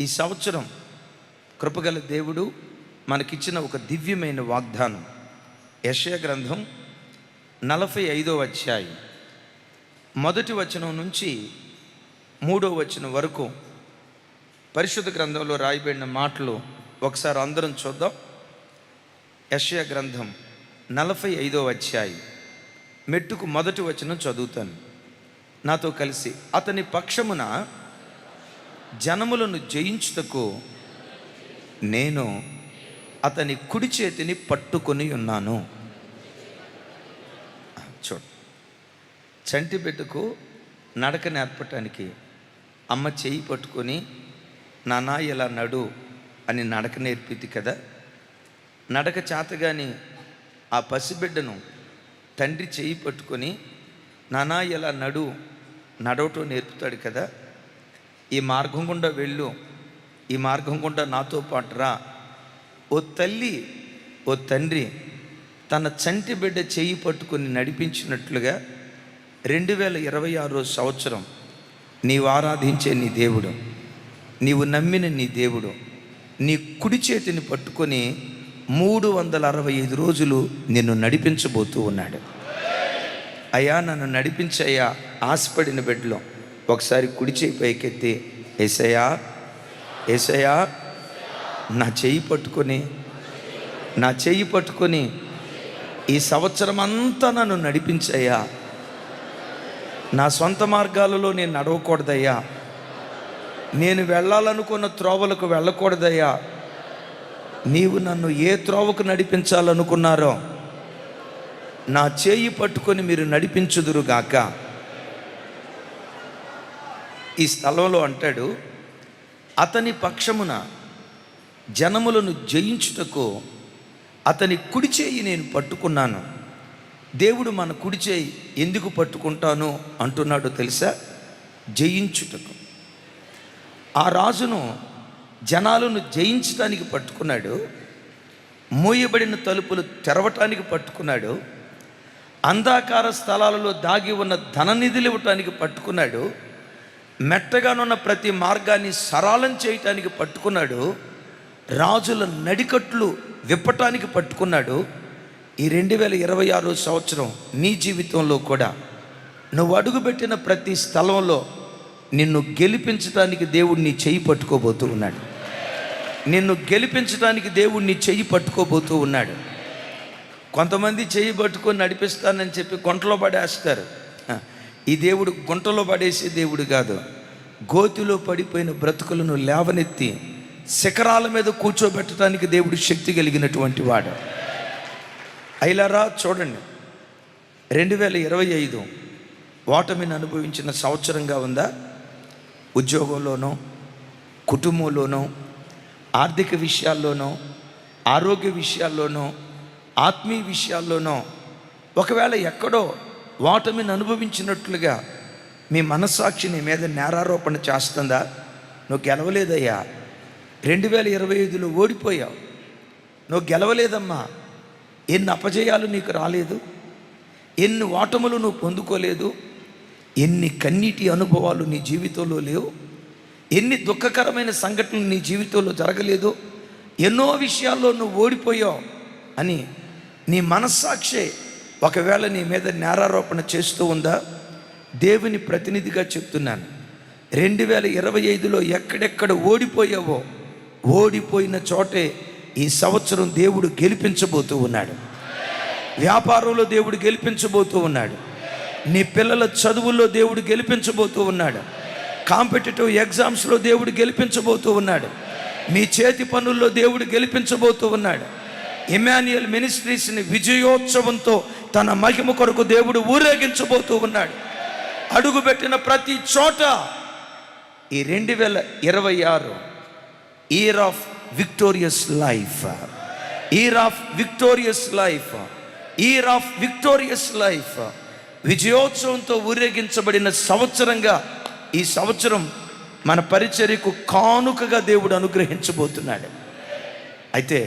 ఈ సంవత్సరం కృపగల దేవుడు మనకిచ్చిన ఒక దివ్యమైన వాగ్దానం. యెషయా గ్రంథం 45వ అధ్యాయం 1వ వచనం నుంచి 3వ వచనం వరకు పరిశుద్ధ గ్రంథంలో రాయబడిన మాటలు ఒకసారి అందరం చూద్దాం. యెషయా గ్రంథం 45వ అధ్యాయం మెట్టుకు 1వ వచనం చదువుతాను. నాతో కలిసి, అతని పక్షమున జనములను జయించుటకు నేను అతని కుడి చేతిని పట్టుకొని ఉన్నాను. చూడు, చంటి బిడ్డకు నడక నేర్పటానికి అమ్మ చేయి పట్టుకొని నానా ఇలా నడు అని నడక నేర్పిద్ది కదా. నడక చేతగాని ఆ పసిబిడ్డను తండ్రి చేయి పట్టుకొని నానా ఇలా నడు నడవటం నేర్పుతాడు కదా. ఈ మార్గం గుండా వెళ్ళు, ఈ మార్గం గుండా నాతో పాటు రా. ఓ తల్లి, ఓ తండ్రి తన చంటి బిడ్డ చేయి పట్టుకొని నడిపించినట్లుగా 2026 సంవత్సరం నీవు ఆరాధించే నీ దేవుడు, నీవు నమ్మిన నీ దేవుడు నీ కుడి చేతిని పట్టుకొని 365 రోజులు నిన్ను నడిపించబోతూ ఉన్నాడు. అయ్యా, నన్ను నడిపించయ్యా ఆశపడిన బిడ్డలో ఒకసారి కుడి చేయి పైకెత్తి, యేసయ్యా యేసయ్యా నా చేయి పట్టుకొని ఈ సంవత్సరం అంతా నన్ను నడిపించయ్యా. నా సొంత మార్గాలలో నేను నడవకూడదయ్యా, నేను వెళ్ళాలనుకున్న త్రోవలకు వెళ్ళకూడదయ్యా. నీవు నన్ను ఏ త్రోవకు నడిపించాలనుకున్నారో నా చేయి పట్టుకొని మీరు నడిపించుదురుగాక. ఈ స్థలంలో అంటాడు, అతని పక్షమున జనములను జయించుటకు అతని కుడి చేయి నేను పట్టుకున్నాను. దేవుడు మన కుడి చేయి ఎందుకు పట్టుకుంటాను అంటున్నాడు తెలుసా? జయించుటకు. ఆ రాజును జనాలను జయించడానికి పట్టుకున్నాడు, మూయబడిన తలుపులు తెరవటానికి పట్టుకున్నాడు, అంధకార స్థలాలలో దాగి ఉన్న ధననిధులు ఇవ్వటానికి పట్టుకున్నాడు, మెట్టగానున్న ప్రతి మార్గాన్ని సరళం చేయటానికి పట్టుకున్నాడు, రాజుల నడికట్లు విప్పటానికి పట్టుకున్నాడు. ఈ 2026 సంవత్సరం నీ జీవితంలో కూడా నువ్వు అడుగుపెట్టిన ప్రతి స్థలంలో నిన్ను గెలిపించడానికి దేవుడు నీ చెయ్యి పట్టుకోబోతూ ఉన్నాడు. నిన్ను గెలిపించడానికి దేవుడు నీ చెయ్యి పట్టుకోబోతూ ఉన్నాడు. కొంతమంది చెయ్యి పట్టుకొని నడిపిస్తానని చెప్పి గుంటలో పడేస్తారు. ఈ దేవుడు గుంటలో పడేసే దేవుడు కాదు. గోతిలో పడిపోయిన బ్రతుకులను లేవనెత్తి శిఖరాల మీద కూర్చోబెట్టడానికి దేవుడు శక్తి కలిగినటువంటి వాడు. అయిలారా చూడండి, 2025 ఓటమిని అనుభవించిన సంవత్సరంగా ఉందా? ఉద్యోగంలోనో, కుటుంబంలోనో, ఆర్థిక విషయాల్లోనో, ఆరోగ్య విషయాల్లోనో, ఆత్మీయ విషయాల్లోనో ఒకవేళ ఎక్కడో ఓటమిని అనుభవించినట్లుగా మీ మనస్సాక్షి నీ మీద నేరారోపణ చేస్తుందా? నువ్వు గెలవలేదయ్యా, 2025లో ఓడిపోయావు, నువ్వు గెలవలేదమ్మా. ఎన్ని అపజయాలు నీకు రాలేదు, ఎన్ని ఓటములు నువ్వు పొందుకోలేదు, ఎన్ని కన్నీటి అనుభవాలు నీ జీవితంలో లేవు, ఎన్ని దుఃఖకరమైన సంఘటనలు నీ జీవితంలో జరగలేదు, ఎన్నో విషయాల్లో నువ్వు ఓడిపోయావు అని నీ మనస్సాక్షి ఒకవేళ నీ మీద నేరారోపణ చేస్తూ ఉందా? దేవుని ప్రతినిధిగా చెప్తున్నాను, 2025లో ఎక్కడెక్కడ ఓడిపోయావో ఓడిపోయిన చోటే ఈ సంవత్సరం దేవుడు గెలిపించబోతూ ఉన్నాడు. వ్యాపారంలో దేవుడు గెలిపించబోతూ ఉన్నాడు. నీ పిల్లల చదువుల్లో దేవుడు గెలిపించబోతూ ఉన్నాడు. కాంపిటేటివ్ ఎగ్జామ్స్లో దేవుడు గెలిపించబోతూ ఉన్నాడు. మీ చేతి పనుల్లో దేవుడు గెలిపించబోతూ ఉన్నాడు. ఇమాన్యుయల్ మినిస్ట్రీస్ని విజయోత్సవంతో తన మహిమ కొరకు దేవుడు ఊరేగించబోతూ ఉన్నాడు. అడుగుపెట్టిన ప్రతి చోట ఈ 2026 year of victorious life, year of victorious life, year of victorious life, విజయోత్సవంతో ఊరేగించబడిన సంవత్సరంగా ఈ సంవత్సరం మన పరిచర్యకు కానుకగా దేవుడు అనుగ్రహించబోతున్నాడు. అయితే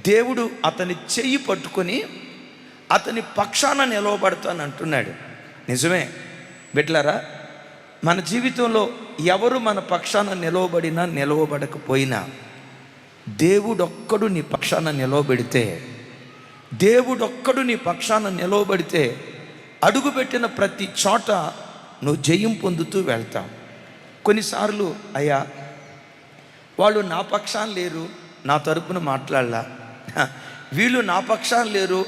దేవుడు అతని చెయ్యి పట్టుకొని అతని పక్షాన నిలవబడతాను అంటున్నాడు. నిజమే బిడ్డలారా, మన జీవితంలో ఎవరు మన పక్షాన నిలవబడినా నిలవబడకపోయినా దేవుడొక్కడు నీ పక్షాన నిలవబెడితే, దేవుడొక్కడు నీ పక్షాన నిలవబడితే అడుగుపెట్టిన ప్రతి చోట నువ్వు జయం పొందుతూ వెళ్తావు. కొన్నిసార్లు అయ్యా వాళ్ళు నా పక్షాన లేరు, నా తరపున మాట్లాడలా, వీళ్ళు నా పక్షాన లేరు,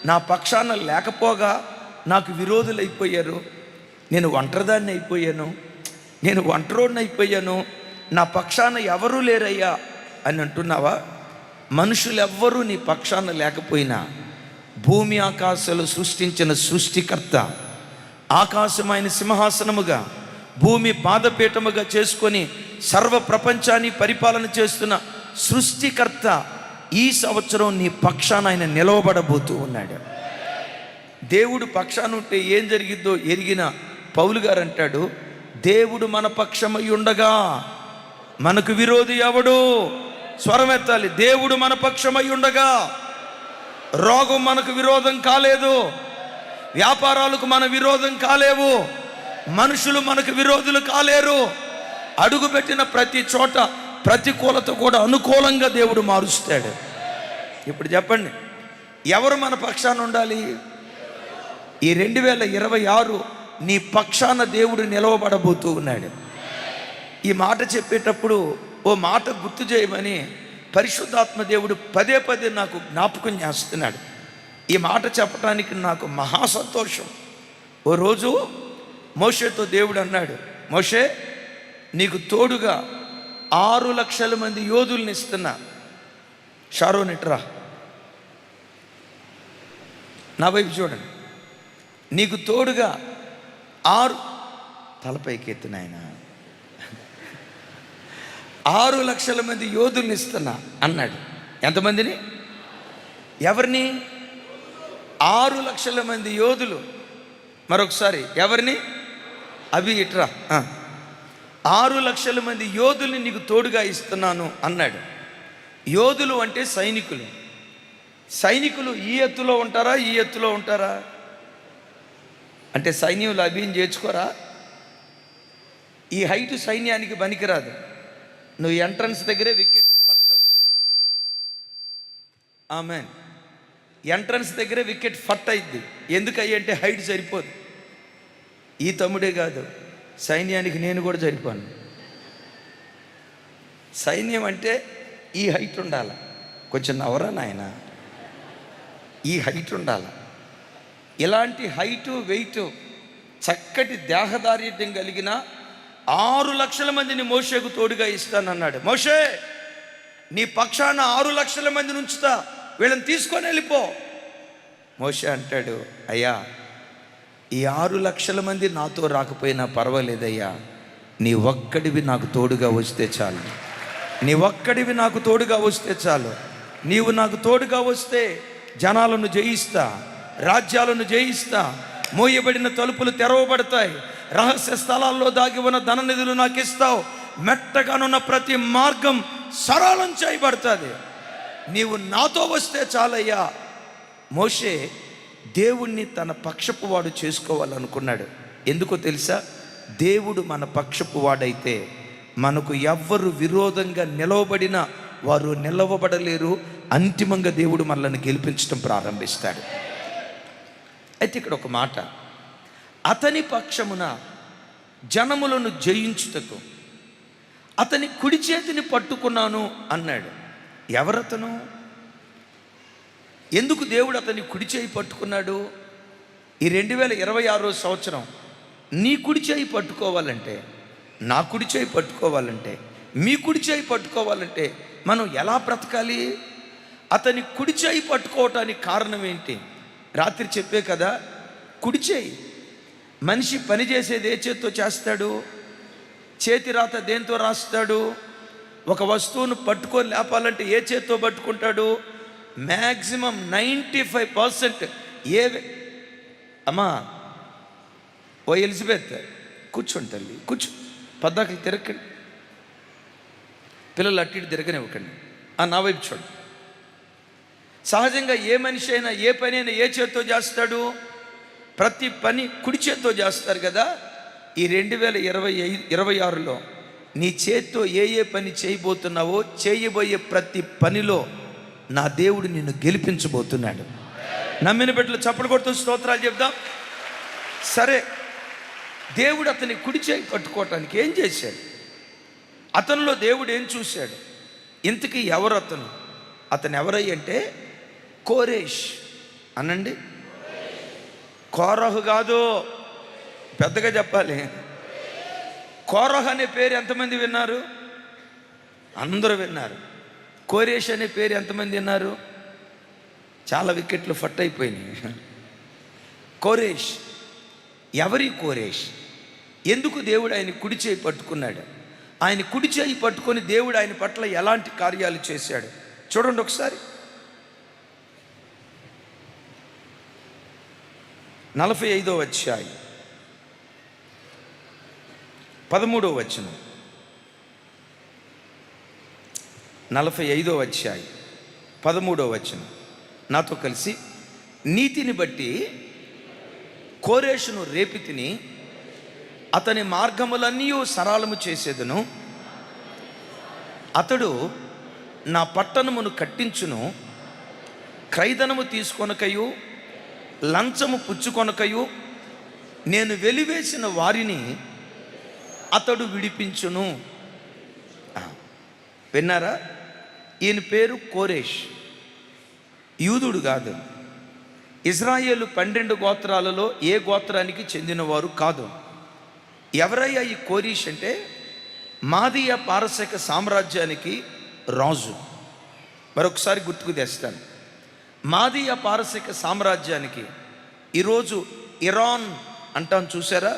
నా పక్షాన లేకపోగా నాకు విరోధులైపోయారు, నేను ఒంటరిదాన్ని అయిపోయాను, నేను ఒంటరోడిని అయిపోయాను, నా పక్షాన ఎవరూ లేరయ్యా అని అంటున్నావా? మనుషులెవ్వరూ నీ పక్షాన లేకపోయినా భూమి ఆకాశాలు సృష్టించిన సృష్టికర్త, ఆకాశమైన సింహాసనముగా భూమి పాదపీఠముగా చేసుకొని సర్వ ప్రపంచాన్ని పరిపాలన చేస్తున్న సృష్టికర్త ఈ సంవత్సరం నీ పక్షాన ఆయన నిలవబడబోతూ ఉన్నాడు. దేవుడు పక్షాన ఉంటే ఏం జరిగిద్దో ఎరిగిన పౌలు గారు అంటాడు, దేవుడు మన పక్షమై ఉండగా మనకు విరోధి ఎవడు? స్వరమెత్తాలి. దేవుడు మన పక్షమై ఉండగా రోగం మనకు విరోధం కాలేదు, వ్యాపారాలకు మన విరోధం కాలేవు, మనుషులు మనకు విరోధులు కాలేరు. అడుగుపెట్టిన ప్రతి చోట ప్రతికూలత కూడా అనుకూలంగా దేవుడు మారుస్తాడు. ఇప్పుడు చెప్పండి, ఎవరు మన పక్షాన ఉండాలి? ఈ 2026 నీ పక్షాన దేవుడు నిలవబడబోతూ ఉన్నాడు. ఈ మాట చెప్పేటప్పుడు ఓ మాట గుర్తు చేయమని పరిశుద్ధాత్మ దేవుడు పదే పదే నాకు జ్ఞాపకం చేస్తున్నాడు. ఈ మాట చెప్పడానికి నాకు మహా సంతోషం. ఓ రోజు మోషేతో దేవుడు అన్నాడు, మోషే నీకు తోడుగా 6 లక్షల మంది యోధుల్ని ఇస్తున్నా, షారోన్ ఇట్రా, నా వైపు చూడండి, నీకు తోడుగా 6 తలపైకి ఎత్తిన ఆయన 6 లక్షల మంది యోధుల్ని ఇస్తున్నా అన్నాడు. ఎంతమందిని? ఎవరిని? 6 లక్షల మంది యోధులు. మరొకసారి ఎవరిని? అవి ఇట్రా, 6 లక్షల మంది యోధుల్ని నీకు తోడుగా ఇస్తున్నాను అన్నాడు. యోధులు అంటే సైనికులు. సైనికులు ఈ ఎత్తులో ఉంటారా, ఈ ఎత్తులో ఉంటారా? అంటే సైన్యంలో అభియం చేర్చుకోరా? ఈ హైటు సైన్యానికి పనికిరాదు. నువ్వు ఎంట్రన్స్ దగ్గరే వికెట్ ఫట్, ఆమెన్, ఎంట్రన్స్ దగ్గరే వికెట్ ఫట్ అయింది. ఎందుకయ్యి అంటే హైట్ సరిపోదు. ఈ తమ్ముడే కాదు, సైన్యానికి నేను కూడా సరిపోను. సైన్యం అంటే ఈ హైట్ ఉండాలి. కొంచెం నవరా నాయన, ఈ హైట్ ఉండాలి. ఇలాంటి హైటు వెయిట్ చక్కటి దేహదార్ఢ్యం కలిగిన 6 లక్షల మందిని మోషేకు తోడుగా ఇస్తానన్నాడు. మోషే నీ పక్షాన 6 లక్షల మందిని ఉంచుతా, వీళ్ళని తీసుకొని వెళ్ళిపో. మోషే అంటాడు, అయ్యా ఈ 6 లక్షల మంది నాతో రాకపోయినా పర్వాలేదయ్యా, నీ ఒక్కడివి నాకు తోడుగా వస్తే చాలు, నీ ఒక్కడివి నాకు తోడుగా వస్తే చాలు. నీవు నాకు తోడుగా వస్తే జనాలను జయిస్తా, రాజ్యాలను జయిస్తా, మోయబడిన తలుపులు తెరవబడతాయి, రహస్య స్థలాల్లో దాగి ఉన్న ధననిధులు నాకు ఇస్తావు, మెట్టగానున్న ప్రతి మార్గం సరళం చేయబడుతుంది. నీవు నాతో వస్తే చాలయ్యా. మోషే దేవుణ్ణి తన పక్షపు వాడు చేసుకోవాలనుకున్నాడు. ఎందుకో తెలుసా? దేవుడు మన పక్షపు వాడైతే మనకు ఎవ్వరు విరోధంగా నిలవబడినా వారు నిలవబడలేరు. అంతిమంగా దేవుడు మనల్ని గెలిపించడం ప్రారంభిస్తాడు. అయితే ఇక్కడ ఒక మాట, అతని పక్షమున జనములను జయించుటకు అతని కుడి చేతిని పట్టుకున్నాను అన్నాడు. ఎవరతను? ఎందుకు దేవుడు అతని కుడి చేయి పట్టుకున్నాడు? ఈ 2026 సంవత్సరం నీ కుడి చేయి పట్టుకోవాలంటే, నా కుడి చేయి పట్టుకోవాలంటే, మీ కుడి చేయి పట్టుకోవాలంటే మనం ఎలా బ్రతకాలి? అతని కుడి చేయి పట్టుకోవటానికి కారణం ఏంటి? రాత్రి చెప్పే కదా, కుడి చేయి. మనిషి పని చేసేది ఏ చేత్తో చేస్తాడు? చేతి రాత దేంతో రాస్తాడు? ఒక వస్తువును పట్టుకొని లేపాలంటే ఏ చేత్తో పట్టుకుంటాడు? మ్యాక్సిమం 95% అమ్మా ఓ ఎలిజబెత్ కూర్చోండి తల్లి, కూర్చో, పద్దాకలు తిరగండి, పిల్లలు అట్టి తిరగనివ్వకండి, నా వైపు చూడండి. సహజంగా ఏ మనిషి అయినా ఏ పని అయినా ఏ చేత్తో చేస్తాడు? ప్రతి పని కుడి చేత్తో చేస్తారు కదా. ఈ 2026లో నీ చేత్తో ఏ పని చేయబోతున్నావో, చేయబోయే ప్రతి పనిలో నా దేవుడు నిన్ను గెలిపించబోతున్నాడు. నమ్మిన బిడ్డలు చప్పట్లు కొడుతూ స్తోత్రాలు చెప్దాం. సరే, దేవుడు అతని కుడి చేయి పట్టుకోవటానికి ఏం చేశాడు? అతనిలో దేవుడు ఏం చూశాడు? ఇంతకీ ఎవరు అతను? అతను ఎవరయ్యంటే కోరేష్ అనండి. కోరహు కాదు, పెద్దగా చెప్పాలి. కోరహు అనే పేరు ఎంతమంది విన్నారు? అందరూ విన్నారు. కోరేష్ అనే పేరు ఎంతమంది విన్నారు? చాలా వికెట్లు ఫట్ అయిపోయినాయి. కోరేష్ ఎవరి కోరేష్? ఎందుకు దేవుడు ఆయన కుడి చేయి పట్టుకున్నాడు? ఆయన కుడి చేయి పట్టుకొని దేవుడు ఆయన పట్ల ఎలాంటి కార్యాలు చేశాడు చూడండి ఒకసారి. 45వ అధ్యాయం 13వ వచనం. 45వ అధ్యాయం 13వ వచనం నాతో కలిసి. నీతిని బట్టి కోరేషును రేపితిని, అతని మార్గములన్నీ సరళము చేసేదను. అతడు నా పట్టణమును కట్టించును, క్రైదనము తీసుకొనకయు లంచము పుచ్చుకొనకయు నేను వెలివేసిన వారిని అతడు విడిపించును. విన్నారా? ఈయన పేరు కోరేష్. యూదుడు కాదు. ఇజ్రాయేలు 12 గోత్రాలలో ఏ గోత్రానికి చెందినవారు కాదు. ఎవరయ్యా ఈ కోరేష్ అంటే? మాదీయ పారసీక సామ్రాజ్యానికి రాజు. మరొకసారి గుర్తుకు తెస్తాను. మాదీయ పారసీక సామ్రాజ్యానికి ఈరోజు ఇరాన్ అంటాను చూసారా?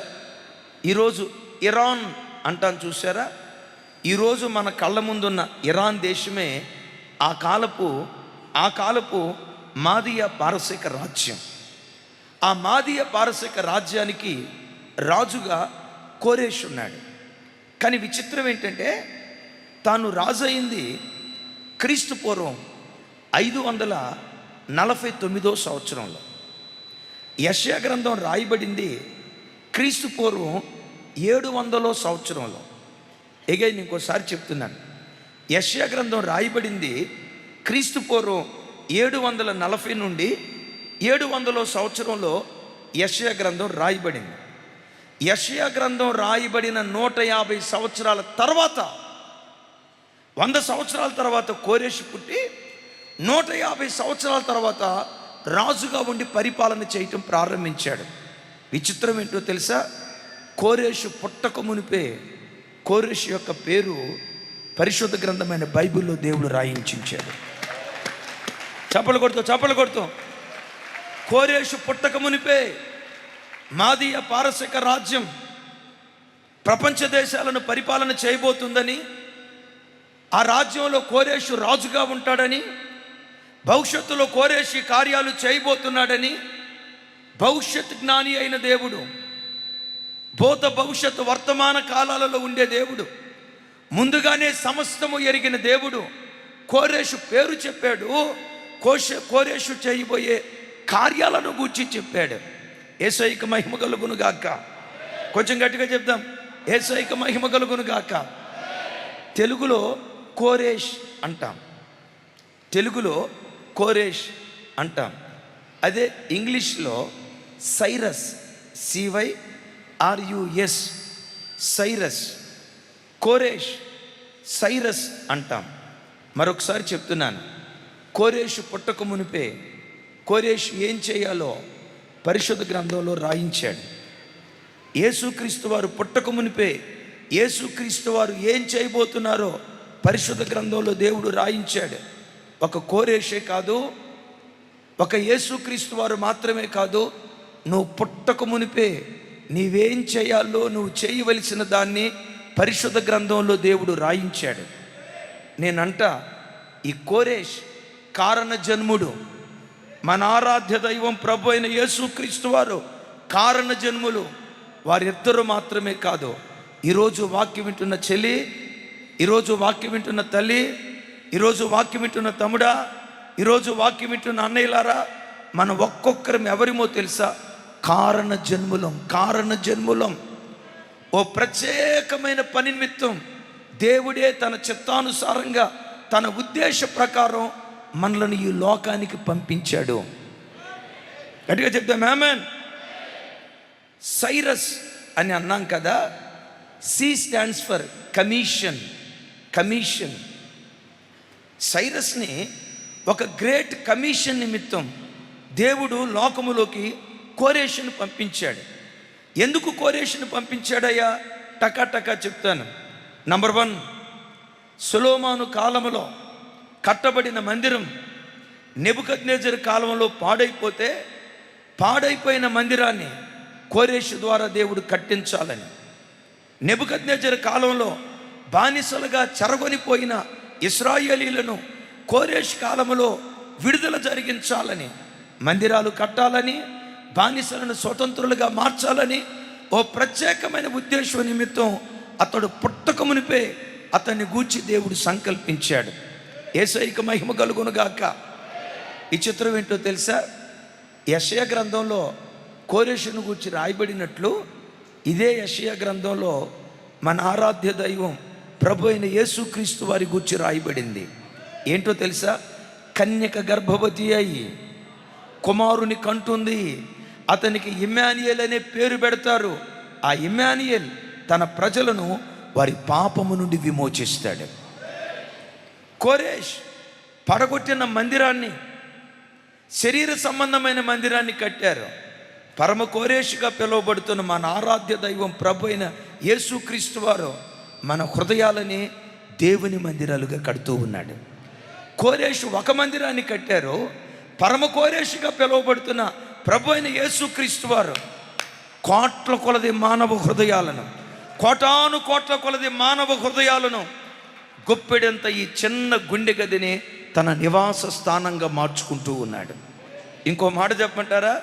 ఈరోజు ఇరాన్ అంటాను చూసారా? ఈరోజు మన కళ్ళ ముందున్న ఇరాన్ దేశమే ఆ కాలపు మాదీయ పారసీక రాజ్యం. ఆ మాదీయ పారసీక రాజ్యానికి రాజుగా కోరేష్ ఉన్నాడు. కానీ విచిత్రం ఏంటంటే, తాను రాజు అయింది క్రీస్తు పూర్వం 549వ సంవత్సరంలో. యెషయా గ్రంథం రాయబడింది క్రీస్తు పూర్వం 700వ సంవత్సరంలో. ఎగైన్ ఇంకోసారి చెప్తున్నాను. యెషయా గ్రంథం రాయబడింది క్రీస్తు పూర్వం 740 నుండి 700వ సంవత్సరంలో యెషయా గ్రంథం రాయబడింది. యెషయా గ్రంథం రాయబడిన 150 సంవత్సరాల తర్వాత, 100 సంవత్సరాల తర్వాత కోరేషు పుట్టి 150 సంవత్సరాల తర్వాత రాజుగా ఉండి పరిపాలన చేయటం ప్రారంభించాడు. విచిత్రం ఏంటో తెలుసా? కోరేషు పుట్టక మునిపే కోరేషు యొక్క పేరు పరిశుద్ధ గ్రంథమైన బైబిల్లో దేవుడు రాయించాడు. చప్పలు కొడుతూ కోరేషు పుట్టక మునిపే మాదీయ పారసీక రాజ్యం ప్రపంచ దేశాలను పరిపాలన చేయబోతుందని, ఆ రాజ్యంలో కోరేషు రాజుగా ఉంటాడని, భవిష్యత్తులో కోరేషి కార్యాలు చేయబోతున్నాడని భవిష్యత్ జ్ఞాని అయిన దేవుడు, భూత భవిష్యత్తు వర్తమాన కాలాలలో ఉండే దేవుడు, ముందుగానే సమస్తము ఎరిగిన దేవుడు కోరేషు పేరు చెప్పాడు. కోరేషు చేయబోయే కార్యాలను గూర్చి చెప్పాడు. యేసయ్యకు మహిమ కలుగును గాక. కొంచెం గట్టిగా చెప్దాం. యేసయ్యకు మహిమ కలుగును గాక. తెలుగులో కోరేష్ అంటాం, తెలుగులో కోరేష్ అంటాం. అదే ఇంగ్లీష్లో సైరస్, CYRUS, సైరస్. కోరేష్, సైరస్ అంటాం. మరొకసారి చెప్తున్నాను. కోరేషు పుట్టక మునిపే కోరేషు ఏం చేయాలో పరిశుద్ధ గ్రంథంలో రాయించాడు. యేసుక్రీస్తు వారు పుట్టక మునిపే యేసుక్రీస్తు వారు ఏం చేయబోతున్నారో పరిశుద్ధ గ్రంథంలో దేవుడు రాయించాడు. ఒక కోరేషే కాదు, ఒక యేసుక్రీస్తు వారు మాత్రమే కాదు, నువ్వు పుట్టక మునిపే నీవేం చేయాలో నువ్వు చేయవలసిన దాన్ని పరిశుద్ధ గ్రంథంలో దేవుడు రాయించాడు. నేనంట ఈ కోరేష్ కారణ జన్ముడు. మన ఆరాధ్య దైవం ప్రభు అయిన యేసుక్రీస్తు వారు కారణ జన్ములు. వారిద్దరూ మాత్రమే కాదు, ఈరోజు వాక్యం వింటున్న చెల్లి, ఈరోజు వాక్యం వింటున్న తల్లి, ఈరోజు వాక్యం వింటున్న తమ్ముడా, ఈరోజు వాక్యం వింటున్న అన్నయ్యలారా, మనం ఒక్కొక్కరం ఎవరిమో తెలుసా? కారణ జన్ములం. ఓ ప్రత్యేకమైన పని నిమిత్తం దేవుడే తన చిత్తానుసారంగా తన ఉద్దేశ ప్రకారం మనలను ఈ లోకానికి పంపించాడు. గట్టిగా చెప్తాం ఆమేన్. సైరస్ అని అన్నాం కదా. C stands for commission. Commission. సైరస్ని ఒక గ్రేట్ కమిషన్ నిమిత్తం దేవుడు లోకములోకి కోరేషును పంపించాడు. ఎందుకు కోరేషును పంపించాడయ్యా? టకా చెప్తాను. నంబర్ 1, సొలొమోను కాలంలో కట్టబడిన మందిరం నెబుకద్నెజరు కాలంలో పాడైపోతే, పాడైపోయిన మందిరాన్ని కోరేషు ద్వారా దేవుడు కట్టించాలని, నెబుకద్నెజరు కాలంలో బానిసలుగా చెరగొనిపోయిన ఇశ్రాయేలీలను కోరేషు కాలంలో విడుదల జరిగించాలని, మందిరాలు కట్టాలని, బానిసలను స్వతంత్రులుగా మార్చాలని ఓ ప్రత్యేకమైన ఉద్దేశం నిమిత్తం అతడు పుట్టకమునిపే అతన్ని గూర్చి దేవుడు సంకల్పించాడు. యేసయ్యకు మహిమ కలుగునుగాక. ఈ చిత్రం ఏంటో తెలుసా? యెషయా గ్రంథంలో కోరేషును గూర్చి రాయబడినట్లు ఇదే యెషయా గ్రంథంలో మన ఆరాధ్య దైవం ప్రభు అయిన యేసుక్రీస్తు వారి గూర్చి రాయబడింది. ఏంటో తెలుసా? కన్యక గర్భవతి అయి కుమారుని కంటుంది, అతనికి ఇమ్మానుయేల్ అనే పేరు పెడతారు. ఆ ఇమ్మానుయేల్ తన ప్రజలను వారి పాపము నుండి విమోచిస్తాడు. కోరేష్ పడగొట్టిన మందిరాన్ని, శరీర సంబంధమైన మందిరాన్ని కట్టారు. పరమ కోరేషుగా పిలువబడుతున్న మన ఆరాధ్య దైవం ప్రభు అయిన యేసుక్రీస్తు వారు మన హృదయాలని దేవుని మందిరాలుగా కడుతూ ఉన్నాడు. కోరేషు ఒక మందిరాన్ని కట్టారు. పరమ కోరేషుగా పిలువబడుతున్న ప్రభు అయిన యేసుక్రీస్తు వారు కోట్ల కొలది మానవ హృదయాలను, కోటాను కోట్ల కొలది మానవ హృదయాలను గొప్పెడంత ఈ చిన్న గుండె గదిని తన నివాస స్థానంగా మార్చుకుంటూ ఉన్నాడు. ఇంకో మాట చెప్పమంటారా?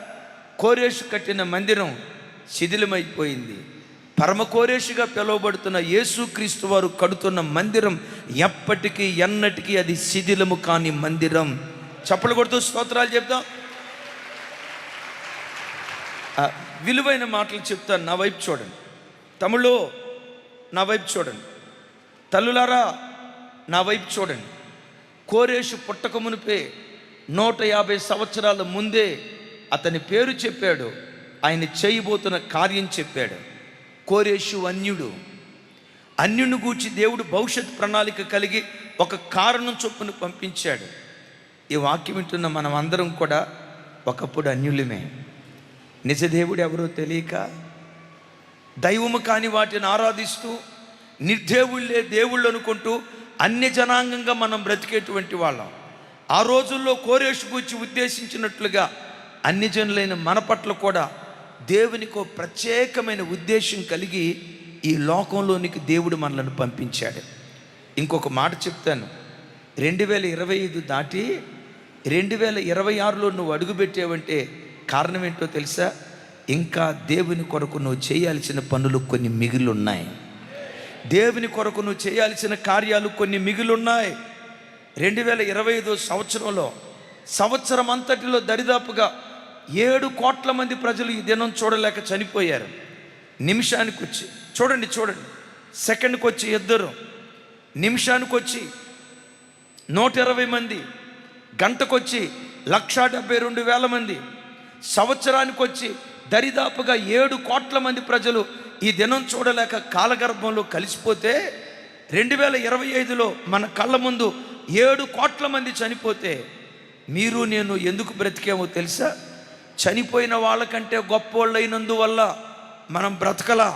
కోరేషు కట్టిన మందిరం శిథిలమైపోయింది. పరమ కోరేషుగా పిలువబడుతున్న యేసుక్రీస్తు వారు కడుతున్న మందిరం ఎప్పటికీ ఎన్నటికీ అది శిథిలము కాని మందిరం. చప్పలు కొడుతూ స్తోత్రాలు చెప్తాం. విలువైన మాటలు చెప్తాను. నా వైపు చూడండి. తమ్ముళ్ళు నా వైపు చూడండి. తల్లులారా నా వైపు చూడండి. కోరేషు పుట్టక మునిపే 150 సంవత్సరాల ముందే అతని పేరు చెప్పాడు. ఆయన చేయబోతున్న కార్యం చెప్పాడు. కోరేషు అన్యుని గూర్చి దేవుడు భవిష్యత్ ప్రణాళిక కలిగి ఒక కారణం చొప్పున పంపించాడు. ఈ వాక్యం వింటున్న మనం అందరం కూడా ఒకప్పుడు అన్యులమే. నిజదేవుడు ఎవరో తెలియక దైవము కాని వాటిని ఆరాధిస్తూ నిర్దేవుళ్ళే దేవుళ్ళు అనుకుంటూ అన్య జనాంగంగా మనం బ్రతికేటువంటి వాళ్ళం. ఆ రోజుల్లో కోరేషు గూర్చి ఉద్దేశించినట్లుగా అన్ని జనులైన మన పట్ల కూడా దేవునికో ప్రత్యేకమైన ఉద్దేశం కలిగి ఈ లోకంలోనికి దేవుడు మనలను పంపించాడు. ఇంకొక మాట చెప్తాను. 2025 దాటి 2026లో నువ్వు అడుగుపెట్టావంటే కారణం ఏంటో తెలుసా? ఇంకా దేవుని కొరకు నువ్వు చేయాల్సిన పనులు కొన్ని మిగిలిన్నాయి. దేవుని కొరకు నువ్వు చేయాల్సిన కార్యాలు కొన్ని మిగిలిన్నాయి. 2025 సంవత్సరంలో, సంవత్సరం అంతటిలో దరిదాపుగా 7 కోట్ల మంది ప్రజలు ఈ దినం చూడలేక చనిపోయారు. నిమిషానికి వచ్చి చూడండి, సెకండ్కి వచ్చి 2, నిమిషానికి వచ్చి 120 మంది, గంటకొచ్చి 1,72,000 మంది, సంవత్సరానికి వచ్చి దరిదాపుగా 7 కోట్ల మంది ప్రజలు ఈ దినం చూడలేక కాలగర్భంలో కలిసిపోతే 2025లో మన కళ్ళ ముందు 7 కోట్ల మంది చనిపోతే మీరు నేను ఎందుకు బ్రతికేమో తెలుసా? చనిపోయిన వాళ్ళకంటే గొప్పోళ్ళైనందువల్ల మనం బ్రతకలా.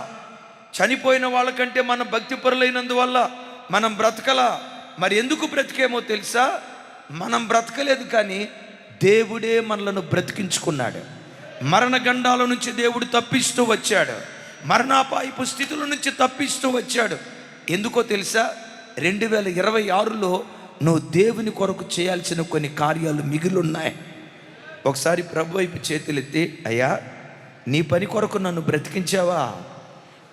చనిపోయిన వాళ్ళకంటే మనం భక్తిపరులైనందువల్ల మనం బ్రతకలా. మరి ఎందుకు బ్రతికేమో తెలుసా? మనం బ్రతకలేదు, కానీ దేవుడే మనలను బ్రతికించుకున్నాడు. మరణగండాల నుంచి దేవుడు తప్పిస్తూ వచ్చాడు. మరణాపాయపు స్థితుల నుంచి తప్పిస్తూ వచ్చాడు. ఎందుకో తెలుసా? 2026లో నువ్వు దేవుని కొరకు చేయాల్సిన కొన్ని కార్యాలు మిగిలిన్నాయి. ఒకసారి ప్రభు వైపు చేతులెత్తి, అయ్యా నీ పని కొరకు నన్ను బ్రతికించావా?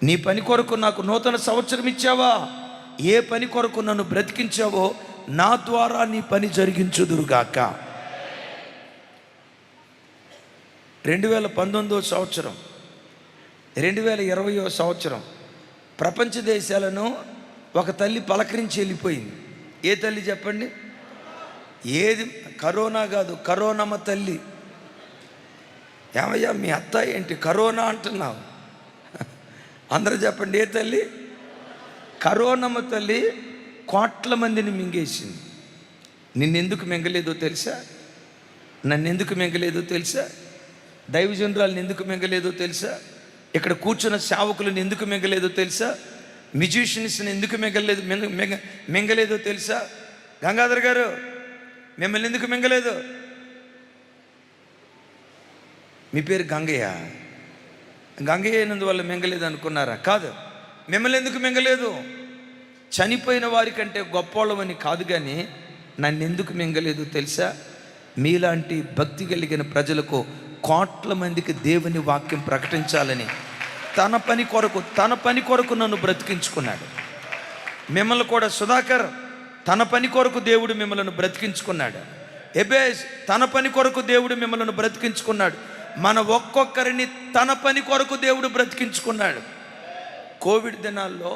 నీ పని కొరకు నాకు నూతన సంవత్సరం ఇచ్చావా? ఏ పని కొరకు నన్ను బ్రతికించావో నా ద్వారా నీ పని జరిగించుదురుగాక. 2019 సంవత్సరం, 2020 సంవత్సరం ప్రపంచ దేశాలను ఒక తల్లి పలకరించి వెళ్ళిపోయింది. ఏ తల్లి చెప్పండి? ఏది? కరోనా కాదు, కరోనమ్మ తల్లి. ఏమయ్యా మీ అత్త ఏంటి కరోనా అంటున్నావు? అందరూ చెప్పండి, ఏ తల్లి? కరోనమ్మ తల్లి కోట్ల మందిని మింగేసింది. నిన్నెందుకు మింగలేదో తెలుసా? నన్నెందుకు మింగలేదో తెలుసా? దైవజనురాలను ఎందుకు మింగలేదో తెలుసా? ఇక్కడ కూర్చున్న సేవకులను ఎందుకు మింగలేదో తెలుసా? మ్యూజిషియన్స్ని ఎందుకు మింగలేదో తెలుసా? గంగాధర్ గారు మిమ్మల్ని ఎందుకు మింగలేదు? మీ పేరు గంగయ్య. గంగయ్య అయినందువల్ల మింగలేదు అనుకున్నారా? కాదు. మిమ్మల్ని ఎందుకు మింగలేదు? చనిపోయిన వారికంటే గొప్పవాళ్ళమని కాదు, కానీ నన్ను ఎందుకు మింగలేదు తెలుసా? మీలాంటి భక్తి కలిగిన ప్రజలకు, కోట్ల మందికి దేవుని వాక్యం ప్రకటించాలని తన పని కొరకు నన్ను బ్రతికించుకున్నాడు. మిమ్మల్ని కూడా సుధాకర్ తన పని కొరకు దేవుడు మిమ్మల్ని బ్రతికించుకున్నాడు. ఎబేస్ తన పని కొరకు దేవుడు మిమ్మల్ని బ్రతికించుకున్నాడు. మన ఒక్కొక్కరిని తన పని కొరకు దేవుడు బ్రతికించుకున్నాడు. కోవిడ్ దినాల్లో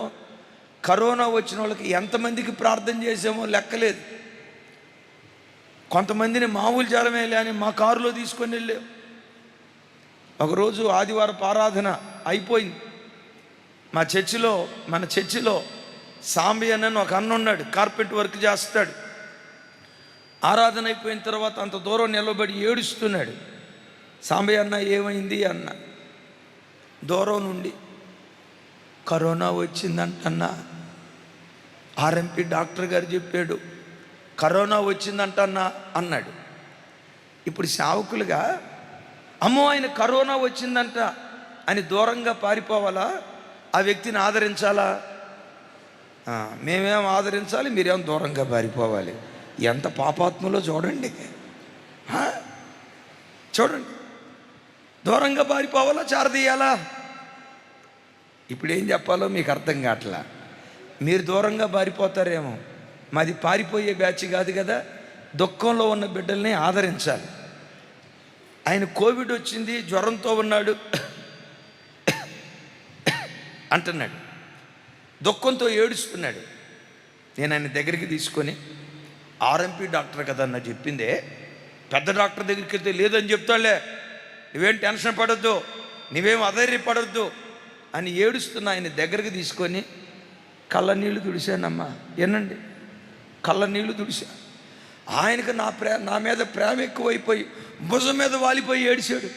కరోనా వచ్చిన వాళ్ళకి ఎంతమందికి ప్రార్థన చేసామో లెక్కలేదు. కొంతమందిని మామూలు జ్వరమేలే అని మా కారులో తీసుకొని వెళ్ళాం. ఒకరోజు ఆదివారపు ఆరాధన అయిపోయింది. మన చర్చిలో సాంబి అన్న ఒక అన్న ఉన్నాడు, కార్పెంట్ వర్క్ చేస్తాడు. ఆరాధన అయిపోయిన తర్వాత అంత దూరం నిలబడి ఏడుస్తున్నాడు. సాంబి అన్న ఏమైంది అన్న. దూరం నుండి కరోనా వచ్చిందంటన్నా, ఆర్ఎంపీ డాక్టర్ గారు చెప్పాడు కరోనా వచ్చిందంటన్నా అన్నాడు. ఇప్పుడు సేవకులుగా అమ్మో ఆయన కరోనా వచ్చిందంట అని దూరంగా పారిపోవాలా? ఆ వ్యక్తిని ఆదరించాలా? మేమేం ఆదరించాలి, మీరేం దూరంగా పారిపోవాలి? ఎంత పాపాత్మలో చూడండి. చూడండి, దూరంగా పారిపోవాలా, చారదీయాలా? ఇప్పుడు ఏం చెప్పాలో మీకు అర్థం కావట్లా. మీరు దూరంగా పారిపోతారేమో. మాది పారిపోయే బ్యాచ్ కాదు కదా. దుఃఖంలో ఉన్న బిడ్డల్ని ఆదరించాలి. ఆయన కోవిడ్ వచ్చింది, జ్వరంతో ఉన్నాడు అంటున్నాడు, దుఃఖంతో ఏడుస్తున్నాడు. నేను ఆయన దగ్గరికి తీసుకొని, ఆర్ఎంపీ డాక్టర్ కదా అన్న చెప్పిందే, పెద్ద డాక్టర్ దగ్గరికి వెళ్తే లేదని చెప్తాడులే, నువ్వేం టెన్షన్ పడొద్దు, నువ్వేం అధైర్యపడొద్దు అని ఏడుస్తున్న ఆయన దగ్గరికి తీసుకొని కళ్ళ నీళ్ళు తుడిశానమ్మా. ఏనండి, కళ్ళ నీళ్ళు తుడిశా. ఆయనకు నా మీద ప్రేమ ఎక్కువైపోయి భుజం మీద వాలిపోయి ఏడిచాడు.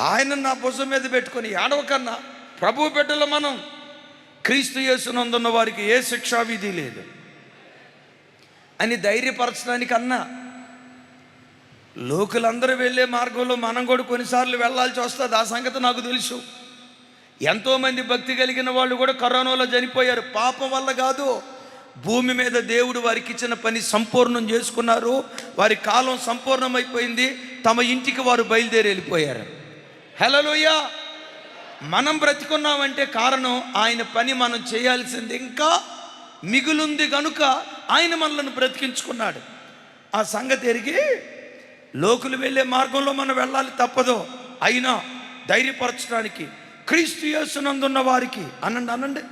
ఆయన నా భుజం మీద పెట్టుకొని ఏడవకన్నా, ప్రభు బిడ్డలు మనం, క్రీస్తు యేసునందున్న వారికి ఏ శిక్షా విధి లేదు అని ధైర్యపరచడానికి అన్నా. లోకులందరూ వెళ్ళే మార్గంలో మనం కూడా కొన్నిసార్లు వెళ్ళాల్సి వస్తుంది. ఆ సంగతి నాకు తెలుసు. ఎంతోమంది భక్తి కలిగిన వాళ్ళు కూడా కరోనాలో చనిపోయారు. పాపం వల్ల కాదు, భూమి మీద దేవుడు వారికి ఇచ్చిన పని సంపూర్ణం చేసుకున్నారు. వారి కాలం సంపూర్ణమైపోయింది. తమ ఇంటికి వారు బయలుదేరి వెళ్ళిపోయారు. హల్లెలూయా. మనం బ్రతికున్నామంటే కారణం ఆయన పని మనం చేయాల్సింది ఇంకా మిగులుంది కనుక ఆయన మనల్ని బ్రతికించుకున్నాడు. ఆ సంగతి ఎరిగి లోకులు వెళ్ళే మార్గంలో మనం వెళ్ళాలి, తప్పదు. అయినా ధైర్యపరచడానికి క్రీస్తు యేసునందున్న వారికి అనండి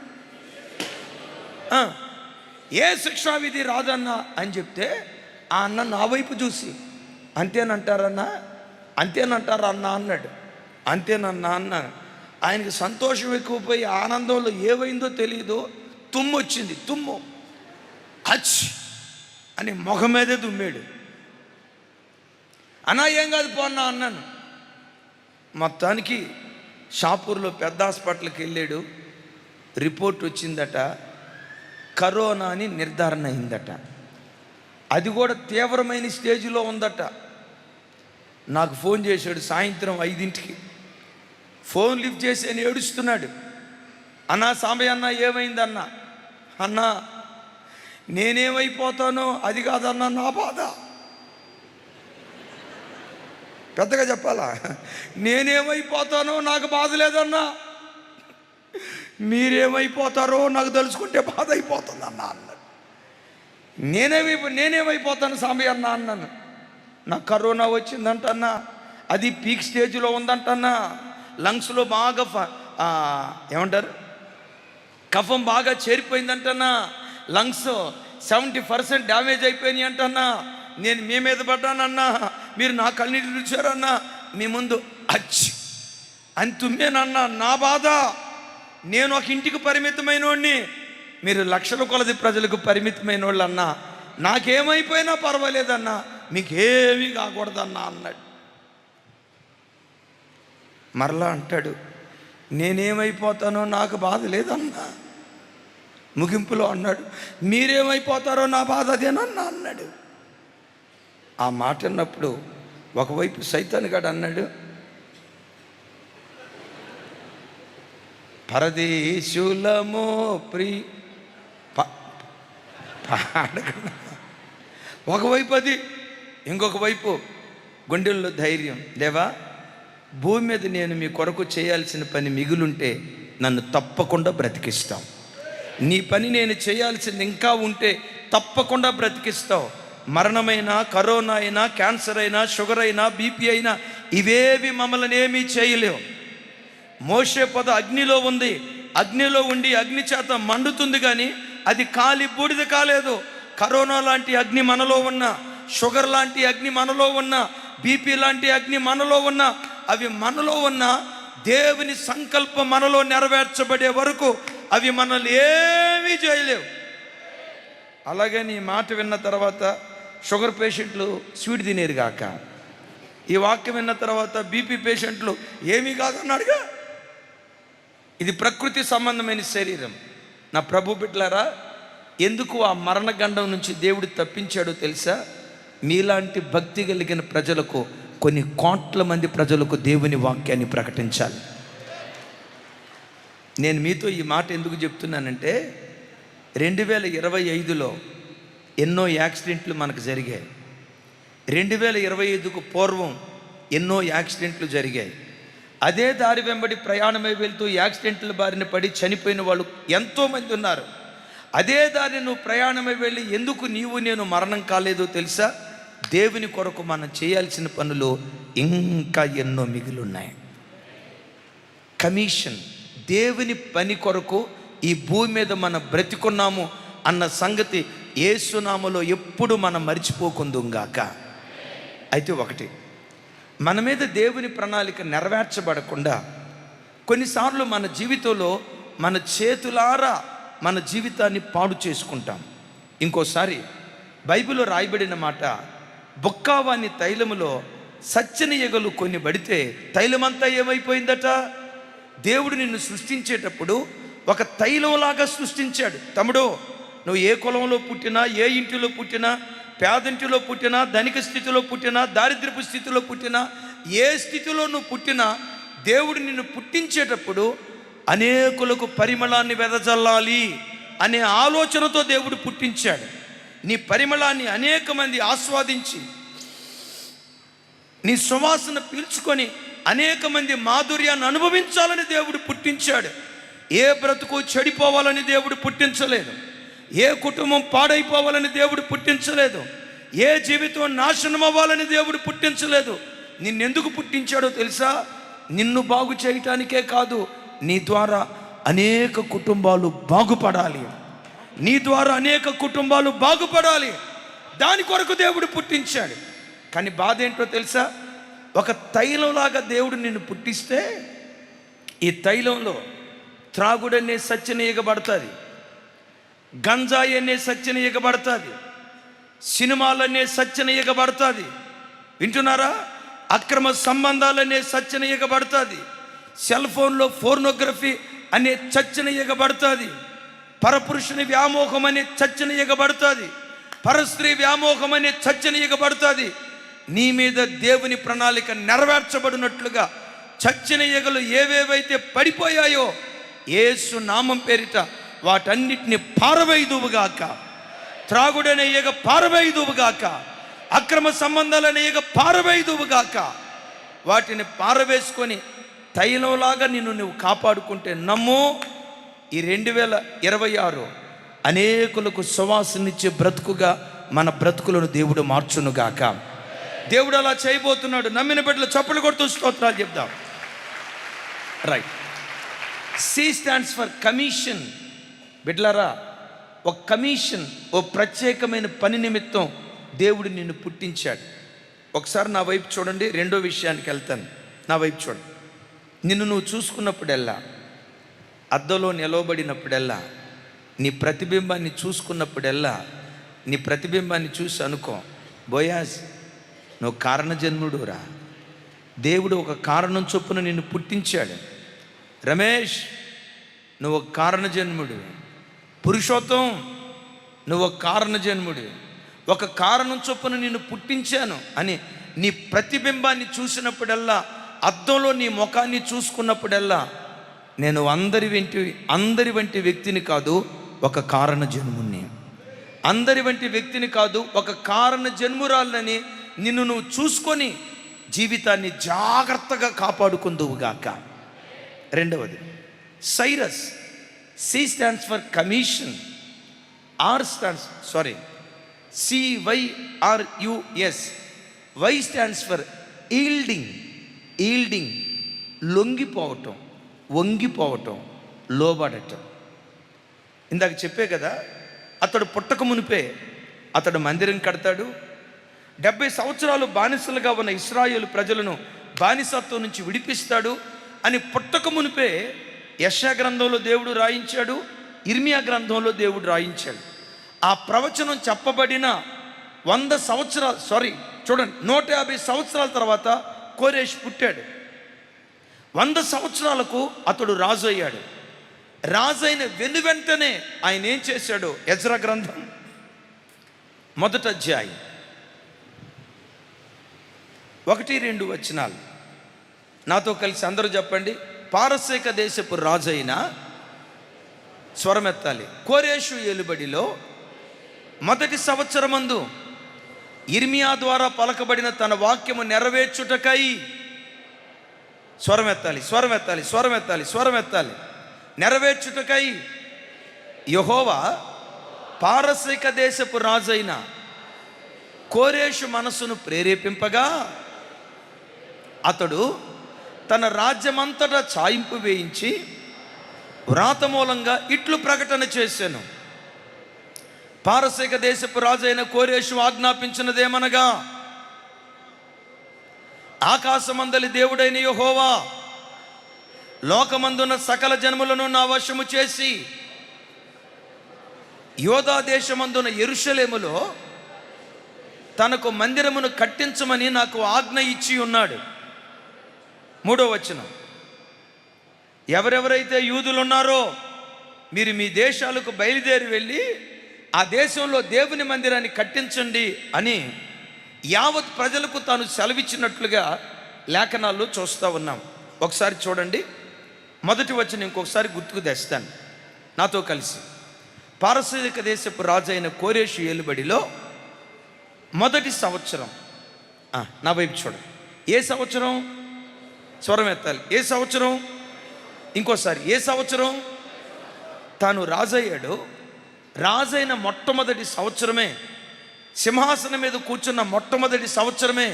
ఏ శిక్షా విధి రాదన్నా అని చెప్తే, ఆ అన్న నా వైపు చూసి అంతేనంటారా అన్న అన్నాడు. అంతేనన్నా అన్నాను. ఆయనకి సంతోషం ఎక్కువపోయి ఆనందంలో ఏమైందో తెలియదు, తుమ్ము వచ్చింది. తుమ్ము హచ్ అని మొహం మీదే తుమ్మాడు. అన్నా ఏం కాదు పోన్నా అన్నాను. మొత్తానికి షాపూర్లో పెద్ద హాస్పిటల్కి వెళ్ళాడు. రిపోర్ట్ వచ్చిందట, కరోనా అని నిర్ధారణ అయిందట. అది కూడా తీవ్రమైన స్టేజ్లో ఉందట. నాకు ఫోన్ చేశాడు సాయంత్రం 5ంటికి. ఫోన్ లిఫ్ట్ చేసి ఆయన ఏడుస్తున్నాడు. అన్నా సాంబయ్య అన్న ఏమైందన్నా? అన్నా నేనేమైపోతానో అది కాదన్నా నా బాధ. పెద్దగా చెప్పాలా? నేనేమైపోతానో నాకు బాధ లేదన్నా, మీరేమైపోతారో నాకు తెలుసుకుంటే బాధ అయిపోతుంది అన్నా అన్నాడు. నేనేమైపోతాను సాంబయ్య అన్న అన్నాను. నాకు కరోనా వచ్చిందంటన్నా, అది పీక్ స్టేజ్లో ఉందంటన్నా, లంగ్స్లో బాగా ఏమంటారు, కఫం బాగా చేరిపోయిందంటన్నా, లంగ్స్ 70% డ్యామేజ్ అయిపోయినాయి అంటన్నా, నేను మీ మీద పడ్డానన్నా, మీరు నా కన్నీళ్ళు చూచారన్నా, మీ ముందు అచ్చి అని తుమ్మేనన్నా, నా బాధ. నేను ఒక ఇంటికి పరిమితమైన వాడిని, మీరు లక్షల కొలది ప్రజలకు పరిమితమైన వాళ్ళు అన్నా, నాకేమైపోయినా పర్వాలేదన్నా, మీకేమీ కాకూడదన్నా అన్నాడు. మరలా అంటాడు, నేనేమైపోతానో నాకు బాధ లేదన్నా. ముగింపులో అన్నాడు, మీరేమైపోతారో నా బాధ అదేనన్నా అన్నాడు. ఆ మాట అన్నప్పుడు ఒకవైపు సైతాన్ గాడు అన్నాడు, పరదేశులమో ఒకవైపు అది, ఇంకొక వైపు గుండెల్లో ధైర్యం, దేవా భూమి మీద నేను మీ కొరకు చేయాల్సిన పని మిగులుంటే నన్ను తప్పకుండా బ్రతికిస్తాం. నీ పని నేను చేయాల్సింది ఇంకా ఉంటే తప్పకుండా బ్రతికిస్తావు. మరణమైనా, కరోనా అయినా, క్యాన్సర్ అయినా, షుగర్ అయినా, బీపీ అయినా, ఇవేవి మమ్మల్ని ఏమీ చేయలేవు. మోషే పొద అగ్నిలో ఉంది, అగ్నిలో ఉండి అగ్ని చేత మండుతుంది, కానీ అది కాలి బూడిద కాలేదు. కరోనా లాంటి అగ్ని మనలో ఉన్న, షుగర్ లాంటి అగ్ని మనలో ఉన్న, బీపీ లాంటి అగ్ని మనలో ఉన్న, అవి మనలో ఉన్న దేవుని సంకల్పం మనలో నెరవేర్చబడే వరకు అవి మనల్ని ఏమీ చేయలేవు. అలాగే నీ మాట విన్న తర్వాత షుగర్ పేషెంట్లు స్వీట్ తినేరు కాక, ఈ వాక్యం విన్న తర్వాత బీపీ పేషెంట్లు ఏమీ కాదన్నాడుగా. ఇది ప్రకృతి సంబంధమైన శరీరం. నా ప్రభు బిడ్డలారా, ఎందుకు ఆ మరణగండం నుంచి దేవుడు తప్పించాడో తెలుసా? మీలాంటి భక్తి కలిగిన ప్రజలకు, కొన్ని కోట్ల మంది ప్రజలకు దేవుని వాక్యాన్ని ప్రకటించాలి. నేను మీతో ఈ మాట ఎందుకు చెప్తున్నానంటే, 2025లో ఎన్నో యాక్సిడెంట్లు మనకు జరిగాయి. 2025కు పూర్వం ఎన్నో యాక్సిడెంట్లు జరిగాయి. అదే దారి వెంబడి ప్రయాణమై వెళ్తూ యాక్సిడెంట్ల బారిన పడి చనిపోయిన వాళ్ళు ఎంతోమంది ఉన్నారు. అదే దారి నువ్వు ప్రయాణమై వెళ్ళి ఎందుకు నీవు నేను మరణం కాలేదో తెలుసా? దేవుని కొరకు మనం చేయాల్సిన పనులు ఇంకా ఎన్నో మిగిలిన్నాయి. కమిషన్, దేవుని పని కొరకు ఈ భూమి మీద మనం బ్రతికున్నాము అన్న సంగతి యేసునామములో ఎప్పుడు మనం మర్చిపోకుందుగాక. అయితే ఒకటి, మన మీద దేవుని ప్రణాళిక నెరవేర్చబడకుండా కొన్నిసార్లు మన జీవితంలో మన చేతులారా మన జీవితాన్ని పాడు చేసుకుంటాం. ఇంకోసారి బైబిల్లో రాయబడిన మాట, బొక్కావాని తైలములో సచ్చని ఎగలు కొన్ని పడితే తైలమంతా ఏమైపోయిందట? దేవుడు నిన్ను సృష్టించేటప్పుడు ఒక తైలంలాగా సృష్టించాడు. తమ్ముడు, నువ్వు ఏ కులంలో పుట్టినా, ఏ ఇంటిలో పుట్టినా, పేదింటిలో పుట్టినా, ధనిక స్థితిలో పుట్టినా, దారిద్ర్యపు స్థితిలో పుట్టినా, ఏ స్థితిలో నువ్వు పుట్టినా, దేవుడు నిన్ను పుట్టించేటప్పుడు అనేకులకు పరిమళాన్ని వెదజల్లాలి అనే ఆలోచనతో దేవుడు పుట్టించాడు. నీ పరిమళాన్ని అనేక మంది ఆస్వాదించి, నీ సువాసన పీల్చుకొని అనేక మంది మాధుర్యాన్ని అనుభవించాలని దేవుడు పుట్టించాడు. ఏ బ్రతుకు చెడిపోవాలని దేవుడు పుట్టించలేదు. ఏ కుటుంబం పాడైపోవాలని దేవుడు పుట్టించలేదు. ఏ జీవితం నాశనం అవ్వాలని దేవుడు పుట్టించలేదు. నిన్నెందుకు పుట్టించాడో తెలుసా? నిన్ను బాగు చేయటానికే కాదు, నీ ద్వారా అనేక కుటుంబాలు బాగుపడాలి. నీ ద్వారా అనేక కుటుంబాలు బాగుపడాలి. దాని కొరకు దేవుడు పుట్టించాడు. కానీ బాధ ఏంటో తెలుసా? ఒక తైలంలాగా దేవుడు నిన్ను పుట్టిస్తే, ఈ తైలంలో త్రాగుడనే సత్యన ఇగబడుతుంది, గంజాయి అనే సత్యన ఇగబడుతుంది, సినిమాలనే సత్యన ఇగబడుతుంది. వింటున్నారా? అక్రమ సంబంధాలనే సత్యన ఇగబడుతుంది, సెల్ ఫోన్లో ఫోర్నోగ్రఫీ అనే చచ్చన ఇగబడుతుంది, పరపురుషుని వ్యామోహం అనే చచ్చన ఇగబడుతుంది, పరస్త్రీ వ్యామోహం అనే చచ్చన ఇగబడుతుంది. నీ మీద దేవుని ప్రణాళిక నెరవేర్చబడినట్లుగా చచ్చిన ఎగలు ఏవేవైతే పడిపోయాయో యేసు నామం పేరిట వాటన్నిటిని పారవేయుదువుగాక. త్రాగుడనే ఎగ పారవేయుదువుగాక, అక్రమ సంబంధాలనే ఎగ పారవేయుదువుగాక. వాటిని పారవేసుకొని తైలంలాగా నిన్ను నువ్వు కాపాడుకుంటే నమ్ము, ఈ 2026 అనేకులకు సువాసనిచ్చే బ్రతుకుగా మన బ్రతుకులను దేవుడు మార్చునుగాక. దేవుడు అలా చేయబోతున్నాడు. నమ్మిన బిడ్డలు చప్పట్లు కొడుతూ స్తోత్రాలు చెప్దాం. Right. C stands for commission. బిడ్లారా, ఒక కమిషన్, ఓ ప్రత్యేకమైన పని నిమిత్తం దేవుడు నిన్ను పుట్టించాడు. ఒకసారి నా వైపు చూడండి, రెండో విషయానికి వెళ్తాను. నా వైపు చూడండి. నిన్ను నువ్వు చూసుకున్నప్పుడల్లా, అద్దంలో నిలవబడినప్పుడల్లా, నీ ప్రతిబింబాన్ని చూసుకున్నప్పుడల్లా, నీ ప్రతిబింబాన్ని చూసి అనుకో, బోయాజ్ నువ్వు కారణజన్ముడురా. దేవుడు ఒక కారణం చొప్పున నిన్ను పుట్టించాడు. రమేష్ నువ్వు ఒక కారణజన్ముడు. పురుషోత్తం నువ్వు ఒక కారణజన్ముడు. ఒక కారణం చొప్పున నిన్ను పుట్టించాను అని నీ ప్రతిబింబాన్ని చూసినప్పుడల్లా, అద్దంలో నీ ముఖాన్ని చూసుకున్నప్పుడల్లా, నేను అందరి వంటి వ్యక్తిని కాదు, ఒక కారణ జన్ముని. అందరి వంటి వ్యక్తిని కాదు, ఒక కారణ జన్మురాలని నిన్ను నువ్వు చూసుకొని జీవితాన్ని జాగ్రత్తగా కాపాడుకుందువుగాక. రెండవది Cyrus. C stands for commission. CYRUS. Y stands for yielding. Yielding లొంగిపోవటం, వంగిపోవటం, లోబడటం. ఇందాక చెప్పే కదా, అతడు పుట్టక మునిపే అతడు మందిరం కడతాడు. 70 సంవత్సరాలు బానిసలుగా ఉన్న ఇశ్రాయేలు ప్రజలను బానిసత్వం నుంచి విడిపిస్తాడు అని పుట్టక మునిపే యెషయా గ్రంథంలో దేవుడు రాయించాడు, ఇర్మియా గ్రంథంలో దేవుడు రాయించాడు. ఆ ప్రవచనం చెప్పబడిన 100 సంవత్సరాలు చూడండి, 150 సంవత్సరాల తర్వాత కోరేష్ పుట్టాడు. 100 సంవత్సరాలకు అతడు రాజు అయ్యాడు. రాజైన వెనువెంటనే ఆయన ఏం చేశాడు? ఎజ్రా గ్రంథం 1వ అధ్యాయం 1-2 వచనాలు నాతో కలిసి అందరూ చెప్పండి. పారసీక దేశపు రాజైన, స్వరమెత్తాలి, కోరేషు ఏలుబడిలో 1వ సంవత్సరమందు ఇర్మియా ద్వారా పలకబడిన తన వాక్యము నెరవేర్చుటకై, స్వరమెత్తాలి, నెరవేర్చుటకై యెహోవా పారసీక దేశపు రాజైన కోరేషు మనసును ప్రేరేపింపగా, అతడు తన రాజ్యమంతటా చాయింపు వేయించి వ్రాత మూలంగా ఇట్లు ప్రకటన చేశాను. పారసీక దేశపు రాజైన కోరేషు ఆజ్ఞాపించినదేమనగా, ఆకాశమందలి దేవుడైన యెహోవా లోకమందున్న సకల జన్ములను నా వశము చేసి యోధా దేశమందున యెరూషలేములో తనకు మందిరమును కట్టించమని నాకు ఆజ్ఞ ఇచ్చి ఉన్నాడు. 3వ వచనం, ఎవరెవరైతే యూదులు ఉన్నారో మీరు మీ దేశాలకు బయలుదేరి వెళ్ళి ఆ దేశంలో దేవుని మందిరాన్ని కట్టించండి అని యావత్ ప్రజలకు తాను సెలవిచ్చినట్లుగా లేఖనాల్లో చూస్తూ ఉన్నాం. ఒకసారి చూడండి, 1వ వచనం ఇంకొకసారి గుర్తుకు తెస్తాను నాతో కలిసి. పారసీక దేశపు రాజు అయిన కోరేషు ఏలుబడిలో 1వ సంవత్సరం, నా వైపు చూడండి. ఏ సంవత్సరం? స్వరం ఎత్తాలి. ఏ సంవత్సరం? ఇంకోసారి, ఏ సంవత్సరం? తాను రాజయ్యాడు. రాజైన మొట్టమొదటి సంవత్సరమే, సింహాసనం మీద కూర్చున్న మొట్టమొదటి సంవత్సరమే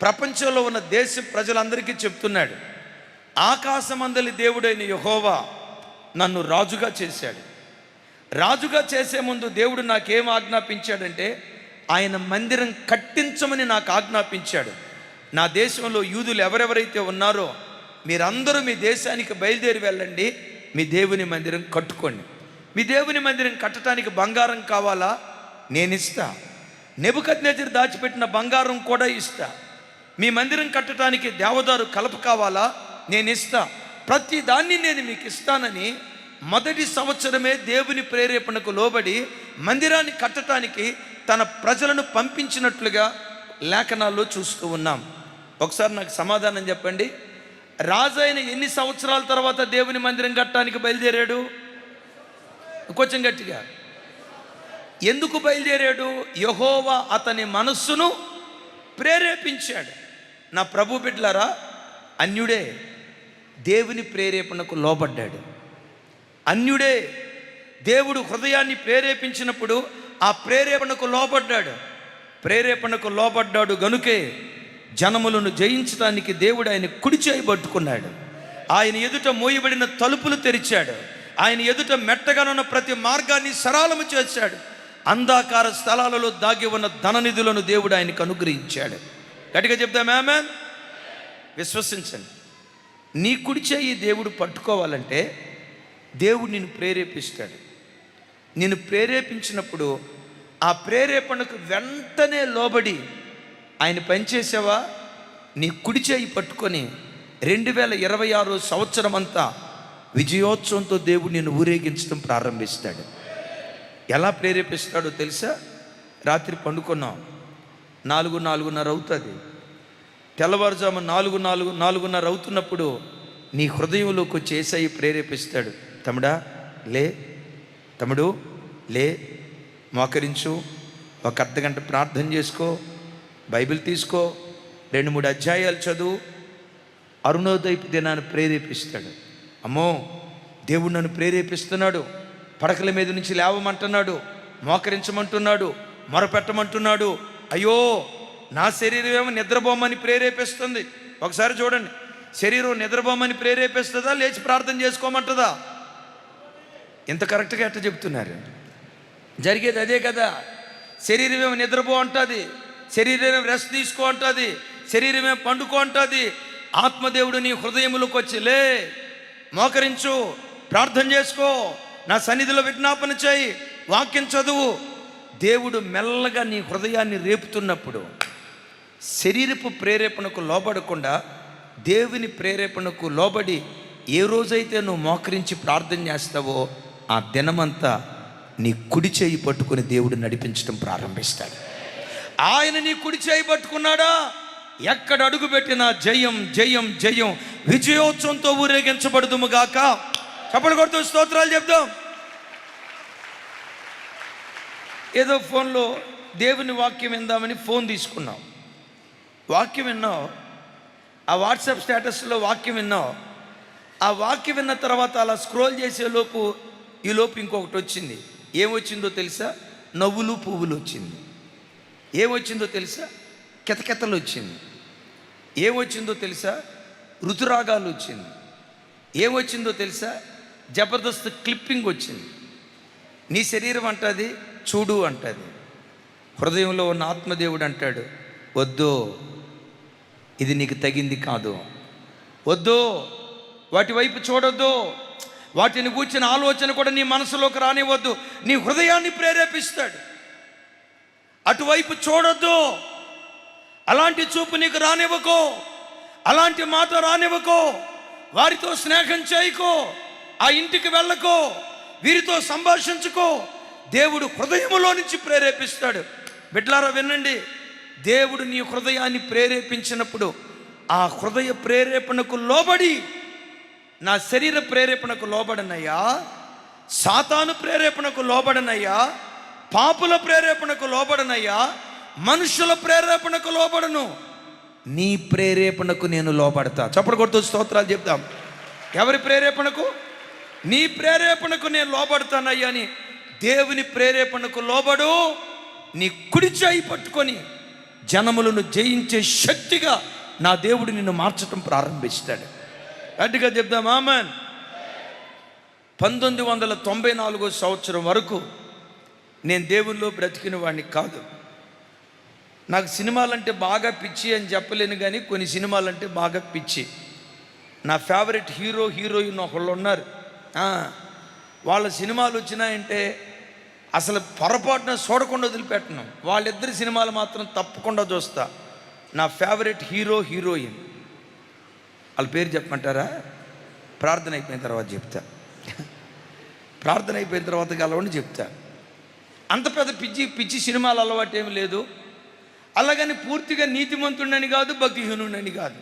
ప్రపంచంలో ఉన్న దేశ ప్రజలందరికీ చెప్తున్నాడు, ఆకాశమందలి దేవుడైన యెహోవా నన్ను రాజుగా చేశాడు. రాజుగా చేసే ముందు దేవుడు నాకేం ఆజ్ఞాపించాడంటే, ఆయన మందిరం కట్టించమని నాకు ఆజ్ఞాపించాడు. నా దేశంలో యూదులు ఎవరెవరైతే ఉన్నారో మీరందరూ మీ దేశానికి బయలుదేరి వెళ్ళండి, మీ దేవుని మందిరం కట్టుకోండి. మీ దేవుని మందిరం కట్టడానికి బంగారం కావాలా? నేను ఇస్తా. నెబుకద్నెజరు దాచిపెట్టిన బంగారం కూడా ఇస్తా. మీ మందిరం కట్టడానికి దేవదారు కలప కావాలా? నేను ఇస్తా. ప్రతి దాన్ని నేను మీకు ఇస్తానని 1వ సంవత్సరమే దేవుని ప్రేరేపణకు లోబడి మందిరాన్ని కట్టడానికి తన ప్రజలను పంపించినట్లుగా లేఖనాల్లో చూస్తూ ఉన్నాం. ఒకసారి నాకు సమాధానం చెప్పండి. రాజైన ఎన్ని సంవత్సరాల తర్వాత దేవుని మందిరం కట్టడానికి బయలుదేరాడు? కొంచెం గట్టిగా. ఎందుకు బయలుదేరాడు? యెహోవా అతని మనస్సును ప్రేరేపించాడు. నా ప్రభు బిడ్డలారా, అన్యుడే దేవుని ప్రేరేపణకు లోబడ్డాడు. అన్యుడే దేవుడు హృదయాన్ని ప్రేరేపించినప్పుడు ఆ ప్రేరేపణకు లోబడ్డాడు గనుకే జనములను జయించడానికి దేవుడు ఆయన కుడి చేయి పట్టుకున్నాడు. ఆయన ఎదుట మోయబడిన తలుపులు తెరిచాడు. ఆయన ఎదుట మెట్టగానున్న ప్రతి మార్గాన్ని సరళము చేశాడు. అంధకార స్థలాలలో దాగి ఉన్న ధననిధులను దేవుడు ఆయనకు అనుగ్రహించాడు. గట్టిగా చెప్తాం ఆమేన్. విశ్వసించండి. నీ కుడి చెయ్యి దేవుడు పట్టుకోవాలంటే దేవుడు నిన్ను ప్రేరేపిస్తాడు. నిన్ను ప్రేరేపించినప్పుడు ఆ ప్రేరేపణకు వెంటనే లోబడి ఆయన పనిచేసావా, నీ కుడి చెయ్యి పట్టుకొని 2026 సంవత్సరం అంతా విజయోత్సవంతో దేవుడు నిన్ను ఊరేగించడం ప్రారంభిస్తాడు. ఎలా ప్రేరేపిస్తాడో తెలుసా? రాత్రి పండుకున్నాం, 4:30 అవుతుంది. తెల్లవారుజాము 4:30 అవుతున్నప్పుడు నీ హృదయంలోకి వచ్చి యేసయ్య ప్రేరేపిస్తాడు. తమ్ముడు లే, మోకరించు, ఒక అర్ధగంట ప్రార్థన చేసుకో, బైబిల్ తీసుకో, 2-3 అధ్యాయాలు చదువు. అరుణోదయపు దినాన్ని ప్రేరేపిస్తాడు. అమ్మో, దేవుడు నన్ను ప్రేరేపిస్తున్నాడు. పడకల మీద నుంచి లేవమంటున్నాడు, మోకరించమంటున్నాడు, మొరపెట్టమంటున్నాడు. అయ్యో, నా శరీరం ఏమో నిద్రపోమని ప్రేరేపిస్తుంది. ఒకసారి చూడండి, శరీరం నిద్రపోమని ప్రేరేపిస్తుందా, లేచి ప్రార్థన చేసుకోమంటుందా? ఎంత కరెక్ట్గా ఎట్ట చెప్తున్నారు? జరిగేది అదే కదా. శరీరం ఏమో నిద్రపో అంటుంది, శరీరం ఏమో రెస్ట్ తీసుకో అంటుంది, శరీరం ఏమో పండుకో అంటుంది. ఆత్మదేవుడు నీ హృదయములకు వచ్చి లే, మోకరించు, ప్రార్థన చేసుకో, నా సన్నిధిలో విజ్ఞాపన చేయి, వాక్యం చదువు. దేవుడు మెల్లగా నీ హృదయాన్ని రేపుతున్నప్పుడు శరీరపు ప్రేరేపణకు లోబడకుండా దేవుని ప్రేరేపణకు లోబడి ఏ రోజైతే నువ్వు మోకరించి ప్రార్థన చేస్తావో ఆ దినమంతా నీ కుడి చేయి పట్టుకుని దేవుడు నడిపించడం ప్రారంభిస్తాడు. ఆయన నీ కుడి చేయి పట్టుకున్నాడా, ఎక్కడ అడుగు పెట్టినా జయం జయం జయం, విజయోత్సవంతో ఊరేగించబడుదుము గాక. చప్పట్లు కొడుతూ స్తోత్రాలు చెప్దాం. ఏదో ఫోన్లో దేవుని వాక్యం విందామని ఫోన్ తీసుకున్నావు, వాక్యం విన్నావు, ఆ వాట్సాప్ స్టేటస్లో వాక్యం విన్నావు. ఆ వాక్యం విన్న తర్వాత అలా స్క్రోల్ చేసేలోపు ఈలోపు ఇంకొకటి వచ్చింది. ఏమొచ్చిందో తెలుసా? నవ్వులు పువ్వులు వచ్చింది. ఏమొచ్చిందో తెలుసా? కితకితలు వచ్చింది. ఏమొచ్చిందో తెలుసా? ఋతురాగాలు వచ్చింది. ఏమొచ్చిందో తెలుసా? జబర్దస్త్ క్లిప్పింగ్ వచ్చింది. నీ శరీరం అంటుంది, చూడు అంటుంది. హృదయంలో ఉన్న ఆత్మదేవుడు అంటాడు, వద్దు, ఇది నీకు తగింది కాదు, వద్దు, వాటి వైపు చూడొద్దు, వాటిని కూర్చిన ఆలోచన కూడా నీ మనసులోకి రానివద్దు. నీ హృదయాన్ని ప్రేరేపిస్తాడు, అటువైపు చూడొద్దు, అలాంటి చూపు నీకు రానివ్వకో, అలాంటి మాట రానివ్వకో, వారితో స్నేహం చేయకో, ఆ ఇంటికి వెళ్ళకో, వీరితో సంభాషించుకో. దేవుడు హృదయములో నుంచి ప్రేరేపిస్తాడు. బిడ్డలారా వినండి, దేవుడు నీ హృదయాన్ని ప్రేరేపించినప్పుడు ఆ హృదయ ప్రేరేపణకు లోబడి, నా శరీర ప్రేరేపణకు లోబడనయ్యా, సాతాను ప్రేరేపణకు లోబడనయ్యా, పాపుల ప్రేరేపణకు లోబడనయ్యా, మనుషుల ప్రేరేపణకు లోబడను, నీ ప్రేరేపణకు నేను లోబడతా. చప్పుడు కొడుతూ స్తోత్రాలు చెప్తాం. ఎవరి ప్రేరేపణకు? నీ ప్రేరేపణకు నేను లోబడతానయ్యా అని దేవుని ప్రేరేపణకు లోబడు. నీ కుడి చేయి పట్టుకొని జనములను జయించే శక్తిగా నా దేవుడు నిన్ను మార్చడం ప్రారంభిస్తాడు. గట్టిగా చెప్దాం ఆమేన్. 1994 సంవత్సరం వరకు నేను దేవుల్లో బ్రతికిన వాడిని కాదు. నాకు సినిమాలంటే బాగా పిచ్చి అని చెప్పలేను, కానీ కొన్ని సినిమాలంటే బాగా పిచ్చి. నా ఫేవరెట్ హీరో హీరోయిన్ ఒకళ్ళు ఉన్నారు. వాళ్ళ సినిమాలు వచ్చినాయంటే అసలు పొరపాటున చూడకుండా వదిలిపెట్టను. వాళ్ళిద్దరి సినిమాలు మాత్రం తప్పకుండా చూస్తా. నా ఫేవరెట్ హీరో హీరోయిన్ వాళ్ళ పేరు చెప్పమంటారా? ప్రార్థన అయిపోయిన తర్వాత చెప్తా. ప్రార్థన అయిపోయిన తర్వాత గలవని చెప్తా. అంత పెద్ద పిచ్చి సినిమాలు అలవాటు ఏమి లేదు. అలాగని పూర్తిగా నీతిమంతుడని కాదు, భక్తిహీనుడని కాదు,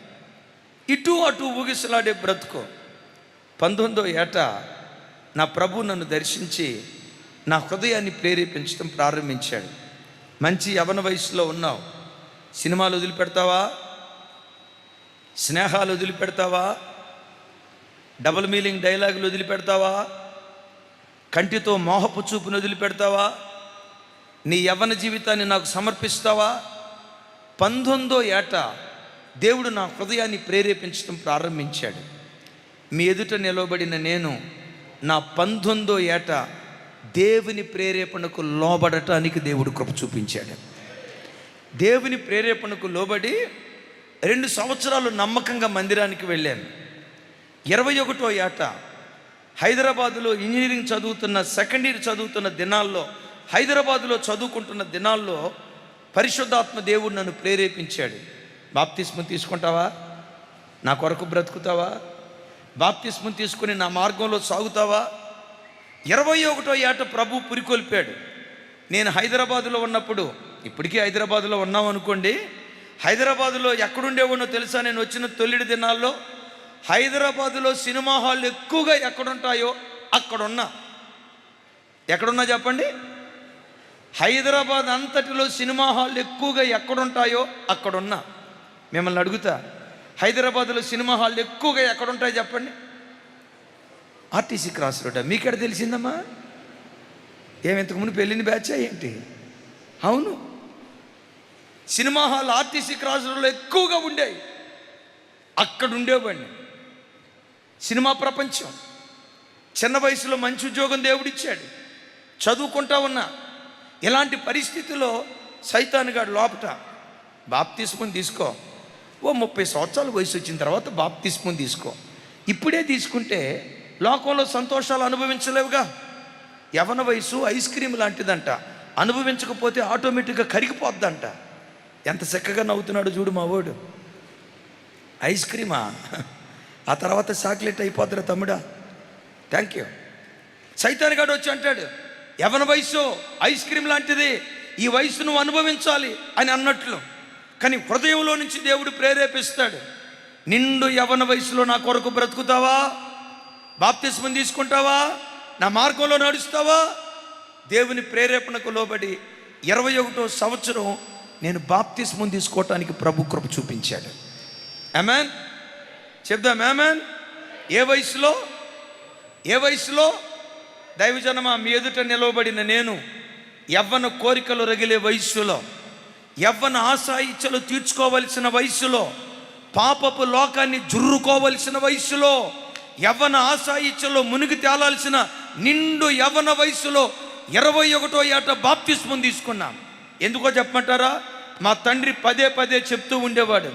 ఇటు అటు ఊగిసలాడే బ్రతుకు. 19వ ఏట నా ప్రభు నన్ను దర్శించి నా హృదయాన్ని ప్రేరేపించడం ప్రారంభించాడు. మంచి యవన వయసులో ఉన్నావు, సినిమాలు వదిలిపెడతావా? స్నేహాలు వదిలిపెడతావా? డబుల్ మీనింగ్ డైలాగులు వదిలిపెడతావా? కంటితో మోహపు చూపును వదిలిపెడతావా? నీ యవ్వన జీవితాన్ని నాకు సమర్పిస్తావా? 19వ ఏట దేవుడు నా హృదయాన్ని ప్రేరేపించడం ప్రారంభించాడు. మీ ఎదుట నిలవబడిన నేను నా 19వ ఏట దేవుని ప్రేరేపణకు లోబడటానికి దేవుడు కృప చూపించాడు. దేవుని ప్రేరేపణకు లోబడి 2 సంవత్సరాలు నమ్మకంగా మందిరానికి వెళ్ళాను. 21వ ఏట హైదరాబాదులో ఇంజనీరింగ్ చదువుతున్న, సెకండ్ ఇయర్ చదువుతున్న దినాల్లో, హైదరాబాదులో చదువుకుంటున్న దినాల్లో పరిశుద్ధాత్మ దేవుడు నన్ను ప్రేరేపించాడు. బాప్తిస్మం తీసుకుంటావా? నా కొరకు బ్రతుకుతావా? బాప్తిస్మం తీసుకుని నా మార్గంలో సాగుతావా? 21వ ఏట ప్రభు పురికొల్పాడు. నేను హైదరాబాదులో ఉన్నప్పుడు, ఇప్పటికీ హైదరాబాదులో ఉన్నాం అనుకోండి, హైదరాబాదులో ఎక్కడుండేవానో తెలుసా? నేను వచ్చిన తొలిడి దినాల్లో హైదరాబాదులో సినిమా హాల్ ఎక్కువగా ఎక్కడుంటాయో అక్కడున్నా. ఎక్కడున్నా చెప్పండి? హైదరాబాద్ అంతటిలో సినిమా హాల్ ఎక్కువగా ఎక్కడుంటాయో అక్కడున్నా. మిమ్మల్ని అడుగుతా, హైదరాబాద్లో సినిమా హాల్ ఎక్కువగా ఎక్కడుంటాయో చెప్పండి. RTC cross road. మీకెడ తెలిసిందమ్మా? ఇంతకు ముందు పెళ్ళిన బ్యాచ్ ఏంటి? అవును, సినిమా హాల్ ఆర్టీసీ క్రాస్ రోడ్లో ఎక్కువగా ఉండేవి. అక్కడ ఉండేవాడిని. సినిమా ప్రపంచం. చిన్న వయసులో మంచి ఉద్యోగం దేవుడిచ్చాడు, చదువుకుంటా ఉన్నా. ఇలాంటి పరిస్థితుల్లో సైతానుగాడు లోపట బాప్తిస్మం తీసుకో, ఓ 30 సంవత్సరాల వయసు వచ్చిన తర్వాత బాప్తిస్మం తీసుకో, ఇప్పుడే తీసుకుంటే లోకంలో సంతోషాలు అనుభవించలేవుగా. యవన వయసు ఐస్ క్రీమ్ లాంటిదంట, అనుభవించకపోతే ఆటోమేటిక్గా కరిగిపోద్దంట. ఎంత చక్కగా నవ్వుతున్నాడు చూడు మా వాడు. ఐస్ క్రీమా? ఆ తర్వాత చాక్లెట్ అయిపోద్దిరా తమ్ముడా. Thank you. సైతానుగాడు వచ్చి అంటాడు, యవన వయసు ఐస్ క్రీమ్ లాంటిది, ఈ వయసు నువ్వు అనుభవించాలి అని అన్నట్లు. కానీ హృదయంలో నుంచి దేవుడు ప్రేరేపిస్తాడు. నిండు యవన వయసులో నా కొరకు బ్రతుకుతావా? బాప్తిస్మం తీసుకుంటావా? నా మార్గంలో నడుస్తావా? దేవుని ప్రేరేపణకు లోబడి 21వ సంవత్సరం నేను బాప్తిస్మం తీసుకోవటానికి ప్రభు కృప చూపించాడు. ఆమేన్ చెప్దాం. ఆమేన్. ఏ వయసులో దైవజనమా, మీ ఎదుట నిలవబడిన నేను యవ్వన కోరికలు రగిలే వయస్సులో, యవ్వన ఆశా ఇచ్చలు తీర్చుకోవలసిన వయస్సులో, పాపపు లోకాన్ని జుర్రుకోవలసిన వయస్సులో, యవ్వన ఆశా ఇచ్చలో మునిగి తేలాల్సిన నిండు యవ్వన వయస్సులో 21వ ఏట బాప్తిస్మం తీసుకున్నాం. ఎందుకో చెప్పమంటారా? మా తండ్రి పదే చెప్తూ ఉండేవాడు,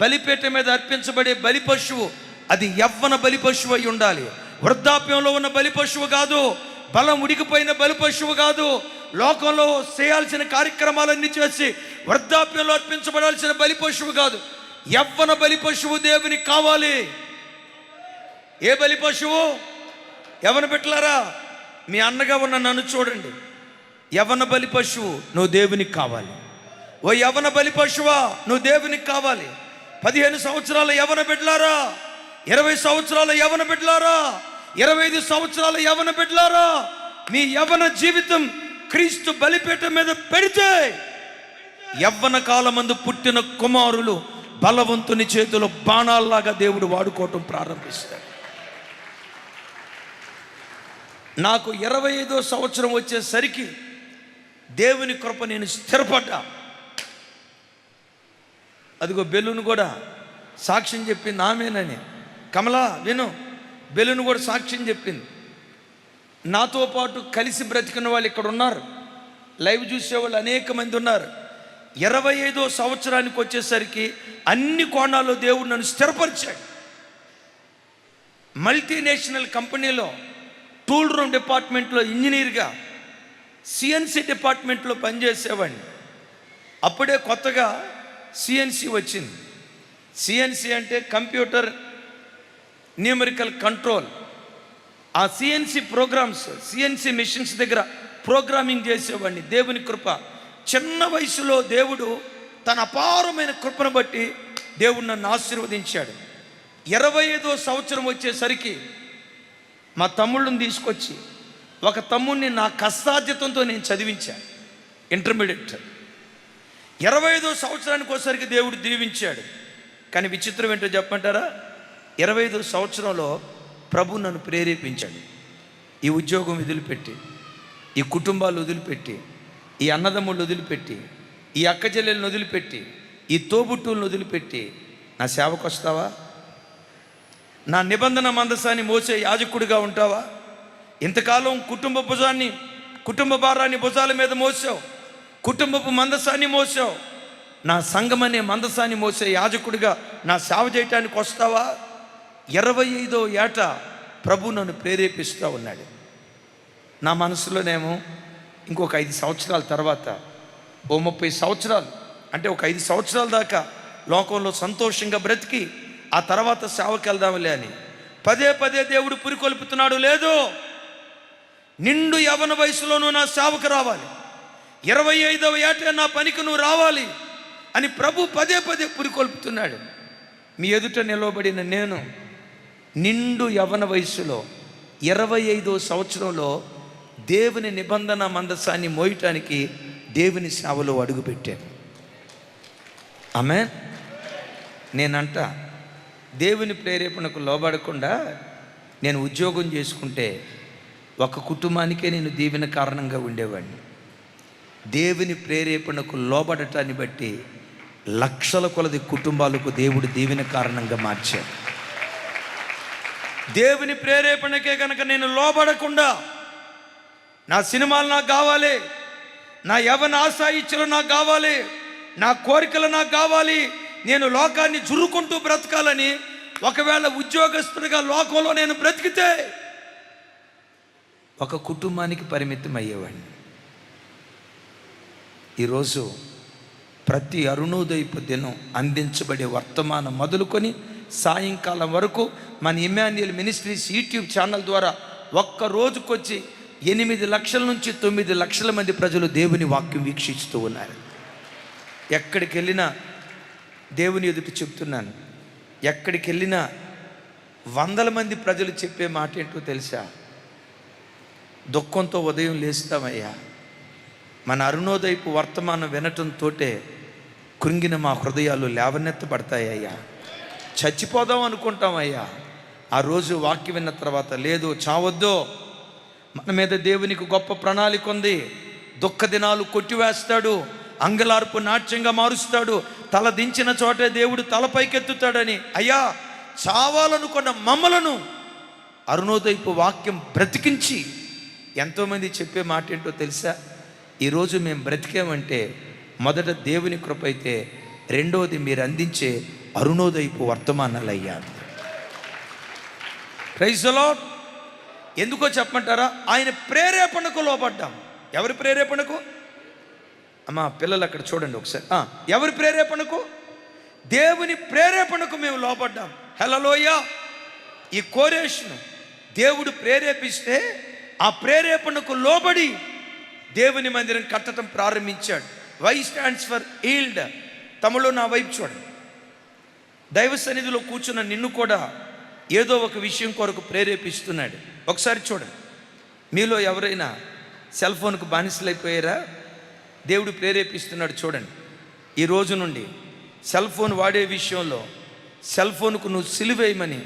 బలిపీఠ మీద అర్పించబడే బలి పశువు అది యవ్వన బలి పశువు అయి ఉండాలి. వృద్ధాప్యంలో ఉన్న బలి పశువు కాదు, బలం ఉడికిపోయిన బలి పశువు కాదు, లోకంలో చేయాల్సిన కార్యక్రమాలన్నీ చేసి వృద్ధాప్యంలో అర్పించబడాల్సిన బలి పశువు కాదు. యవ్వన బలి పశువు దేవునికి కావాలి. ఏ బలి పశువు? యవ్వన బిడ్డలారా, మీ అన్నగా ఉన్న నన్ను చూడండి. యవ్వన బలి పశువు నువ్వు దేవునికి కావాలి. ఓ యవ్వన బలి పశువా, నువ్వు దేవునికి కావాలి. 15 సంవత్సరాల యవ్వన బిడ్డలారా, 20 సంవత్సరాల యవ్వన బిడ్డలారా, 25 సంవత్సరాల యవ్వన బిడ్డలారా, మీ యవ్వన జీవితం క్రీస్తు బలిపీఠం మీద పెడితే యవ్వన కాలమందు పుట్టిన కుమారులు బలవంతుని చేతిలో బాణాల్లాగా దేవుడు వాడుకోవటం ప్రారంభిస్తాడు. నాకు 25వ సంవత్సరం వచ్చేసరికి దేవుని కృప నేను స్థిరపడ్డా. అదిగో బెలూన్ కూడా సాక్ష్యం చెప్పింది ఆమెనని. కమలా విను, బెలూన్ కూడా సాక్ష్యం చెప్పింది. నాతో పాటు కలిసి బ్రతికిన వాళ్ళు ఇక్కడ ఉన్నారు, లైవ్ చూసేవాళ్ళు అనేక మంది ఉన్నారు. 25వ సంవత్సరానికి వచ్చేసరికి అన్ని కోణాల్లో దేవుడు నన్ను స్థిరపరిచాడు. మల్టీనేషనల్ కంపెనీలో టూల్ రూమ్ డిపార్ట్మెంట్లో ఇంజనీర్గా, సిఎన్సి డిపార్ట్మెంట్లో పనిచేసేవాడిని. అప్పుడే కొత్తగా సిఎన్సి వచ్చింది. సిఎన్సి అంటే కంప్యూటర్ న్యూమరికల్ కంట్రోల్. ఆ సిఎన్సి ప్రోగ్రామ్స్, సిఎన్సి మిషన్స్ దగ్గర ప్రోగ్రామింగ్ చేసేవాడిని. దేవుని కృప, చిన్న వయసులో దేవుడు తన అపారమైన కృపను బట్టి దేవుడు నన్ను ఆశీర్వదించాడు. 25వ సంవత్సరం వచ్చేసరికి మా తమ్ముళ్ళని తీసుకొచ్చి, ఒక తమ్ముడిని నా కష్టార్జితంతో నేను చదివించాను ఇంటర్మీడియట్. 25వ సంవత్సరానికి వచ్చేసరికి దేవుడు దీవించాడు. కానీ విచిత్రం ఏంటో చెప్పమంటారా? 25వ సంవత్సరంలో ప్రభు నన్ను ప్రేరేపించాడు. ఈ ఉద్యోగం వదిలిపెట్టి, ఈ కుటుంబాలు వదిలిపెట్టి, ఈ అన్నదమ్ముళ్ళు వదిలిపెట్టి, ఈ అక్క చెల్లెలను వదిలిపెట్టి, ఈ తోబుట్టువులను వదిలిపెట్టి నా సేవకు వస్తావా? నా నిబంధన మందసాన్ని మోసే యాజకుడిగా ఉంటావా? ఇంతకాలం కుటుంబ భారాన్ని భుజాల మీద మోసావు, కుటుంబపు మందసాన్ని మోసావు. నా సంఘం అనే మందసాన్ని మోసే యాజకుడిగా నా సేవ చేయటానికి వస్తావా? 25వ ఏట ప్రభు నన్ను ప్రేరేపిస్తూ ఉన్నాడు. నా మనసులోనేమో ఇంకొక 5 సంవత్సరాల తర్వాత, ఓ 30 సంవత్సరాలు, అంటే ఒక 5 సంవత్సరాల దాకా లోకంలో సంతోషంగా బ్రతికి ఆ తర్వాత సేవకి వెళ్దాంలే అని పదే పదే దేవుడు పురికొల్పుతున్నాడు. లేదు, నిండు యవ్వన వయసులోనూ నా సేవకు రావాలి, 25వ ఏట నా పనికి నువ్వు రావాలి అని ప్రభు పదే పదే పురికొల్పుతున్నాడు. మీ ఎదుట నిలవబడిన నేను నిండు యవ్వన వయసులో 25వ సంవత్సరంలో దేవుని నిబంధన మందసాన్ని మోయటానికి దేవుని సేవలో అడుగుపెట్టాను. ఆమేన్. నేనంట దేవుని ప్రేరేపణకు లోబడకుండా నేను ఉద్యోగం చేసుకుంటే ఒక కుటుంబానికే నేను దీవెన కారణంగా ఉండేవాడిని. దేవుని ప్రేరేపణకు లోబడటాన్ని బట్టి లక్షల కొలది కుటుంబాలకు దేవుడు దీవెన కారణంగా మార్చాడు. దేవుని ప్రేరేపణకే కనుక నేను లోబడకుండా నా సినిమాలు నాకు కావాలి, నా యవ్వన ఆశయిచ్చలు నాకు కావాలి, నా కోరికలు నాకు కావాలి, నేను లోకాన్ని జురుకుంటూ బ్రతకాలని ఒకవేళ ఉద్యోగస్తుడిగా లోకంలో నేను బ్రతికితే ఒక కుటుంబానికి పరిమితం అయ్యేవాడిని. ఈరోజు ప్రతి అరుణోదయపు దినం అందించబడే వర్తమానం మొదలుకొని సాయంకాలం వరకు మన ఇమ్మాన్యుయల్ మినిస్ట్రీస్ యూట్యూబ్ ఛానల్ ద్వారా ఒక్క రోజుకొచ్చి 8 లక్షల నుంచి 9 లక్షల మంది ప్రజలు దేవుని వాక్యం వీక్షిస్తూ ఉన్నారు. ఎక్కడికి వెళ్ళినా దేవుని ఎదుట చెప్తున్నాను, ఎక్కడికి వెళ్ళినా 100 మంది ప్రజలు చెప్పే మాట ఏంటో తెలుసా? దుఃఖంతో ఉదయం లేస్తామయ్యా, మన అరుణోదయపు వర్తమానం వినటంతో కృంగిన మా హృదయాలు లేవనెత్తబడతాయ్యా, చచ్చిపోదాం అనుకుంటామయ్యా. ఆ రోజు వాక్యం విన్న తర్వాత లేదు, చావద్దు, మన మీద దేవునికి గొప్ప ప్రణాళిక ఉంది, దుఃఖ దినాలు కొట్టివేస్తాడు, అంగలార్పు నాట్యంగా మారుస్తాడు, తల దించిన చోటే దేవుడు తలపైకెత్తుతాడని అయ్యా చావాలనుకున్న మమ్మలను అరుణోదయపు వాక్యం బ్రతికించి ఎంతోమంది చెప్పే మాట ఏంటో తెలుసా? ఈరోజు మేము బ్రతికామంటే మొదట దేవుని కృప అయితే, రెండవది మీరు అందించే అరుణోదయపు వర్తమానాలు అయ్యా. Praise the lord. ఎందుకో చెప్పమంటారా? ఆయన ప్రేరేపణకు లోబడ్డాం. ఎవరి ప్రేరేపణకు? అమ్మా పిల్లలు అక్కడ చూడండి ఒకసారి. ఎవరి ప్రేరేపణకు? దేవుని ప్రేరేపణకు మేము లోబడ్డాం. హల్లెలూయా. ఈ కోరేషను దేవుడు ప్రేరేపిస్తే ఆ ప్రేరేపణకు లోబడి దేవుని మందిరం కట్టడం ప్రారంభించాడు. Y stands for yield. తమలో నా వైపు చూడండి. దైవ సన్నిధిలో కూర్చున్న నిన్ను కూడా ఏదో ఒక విషయం కొరకు ప్రేరేపిస్తున్నాడు. ఒకసారి చూడండి. మీలో ఎవరైనా సెల్ ఫోన్కు బానిసలైపోయారా? దేవుడు ప్రేరేపిస్తున్నాడు. చూడండి, ఈ రోజు నుండి సెల్ ఫోన్ వాడే విషయంలో సెల్ ఫోన్కు నువ్వు సిలువేయమని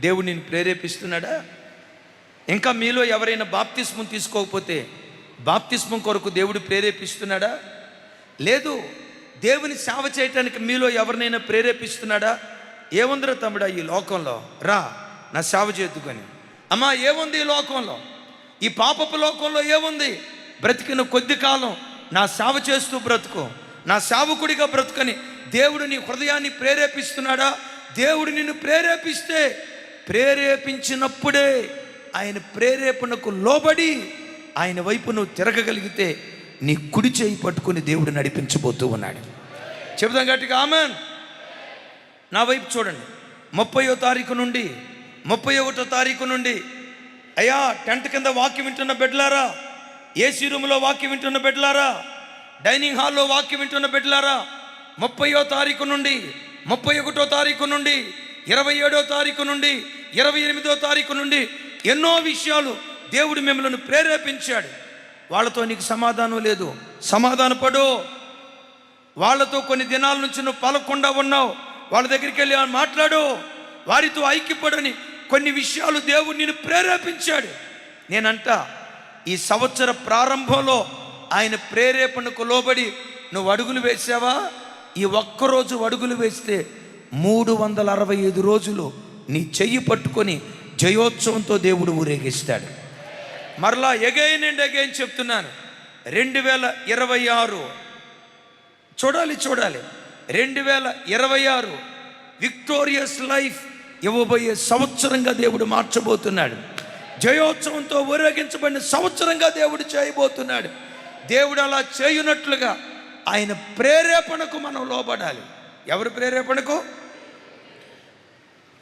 దేవుడు నిన్ను ప్రేరేపిస్తున్నాడా? ఇంకా మీలో ఎవరైనా బాప్తిస్మం తీసుకోకపోతే బాప్తిస్మం కొరకు దేవుడు ప్రేరేపిస్తున్నాడా? లేదు. దేవుని సేవ చేయటానికి మీలో ఎవరినైనా ప్రేరేపిస్తున్నాడా? ఏముందిరా తమ్ముడా ఈ లోకంలో, రా నా సేవ చేతుకొని. అమ్మా ఏముంది ఈ లోకంలో, ఈ పాపపు లోకంలో ఏముంది? బ్రతికిన కొద్ది కాలం నా సేవ చేస్తూ బ్రతుకు, నా సేవకుడిగా బ్రతుకని దేవుడు నీ హృదయాన్ని ప్రేరేపిస్తున్నాడా? దేవుడు నిన్ను ప్రేరేపిస్తే, ప్రేరేపించినప్పుడే ఆయన ప్రేరేపణకు లోబడి ఆయన వైపు నువ్వు తిరగగలిగితే నీ కుడి చేయి పట్టుకుని దేవుడు నడిపించబోతూ ఉన్నాడు. చెబుదాం గట్టిగా ఆమేన్. నా వైపు చూడండి. 30వ తారీఖు నుండి 31వ తారీఖు నుండి అయ్యా టెంట్ కింద వాక్యం వింటున్న బిడ్డలారా, ఏసీ రూమ్లో వాక్యం వింటున్న బిడ్డలారా, డైనింగ్ హాల్లో వాక్యం వింటున్న బిడ్డలారా, 30వ తారీఖు నుండి 31వ తారీఖు నుండి 27వ తారీఖు నుండి 28వ తారీఖు నుండి ఎన్నో విషయాలు దేవుడు మిమ్మల్ని ప్రేరేపించాడు. వాళ్ళతో నీకు సమాధానం లేదు, సమాధానపడు. వాళ్ళతో కొన్ని దినాల నుంచి నువ్వు పలకుండా ఉన్నావు, వాళ్ళ దగ్గరికి వెళ్ళి మాట్లాడు, వారితో ఐక్యపడని కొన్ని విషయాలు దేవుడు నిన్ను ప్రేరేపించాడు. నేనంట ఈ సంవత్సర ప్రారంభంలో ఆయన ప్రేరేపణకు లోబడి నువ్వు అడుగులు వేసావా? ఈ ఒక్కరోజు అడుగులు వేస్తే 365 రోజులు నీ చెయ్యి పట్టుకొని జయోత్సవంతో దేవుడు ఊరేగిస్తాడు. మరలా ఎగైన్ అండ్ ఎగైన్ చెప్తున్నాను, 2026 చూడాలి 2026 విక్టోరియస్ లైఫ్ ఇవ్వబోయే సంవత్సరంగా దేవుడు మార్చబోతున్నాడు. జయోత్సవంతో ఊరేగించబడిన సంవత్సరంగా దేవుడు చేయబోతున్నాడు. దేవుడు అలా చేయునట్లుగా ఆయన ప్రేరేపణకు మనం లోబడాలి. ఎవరి ప్రేరేపణకు?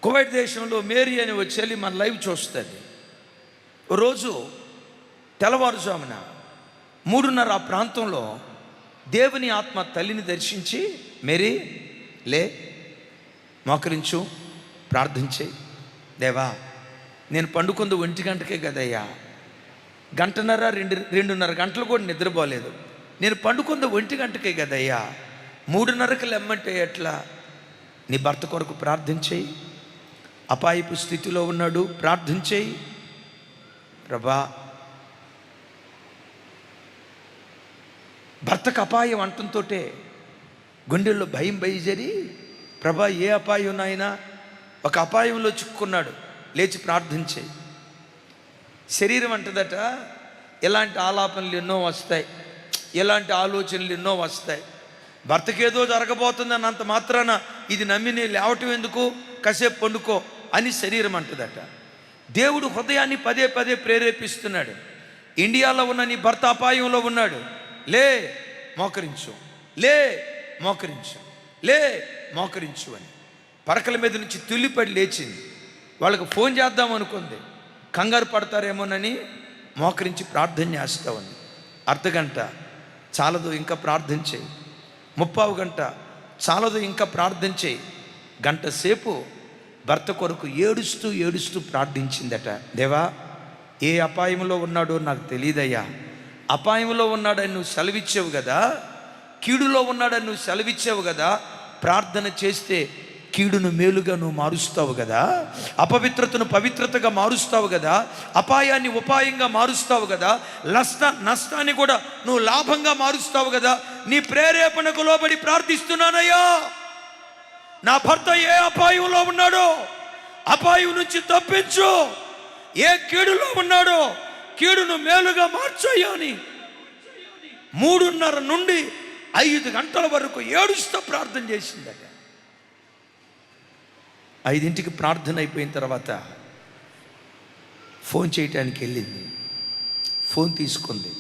కువైట్ దేశంలో మేరీ అని వచ్చి మన లైవ్ చూస్తుంది. రోజు తెల్లవారుజామున 3:30 ఆ ప్రాంతంలో దేవుని ఆత్మ తల్లిని దర్శించి, మేరీ లే, మోకరించు, ప్రార్థించే. దేవా, నేను పండుకుంది 1 గంటకే కదయ్యా, 2:30 గంటలు కూడా నిద్రపోలేదు. నేను పండుకుంది 1 గంటకే కదయ్యా, 3:30కి లెమ్మంటే ఎట్లా? నీ భర్త కొరకు ప్రార్థించేయి, అపాయపు స్థితిలో ఉన్నాడు, ప్రార్థించేయి. ప్రభా, భర్తకు అపాయం అంటంతో గుండెల్లో భయం బయజరి, ప్రభా ఏ అపాయం నాయనా, ఒక అపాయంలో చిక్కుకున్నాడు, లేచి ప్రార్థించేయి. శరీరం అంటదట, ఇలాంటి ఆలాపనలు ఎన్నో వస్తాయి, ఇలాంటి ఆలోచనలు ఎన్నో వస్తాయి. భర్తకేదో జరగబోతుందని అంత మాత్రాన ఇది నమ్మి నేను లేవటం ఎందుకు, కాసేపు పండుకో అని శరీరం అంటదట. దేవుడు హృదయాన్ని పదే పదే ప్రేరేపిస్తున్నాడు. ఇండియాలో ఉన్న నీ భర్త అపాయంలో ఉన్నాడు, లే మోకరించు, లే మోకరించు, లే మోకరించు అని. పరకల మీద నుంచి తుల్లిపడి లేచింది. వాళ్ళకు ఫోన్ చేద్దాం అనుకుంది, కంగారు పడతారేమోనని మోకరించి ప్రార్థన చేస్తా ఉంది. అర్ధగంట చాలదు, ఇంకా ప్రార్థన చేయి. 30 గంట చాలదు, ఇంకా ప్రార్థన చేయి. గంట సేపు భర్త కొరకు ఏడుస్తూ ప్రార్థించిందట. దేవా, ఏ అపాయంలో ఉన్నాడో నాకు తెలియదయ్యా, అపాయంలో ఉన్నాడని నువ్వు సెలవిచ్చావు కదా, కీడులో ఉన్నాడని నువ్వు సెలవిచ్చావు కదా, ప్రార్థన చేస్తే కీడును మేలుగా నువ్వు మారుస్తావు కదా, అపవిత్రతను పవిత్రతగా మారుస్తావు కదా, అపాయాన్ని ఉపాయంగా మారుస్తావు కదా, నష్టాన్ని కూడా నువ్వు లాభంగా మారుస్తావు కదా. నీ ప్రేరేపణకు లోబడి ప్రార్థిస్తున్నానయ్యా. నా భర్త ఏ అపాయంలో ఉన్నాడో అపాయం నుంచి తప్పించు, ఏ కీడులో ఉన్నాడో కీడును మేలుగా మార్చయ్యా అని 3:30 నుండి 5 గంటల వరకు ఏడుస్తూ ప్రార్థన చేసిందట. 5ంటికి ప్రార్థన అయిపోయిన తర్వాత ఫోన్ చేయటానికి వెళ్ళింది. ఫోన్ తీసుకుంది,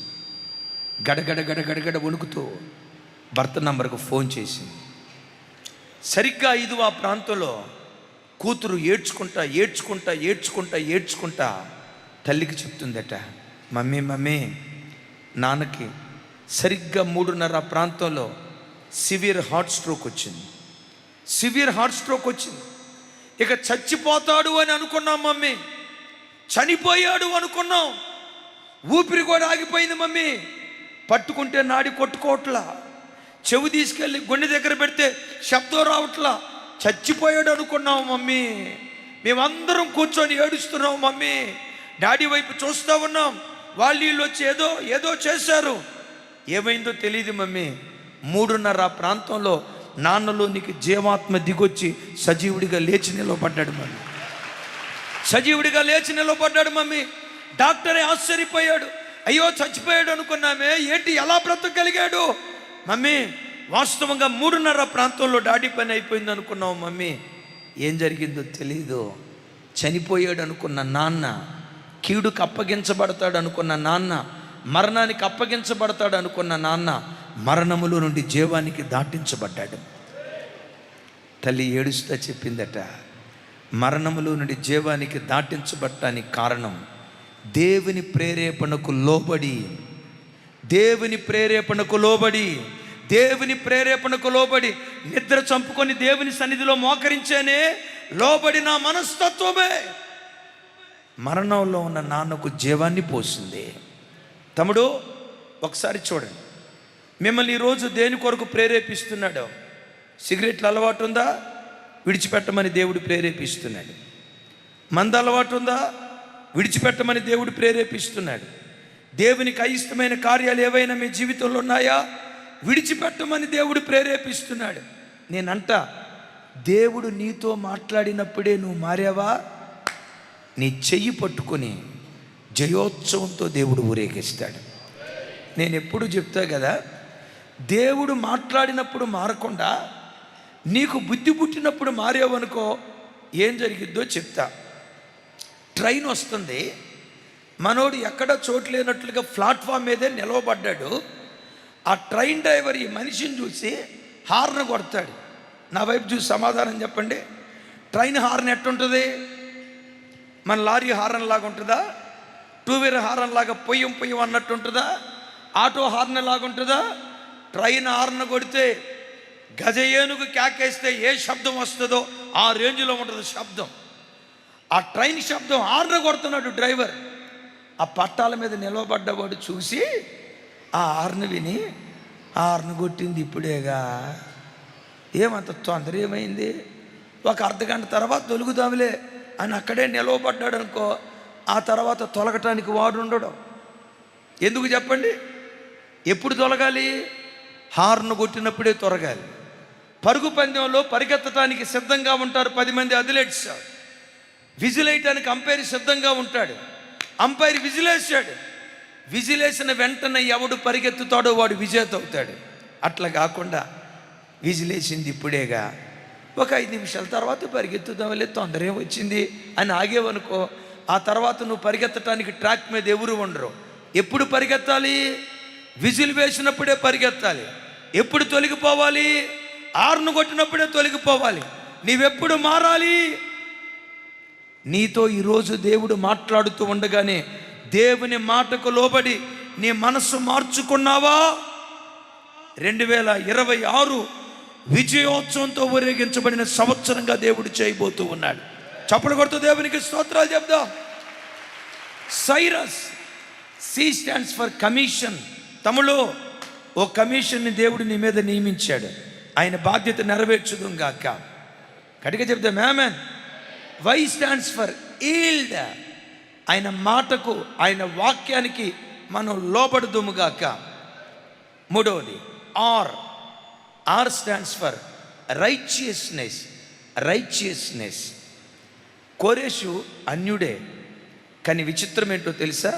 గడగడ వణుకుతూ భర్త నంబర్కు ఫోన్ చేసింది. సరిగ్గా 5 ఆ ప్రాంతంలో కూతురు ఏడ్చుకుంటా తల్లికి చెప్తుందట, మమ్మీ నాన్నకి సరిగ్గా 3:30 ఆ ప్రాంతంలో సివియర్ హార్ట్ స్ట్రోక్ వచ్చింది. ఇక చచ్చిపోతాడు అని అనుకున్నాం మమ్మీ, చనిపోయాడు అనుకున్నాం, ఊపిరి కూడా ఆగిపోయింది మమ్మీ, పట్టుకుంటే నాడి కొట్టుకోవట్లా, చెవి తీసుకెళ్ళి గుండె దగ్గర పెడితే శబ్దం రావట్లా, చచ్చిపోయాడు అనుకున్నాం మమ్మీ. మేమందరం కూర్చొని ఏడుస్తున్నాం మమ్మీ, డాడీ వైపు చూస్తూ ఉన్నాం, వాళ్ళు వచ్చి ఏదో చేశారు, ఏమైందో తెలియదు మమ్మీ. 3:30 ఆ ప్రాంతంలో నాన్నలో నీకు జీవాత్మ దిగొచ్చి సజీవుడిగా లేచి నిలవబడ్డాడు మమ్మీ. డాక్టరే ఆశ్చర్యపోయాడు, అయ్యో చచ్చిపోయాడు అనుకున్నామే, ఏంటి ఎలా బ్రతకగలిగాడు మమ్మీ? వాస్తవంగా 3:30 ప్రాంతంలో డాడీ పని అయిపోయింది అనుకున్నావు మమ్మీ, ఏం జరిగిందో తెలీదు. చనిపోయాడు అనుకున్న నాన్న, కీడుకు అప్పగించబడతాడు అనుకున్న నాన్న, మరణానికి అప్పగించబడతాడు అనుకున్న నాన్న మరణములో నుండి జీవానికి దాటించబడ్డాడు. తల్లి ఏడుస్తా చెప్పిందట, మరణములో నుండి జీవానికి దాటించబడటానికి కారణం దేవుని ప్రేరేపణకు లోబడి నిద్ర చంపుకొని దేవుని సన్నిధిలో మోకరించేనే లోబడిన మనస్తత్వమే మరణంలో ఉన్న నాన్నకు జీవాన్ని పోసింది. తమ్ముడు, ఒకసారి చూడండి, మిమ్మల్ని ఈరోజు దేని కొరకు ప్రేరేపిస్తున్నాడో? సిగరెట్ల అలవాటు ఉందా? విడిచిపెట్టమని దేవుడు ప్రేరేపిస్తున్నాడు. మంద అలవాటు ఉందా? విడిచిపెట్టమని దేవుడు ప్రేరేపిస్తున్నాడు. దేవునికి అయిష్టమైన కార్యాలు ఏవైనా మీ జీవితంలో ఉన్నాయా? విడిచిపెట్టమని దేవుడు ప్రేరేపిస్తున్నాడు. నేనంట దేవుడు నీతో మాట్లాడినప్పుడే నువ్వు మారావా, నీ చెయ్యి పట్టుకొని జయోత్సవంతో దేవుడు ఊరేగిస్తాడు. నేను ఎప్పుడు చెప్తా కదా, దేవుడు మాట్లాడినప్పుడు మారకుండా నీకు బుద్ధి పుట్టినప్పుడు మారావనుకో ఏం జరిగిద్దో చెప్తా. ట్రైన్ వస్తుంది, మనోడు ఎక్కడ చోటు లేనట్లుగా ప్లాట్ఫామ్ మీదే నిలవబడ్డాడు. ఆ ట్రైన్ డ్రైవర్ ఈ మనిషిని చూసి హార్న్ కొడతాడు. నా వైపు చూసి సమాధానం చెప్పండి. ట్రైన్ హార్న్ ఎట్టుంటుంది? మన లారీ హార్న్ లాగా ఉంటుందా? టూ వీలర్ హార్న్ లాగా పొయ్యం పొయ్యం అన్నట్టు ఉంటుందా? ఆటో హార్న్ లాగా ఉంటుందా? ట్రైన్ హార్న్ కొడితే గజ ఏనుగు కేకేస్తే ఏ శబ్దం వస్తుందో ఆ రేంజ్లో ఉంటుంది శబ్దం. ఆ ట్రైన్ శబ్దం హార్న్ కొడుతున్నాడు డ్రైవర్. ఆ పట్టాల మీద నిలవబడ్డవాడు చూసి ఆ హార్న్ విని, హార్న్ కొట్టింది ఇప్పుడేగా, ఏమంత తొందర ఏమైంది, ఒక అర్ధగంట తర్వాత తొలుగుదాంలే అని అక్కడే నిలవబడ్డాడు అనుకో, ఆ తర్వాత తొలగటానికి వాడు ఉండడం. ఎందుకు చెప్పండి? ఎప్పుడు తొలగాలి? హార్న్ కొట్టినప్పుడే తొలగాలి. పరుగు పందెంలో పరిగెత్తడానికి సిద్ధంగా ఉంటారు 10 మంది అథ్లెట్స్. విజిల్ వేయటానికి అంపైర్ సిద్ధంగా ఉంటాడు. అంపైర్ విజిలేసాడు, విజిలేసిన వెంటనే ఎవడు పరిగెత్తుతాడో వాడు విజేత అవుతాడు. అట్లా కాకుండా విజిలేసింది ఇప్పుడేగా, ఒక 5 నిమిషాల తర్వాత పరిగెత్తుదామలే, తొందర ఏమొచ్చింది అని ఆగేవనుకో, ఆ తర్వాత నువ్వు పరిగెత్తడానికి ట్రాక్ మీద ఎవరు ఉండరు. ఎప్పుడు పరిగెత్తాలి? విజిల్ వేసినప్పుడే పరిగెత్తాలి. ఎప్పుడు తొలగిపోవాలి? హార్న్ కొట్టినప్పుడే తొలగిపోవాలి. నీవెప్పుడు మారాలి? నీతో ఈరోజు దేవుడు మాట్లాడుతూ ఉండగానే దేవుని మాటకు లోబడి నీ మనస్సు మార్చుకున్నావా? 2026 విజయోత్సవంతో ఊరేగించబడిన సంవత్సరంగా దేవుడు చేయబోతూ ఉన్నాడు. చప్పలు కొడుతూ దేవునికి స్తోత్రాలు చెప్దాం. Cyrus, C stands for commission. తమలో ఓ కమిషన్ని దేవుడు నీ మీద నియమించాడు. ఆయన బాధ్యత నెరవేర్చుదుం గాక. గట్టిగా చెప్దాం ఆమేన్. Y stands for yield. ఆయన మాటకు, ఆయన వాక్యానికి మనం లోబడుదుము గాక. మూడవది R. R stands for righteousness. Righteousness. కోరేషు అన్యుడే, కానీ విచిత్రం ఏంటో తెలుసా?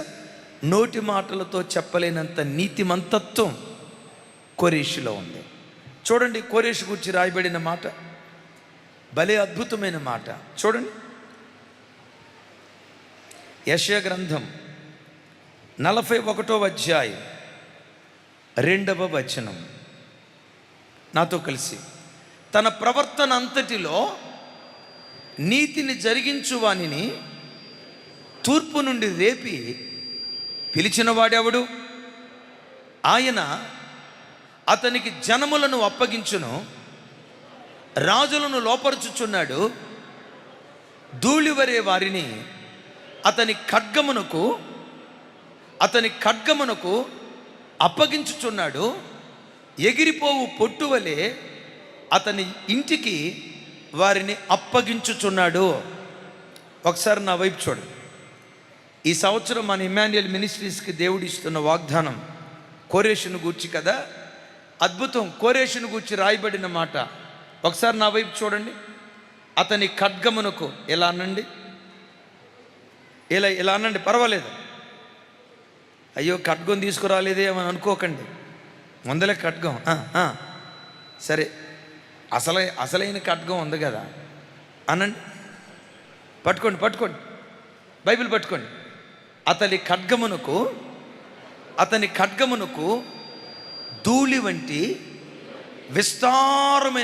నోటి మాటలతో చెప్పలేనంత నీతిమంతత్వం కోరేషులో ఉంది. చూడండి, కోరేషు గురించి రాయబడిన మాట భలే అద్భుతమైన మాట. చూడండి, యెషయా గ్రంథం 41వ అధ్యాయం 2వ వచనం. నాతో కలిసి, తన ప్రవర్తన అంతటిలో నీతిని జరిగించువానిని తూర్పు నుండి రేపి పిలిచిన వాడెవడు? ఆయన అతనికి జనములను అప్పగించును, రాజులను లోపరుచుచున్నాడు. ధూళివరే వారిని అతని ఖడ్గమునకు అప్పగించుచున్నాడు. ఎగిరిపోవు పొట్టువలే అతని ఇంటికి వారిని అప్పగించుచున్నాడు. ఒకసారి నా వైపు చూడండి. ఈ సంవత్సరం మన ఇమ్మాన్యుయల్ మినిస్ట్రీస్కి దేవుడు ఇస్తున్న వాగ్దానం కోరేషును గూర్చి కదా. అద్భుతం. కోరేషును గూర్చి రాయబడిన మాట. ఒకసారి నా వైపు చూడండి. అతని ఖడ్గమునకు, ఎలా అనండి, ఇలా అనండి, పర్వాలేదు. అయ్యో ఖడ్గం తీసుకురాలేదే అని అనుకోకండి. ముందలే ఖడ్గం, సరే, అసలైన ఖడ్గం ఉంది కదా అనండి. పట్టుకోండి, బైబిల్ పట్టుకోండి. అతని ఖడ్గమునకు ధూళి వంటి విస్తారమైన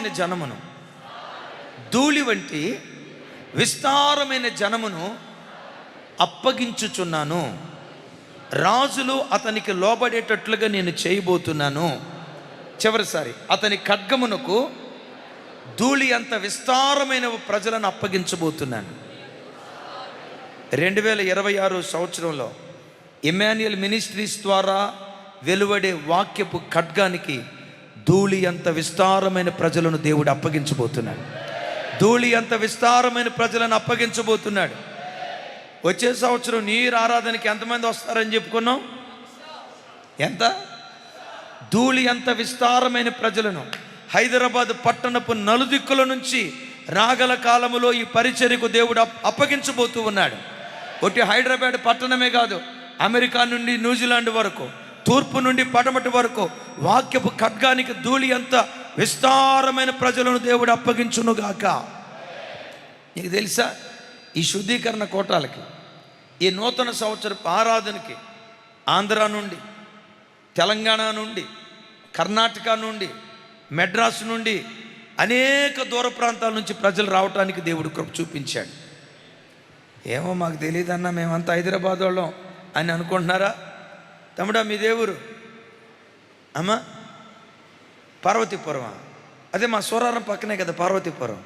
జనమును అప్పగించుచున్నాను. రాజులు అతనికి లోబడేటట్లుగా నేను చేయబోతున్నాను. చివరిసారి, అతని ఖడ్గమునకు ధూళి అంత విస్తారమైన ప్రజలను అప్పగించబోతున్నాను. 2026 సంవత్సరంలో ఇమ్మాన్యుయల్ మినిస్ట్రీస్ ద్వారా వెలువడే వాక్యపు ఖడ్గానికి ధూళి అంత విస్తారమైన ప్రజలను దేవుడు అప్పగించబోతున్నాడు. ధూళి అంత విస్తారమైన ప్రజలను అప్పగించబోతున్నాడు. వచ్చే సంవత్సరం న్యూ ఇయర్ ఆరాధనకి ఎంతమంది వస్తారని చెప్పుకున్నాం? ఎంత? ధూళి అంత విస్తారమైన ప్రజలను, హైదరాబాద్ పట్టణపు నలుదిక్కుల నుంచి రాగల కాలములో ఈ పరిచర్యకు దేవుడు అప్పగించబోతూ ఉన్నాడు. ఒకటి హైదరాబాద్ పట్టణమే కాదు, అమెరికా నుండి న్యూజిలాండ్ వరకు, తూర్పు నుండి పడమటి వరకు వాక్యపు ఖడ్గానికి ధూళి అంత విస్తారమైన ప్రజలను దేవుడు అప్పగించునుగాక. నీకు తెలుసా, ఈ శుద్ధీకరణ కోటాలకి, ఈ నూతన సంవత్సరపు ఆరాధనకి ఆంధ్ర నుండి, తెలంగాణ నుండి, కర్ణాటక నుండి, మెడ్రాస్ నుండి అనేక దూర ప్రాంతాల నుంచి ప్రజలు రావటానికి దేవుడు కృప చూపించాడు. ఏమో మాకు తెలియదన్నా, మేమంతా హైదరాబాద్ వాళ్ళం అని అనుకుంటున్నారా? తమ్ముడా, మీ దేవురు అమ్మా పార్వతీపురం. అదే మా సూరారం పక్కనే కదా పార్వతీపురం.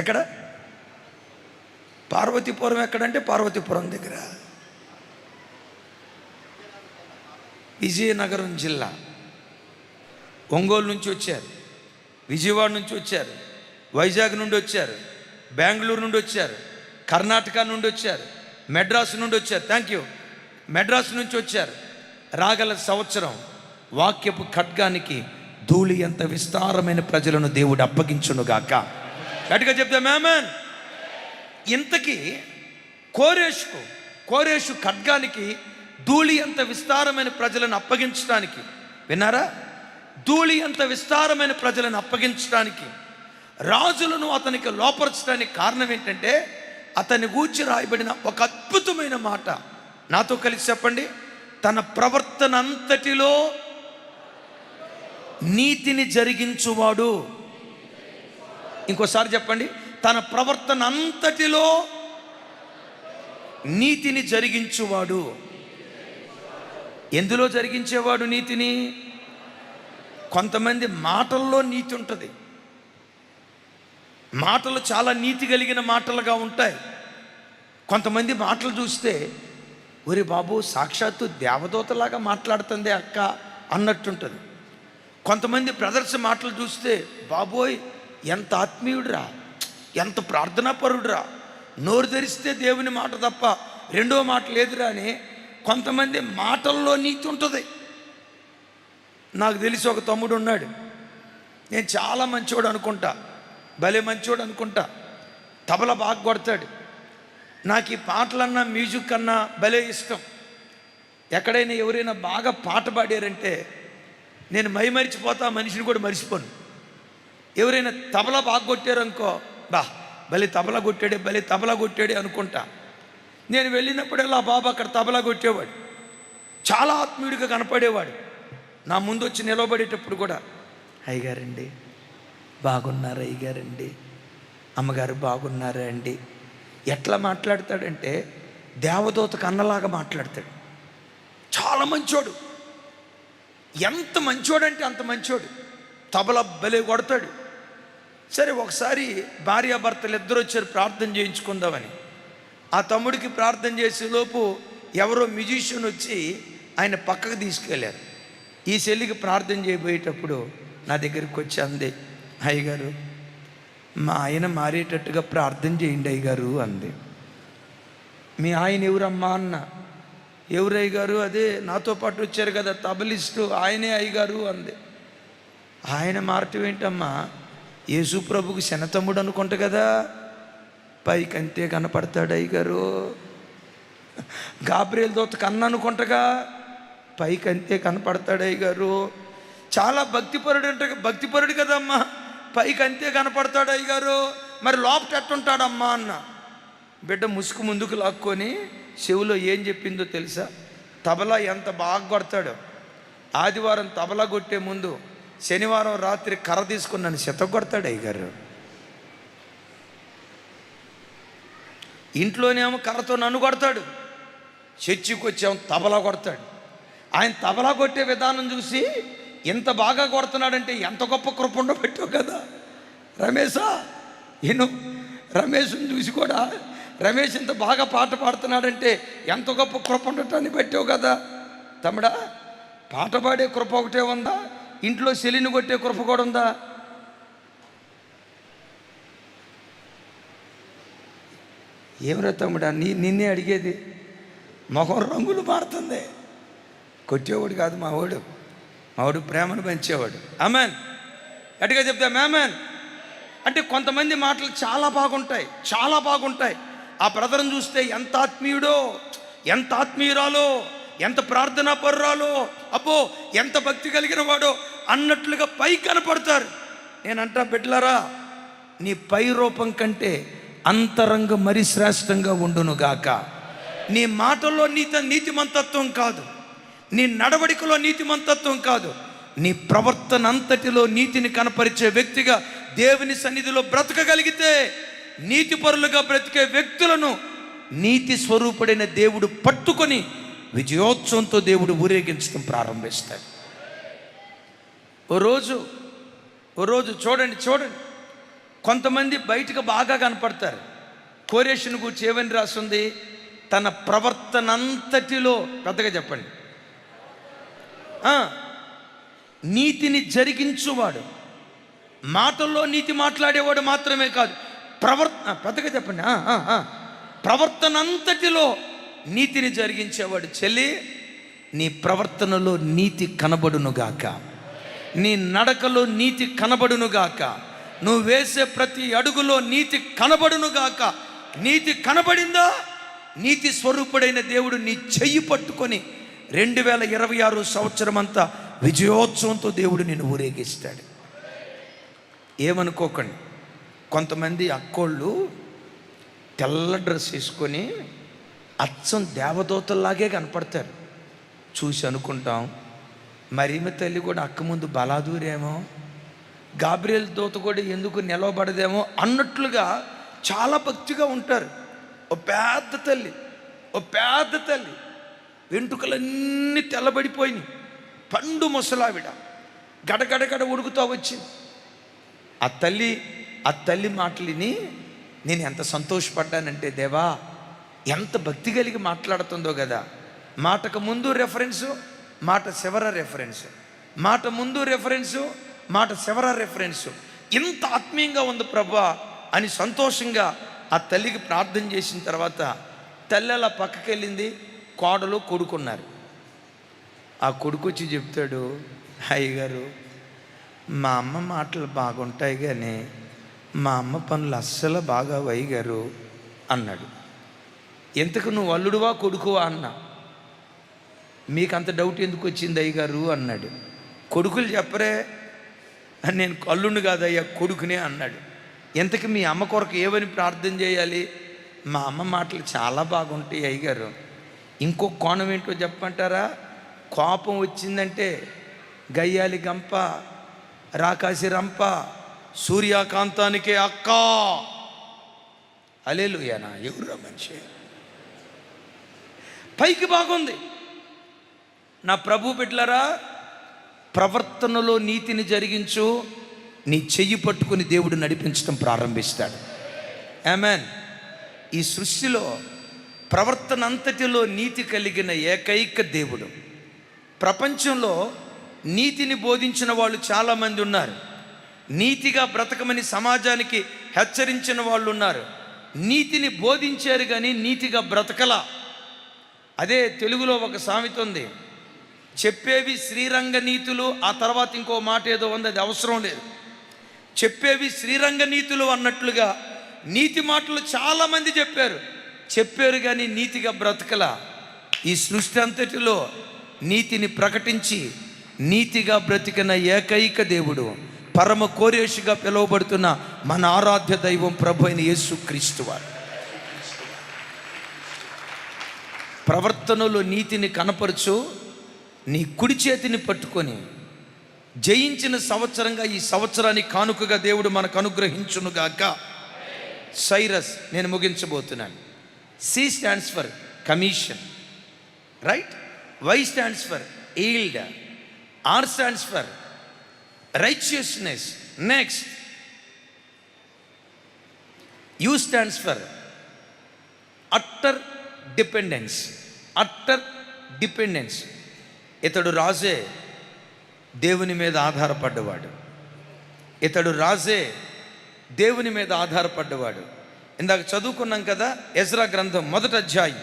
ఎక్కడ పార్వతీపురం? ఎక్కడంటే పార్వతీపురం దగ్గర, విజయనగరం జిల్లా. ఒంగోలు నుంచి వచ్చారు, విజయవాడ నుంచి వచ్చారు, వైజాగ్ నుండి వచ్చారు, బెంగళూరు నుండి వచ్చారు, కర్ణాటక నుండి వచ్చారు, మెడ్రాస్ నుండి వచ్చారు. Thank you. మెడ్రాస్ నుంచి వచ్చారు. రాగల సంవత్సరం వాక్యపు ఖడ్గానికి ధూళి ఎంత విస్తారమైన ప్రజలను దేవుడు అప్పగించునుగాక. గట్టిగా చెప్తాం ఆమేన్. ఇంతకీ కోరేషు ఖడ్గానికి ధూళి అంత విస్తారమైన ప్రజలను అప్పగించడానికి, విన్నారా? ధూళి అంత విస్తారమైన ప్రజలను అప్పగించడానికి, రాజులను అతనికి లోపరచడానికి కారణం ఏంటంటే, అతని గూర్చి రాయబడిన ఒక అద్భుతమైన మాట. నాతో కలిసి చెప్పండి. తన ప్రవర్తన అంతటిలో నీతిని జరిగించువాడు. ఇంకోసారి చెప్పండి. తన ప్రవర్తన అంతటిలో నీతిని జరిగించువాడు. ఎందులో జరిగించేవాడు నీతిని? కొంతమంది మాటల్లో నీతి ఉంటుంది. మాటలు చాలా నీతి కలిగిన మాటలుగా ఉంటాయి. కొంతమంది మాటలు చూస్తే, ఒరే బాబు, సాక్షాత్తు దేవదూతలాగా మాట్లాడుతుంది అక్క అన్నట్టుంటుంది. కొంతమంది బ్రదర్స్ మాటలు చూస్తే, బాబోయ్ ఎంత ఆత్మీయుడురా, ఎంత ప్రార్థనాపరుడురా, నోరు తెరిస్తే దేవుని మాట తప్ప రెండో మాట లేదురా అని కొంతమంది మాటల్లో నీతి ఉంటుంది. నాకు తెలిసి ఒక తమ్ముడు ఉన్నాడు, నేను చాలా మంచివాడు అనుకుంటా, భలే మంచివాడు అనుకుంటా, తబల బాగా కొడతాడు. నాకు ఈ పాటలన్నా మ్యూజిక్ అన్నా భలే ఇష్టం. ఎక్కడైనా ఎవరైనా బాగా పాట పాడారంటే నేను మరిచిపోతా, మనిషిని కూడా మరిచిపోను. ఎవరైనా తబలా బాగా కొట్టారనుకో, భలే తబలా కొట్టాడే అనుకుంటా. నేను వెళ్ళినప్పుడల్లా బాబా అక్కడ తబలా కొట్టేవాడు, చాలా ఆత్మీయుడిగా కనపడేవాడు. నా ముందు వచ్చి నిలబడేటప్పుడు కూడా, అయ్యగారండి బాగున్నారా, అయ్యగారండి, అమ్మగారు బాగున్నారా అండి. ఎట్లా మాట్లాడతాడంటే దేవదూతకు అన్నలాగా మాట్లాడతాడు. చాలా మంచోడు. ఎంత మంచోడంటే అంత మంచోడు. తబలా భలే కొడతాడు. సరే, ఒకసారి భార్యాభర్తలు ఇద్దరు వచ్చారు ప్రార్థన చేయించుకుందామని. ఆ తమ్ముడికి ప్రార్థన చేసే లోపు ఎవరో మ్యూజిషియన్ వచ్చి ఆయన పక్కకు తీసుకెళ్ళారు. ఈ చెల్లికి ప్రార్థన చేయబోయేటప్పుడు నా దగ్గరికి వచ్చి అంది, అయ్యగారు మా ఆయన మారేటట్టుగా ప్రార్థన చేయండి అయ్యగారు అంది. మీ ఆయన ఎవరమ్మా అన్న. ఎవరు అయ్యగారు? అదే నాతో పాటు వచ్చారు కదా తబలిస్టు, ఆయనే అయ్యగారు అంది. ఆయన మారటం ఏంటమ్మా, యేసు ప్రభుకు శనతమ్ముడు అనుకుంటా కదా, పైకి అంతే కనపడతాడు అయ్యగారు. గాబ్రియల్ దూత కన్నా అనుకుంటగా, పైకి అంతే కనపడతాడు అయ్యగారు. చాలా భక్తిపరుడు కదమ్మా, పైకి అంతే కనపడతాడు అయ్యగారు, మరి లోపట ఎట్టుంటాడమ్మా అన్న. బిడ్డ ముసుగు ముందుకు లాక్కొని చెవులో ఏం చెప్పిందో తెలుసా? తబలా ఎంత బాగా కొడతాడో. ఆదివారం తబలా కొట్టే ముందు శనివారం రాత్రి కర్ర తీసుకుని నన్ను కొడతాడు అయ్యగారు. ఇంట్లోనేమో కర్రతో నన్ను కొడతాడు, చర్చికి వచ్చేమో తబలా కొడతాడు. ఆయన తబలా కొట్టే విధానం చూసి ఎంత బాగా కొడుతున్నాడంటే ఎంత గొప్ప కృప ఉండబెట్టావు కదా రమేశా. రమేష్ని చూసి కూడా, రమేష్ ఇంత బాగా పాట పాడుతున్నాడంటే ఎంత గొప్ప కృప ఉండటాన్ని పెట్టావు కదా. తమ్ముడా, పాట పాడే కృప ఒకటే ఉందా? ఇంట్లో సెలిని కొట్టే కృప కూడా ఉందా? ఏమిరా తమ్ముడా, నిన్నే అడిగేది. మొహం రంగులు మారుతుంది. కొట్టేవాడు కాదు మావాడు ప్రేమను పెంచేవాడు. ఆమేన్. గట్టిగా చెప్తా మ్యామెన్. అంటే కొంతమంది మాటలు చాలా బాగుంటాయి, చాలా బాగుంటాయి. ఆ బ్రదర్ని చూస్తే ఎంత ఆత్మీయుడో, ఎంత ఆత్మీయురాలో, ఎంత ప్రార్థనా పరురాలో, అబ్బో ఎంత భక్తి కలిగిన వాడో అన్నట్లుగా పై కనపడతారు. నేనంటా బిడ్డలారా, నీ పై రూపం కంటే అంతరంగ మరి శ్రేష్టంగా ఉండునుగాక. నీ మాటల్లో నీతిమంతత్వం కాదు, నీ నడవడికలో నీతిమంతత్వం కాదు, నీ ప్రవర్తన అంతటిలో నీతిని కనపరిచే వ్యక్తిగా దేవుని సన్నిధిలో బ్రతకగలిగితే, నీతిపరులుగా బ్రతికే వ్యక్తులను నీతి స్వరూపుడైన దేవుడు పట్టుకొని విజయోత్సవంతో దేవుడు ఊరేగించడం ప్రారంభిస్తాడు. ఓ రోజు చూడండి, కొంతమంది బయటకు బాగా కనపడతారు. కోరేషుని గురించి ఏమని రాస్తుంది? తన ప్రవర్తన అంతటిలో, పెద్దగా చెప్పండి, నీతిని జరిగించువాడు. మాటల్లో నీతి మాట్లాడేవాడు మాత్రమే కాదు, పెద్దగా చెప్పండి, ప్రవర్తన అంతటిలో నీతిని జరిగించేవాడు. చెల్లి, నీ ప్రవర్తనలో నీతి కనబడునుగాక, నీ నడకలో నీతి కనబడునుగాక, నువ్వు వేసే ప్రతి అడుగులో నీతి కనబడునుగాక. నీతి కనబడిందా, నీతి స్వరూపుడైన దేవుడు నీ చెయ్యి పట్టుకొని 2026 సంవత్సరం అంతా విజయోత్సవంతో దేవుడు నిన్ను ఊరేగిస్తాడు. ఏమనుకోకండి, కొంతమంది అక్కోళ్ళు తెల్ల డ్రెస్ వేసుకొని అచ్చం దేవదూతల్లాగే కనపడతారు. చూసి అనుకుంటాం, మరీమ తల్లి కూడా అక్క ముందు బలాదూరేమో, గాబ్రియల్ దూత కూడా ఎందుకు నిలవబడదేమో అన్నట్లుగా చాలా భక్తిగా ఉంటారు. ఓ పెద్ద తల్లి వెంట్రుకలన్నీ తెల్లబడిపోయినాయి, పండు ముసలావిడ గడగడగడ ఉడుకుతూ వచ్చింది. ఆ తల్లి మాటలిని నేను ఎంత సంతోషపడ్డానంటే, దేవా ఎంత భక్తి కలిగి మాట్లాడుతుందో కదా. మాటకు ముందు రెఫరెన్సు, మాట చివర రెఫరెన్సు, మాట ముందు రెఫరెన్సు, మాట చివర రెఫరెన్సు. ఇంత ఆత్మీయంగా ఉంది ప్రభువా అని సంతోషంగా ఆ తల్లికి ప్రార్థన చేసిన తర్వాత తల్లి అలా పక్కకి వెళ్ళింది. కోడలు కొడుకున్నారు. ఆ కొడుకు వచ్చి చెప్తాడు, అయ్యగారు మా అమ్మ మాటలు బాగుంటాయి కానీ మా అమ్మ పనులు అస్సలు బాగా అయ్యగారు అన్నాడు. ఎంతకు నువ్వు అల్లుడువా కొడుకువా అన్నా. మీకు అంత డౌట్ ఎందుకు వచ్చింది అయ్యగారు అన్నాడు. కొడుకులు చెప్పరే, నేను అల్లుడిని కాదయ్యా కొడుకునే అన్నాడు. ఎంతకు మీ అమ్మ కొరకు ఏమని ప్రార్థన చేయాలి? మా అమ్మ మాటలు చాలా బాగుంటాయి అయ్యగారు. ఇంకో కోణం ఏంటో చెప్పంటారా? కోపం వచ్చిందంటే గయ్యాలి గంప, రాకాసి రంప, సూర్యకాంతానికే అక్క. హల్లెలూయా. ఎవరు మనిషి? పైకి బాగుంది. నా ప్రభు బిడ్డలారా, ప్రవర్తనలో నీతిని జరిగించు, నీ చెయ్యి పట్టుకుని దేవుడు నడిపించడం ప్రారంభిస్తాడు. ఆమేన్. ఈ సృష్టిలో ప్రవర్తన అంతటిలో నీతి కలిగిన ఏకైక దేవుడు. ప్రపంచంలో నీతిని బోధించిన వాళ్ళు చాలామంది ఉన్నారు. నీతిగా బ్రతకమని సమాజానికి హెచ్చరించిన వాళ్ళు ఉన్నారు. నీతిని బోధించారు కానీ నీతిగా బ్రతకలా. అదే తెలుగులో ఒక సామెత ఉంది, చెప్పేవి శ్రీరంగ నీతులు, ఆ తర్వాత ఇంకో మాట ఏదో ఉంది, అది అవసరం లేదు. చెప్పేవి శ్రీరంగ నీతులు అన్నట్లుగా నీతి మాటలు చాలామంది చెప్పారు కానీ నీతిగా బ్రతకలా. ఈ సృష్టి అంతటిలో నీతిని ప్రకటించి నీతిగా బ్రతికిన ఏకైక దేవుడు, పరమ కోరేషుగా పిలువబడుతున్న మన ఆరాధ్య దైవం ప్రభు అయిన యేసుక్రీస్తు వారు. ప్రవర్తనలో నీతిని కనపరచు, నీ కుడి చేతిని పట్టుకొని జయించిన సంవత్సరంగా ఈ సంవత్సరానికి కానుకగా దేవుడు మనకు అనుగ్రహించునుగాక. సైరస్, నేను ముగించబోతున్నాను. C stands for commission, right? Y stands for yield, R stands for righteousness. Next, U stands for utter dependence. ఇతడు రాజే దేవుని మీద ఆధారపడ్డవాడు. ఇందాక చదువుకున్నాం కదా, ఎజ్రా గ్రంథం 1వ అధ్యాయం.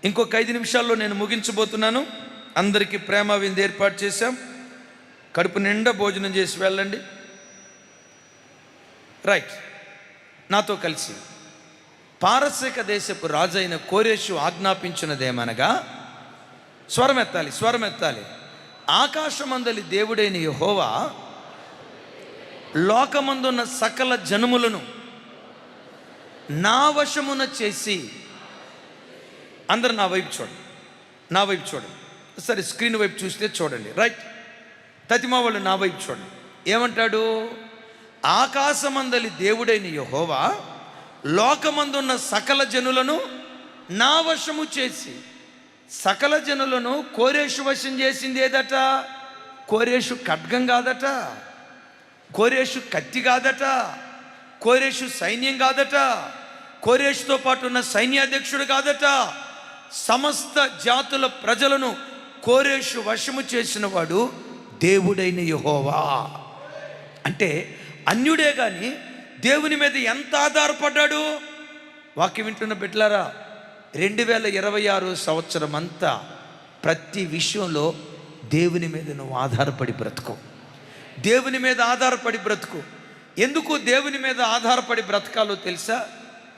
ఇంకొక 5 నిమిషాల్లో నేను ముగించబోతున్నాను. అందరికీ ప్రేమ విందు ఏర్పాటు చేశాం. కడుపు నిండా భోజనం చేసి వెళ్ళండి. రైట్. నాతో కలిసి పారసీక దేశపు రాజైన కోరేషు ఆజ్ఞాపించినదేమనగా, స్వరమెత్తాలి. ఆకాశమందలి దేవుడైన యెహోవా లోకమందున్న సకల జనములను నా వశమున చేసి, అందరు నా వైపు చూడండి. సరే, స్క్రీన్ వైపు చూస్తే చూడండి. రైట్. తతిమా వాళ్ళు నా వైపు చూడండి. ఏమంటాడు? ఆకాశమందలి దేవుడైన యెహోవా లోకమందున్న సకల జనులను నా వశము చేసి. సకల జనులను కోరేషు వశం చేసింది ఏదట? కోరేషు ఖడ్గం కాదట, కోరేషు కత్తి కాదట, కోరేషు సైన్యం కాదట, కోరేషుతో పాటు ఉన్న సైన్యాధ్యక్షుడు కాదట. సమస్త జాతుల ప్రజలను కోరేషు వశము చేసిన వాడు దేవుడైన యెహోవా. అంటే అన్యుడే కానీ దేవుని మీద ఎంత ఆధారపడ్డాడు? వాక్యం వింటున్న బిడ్డలారా, 2026 సంవత్సరం అంతా ప్రతి విషయంలో దేవుని మీద నువ్వు ఆధారపడి బ్రతుకు. దేవుని మీద ఆధారపడి బ్రతుకు. ఎందుకు దేవుని మీద ఆధారపడి బ్రతకాలో తెలుసా?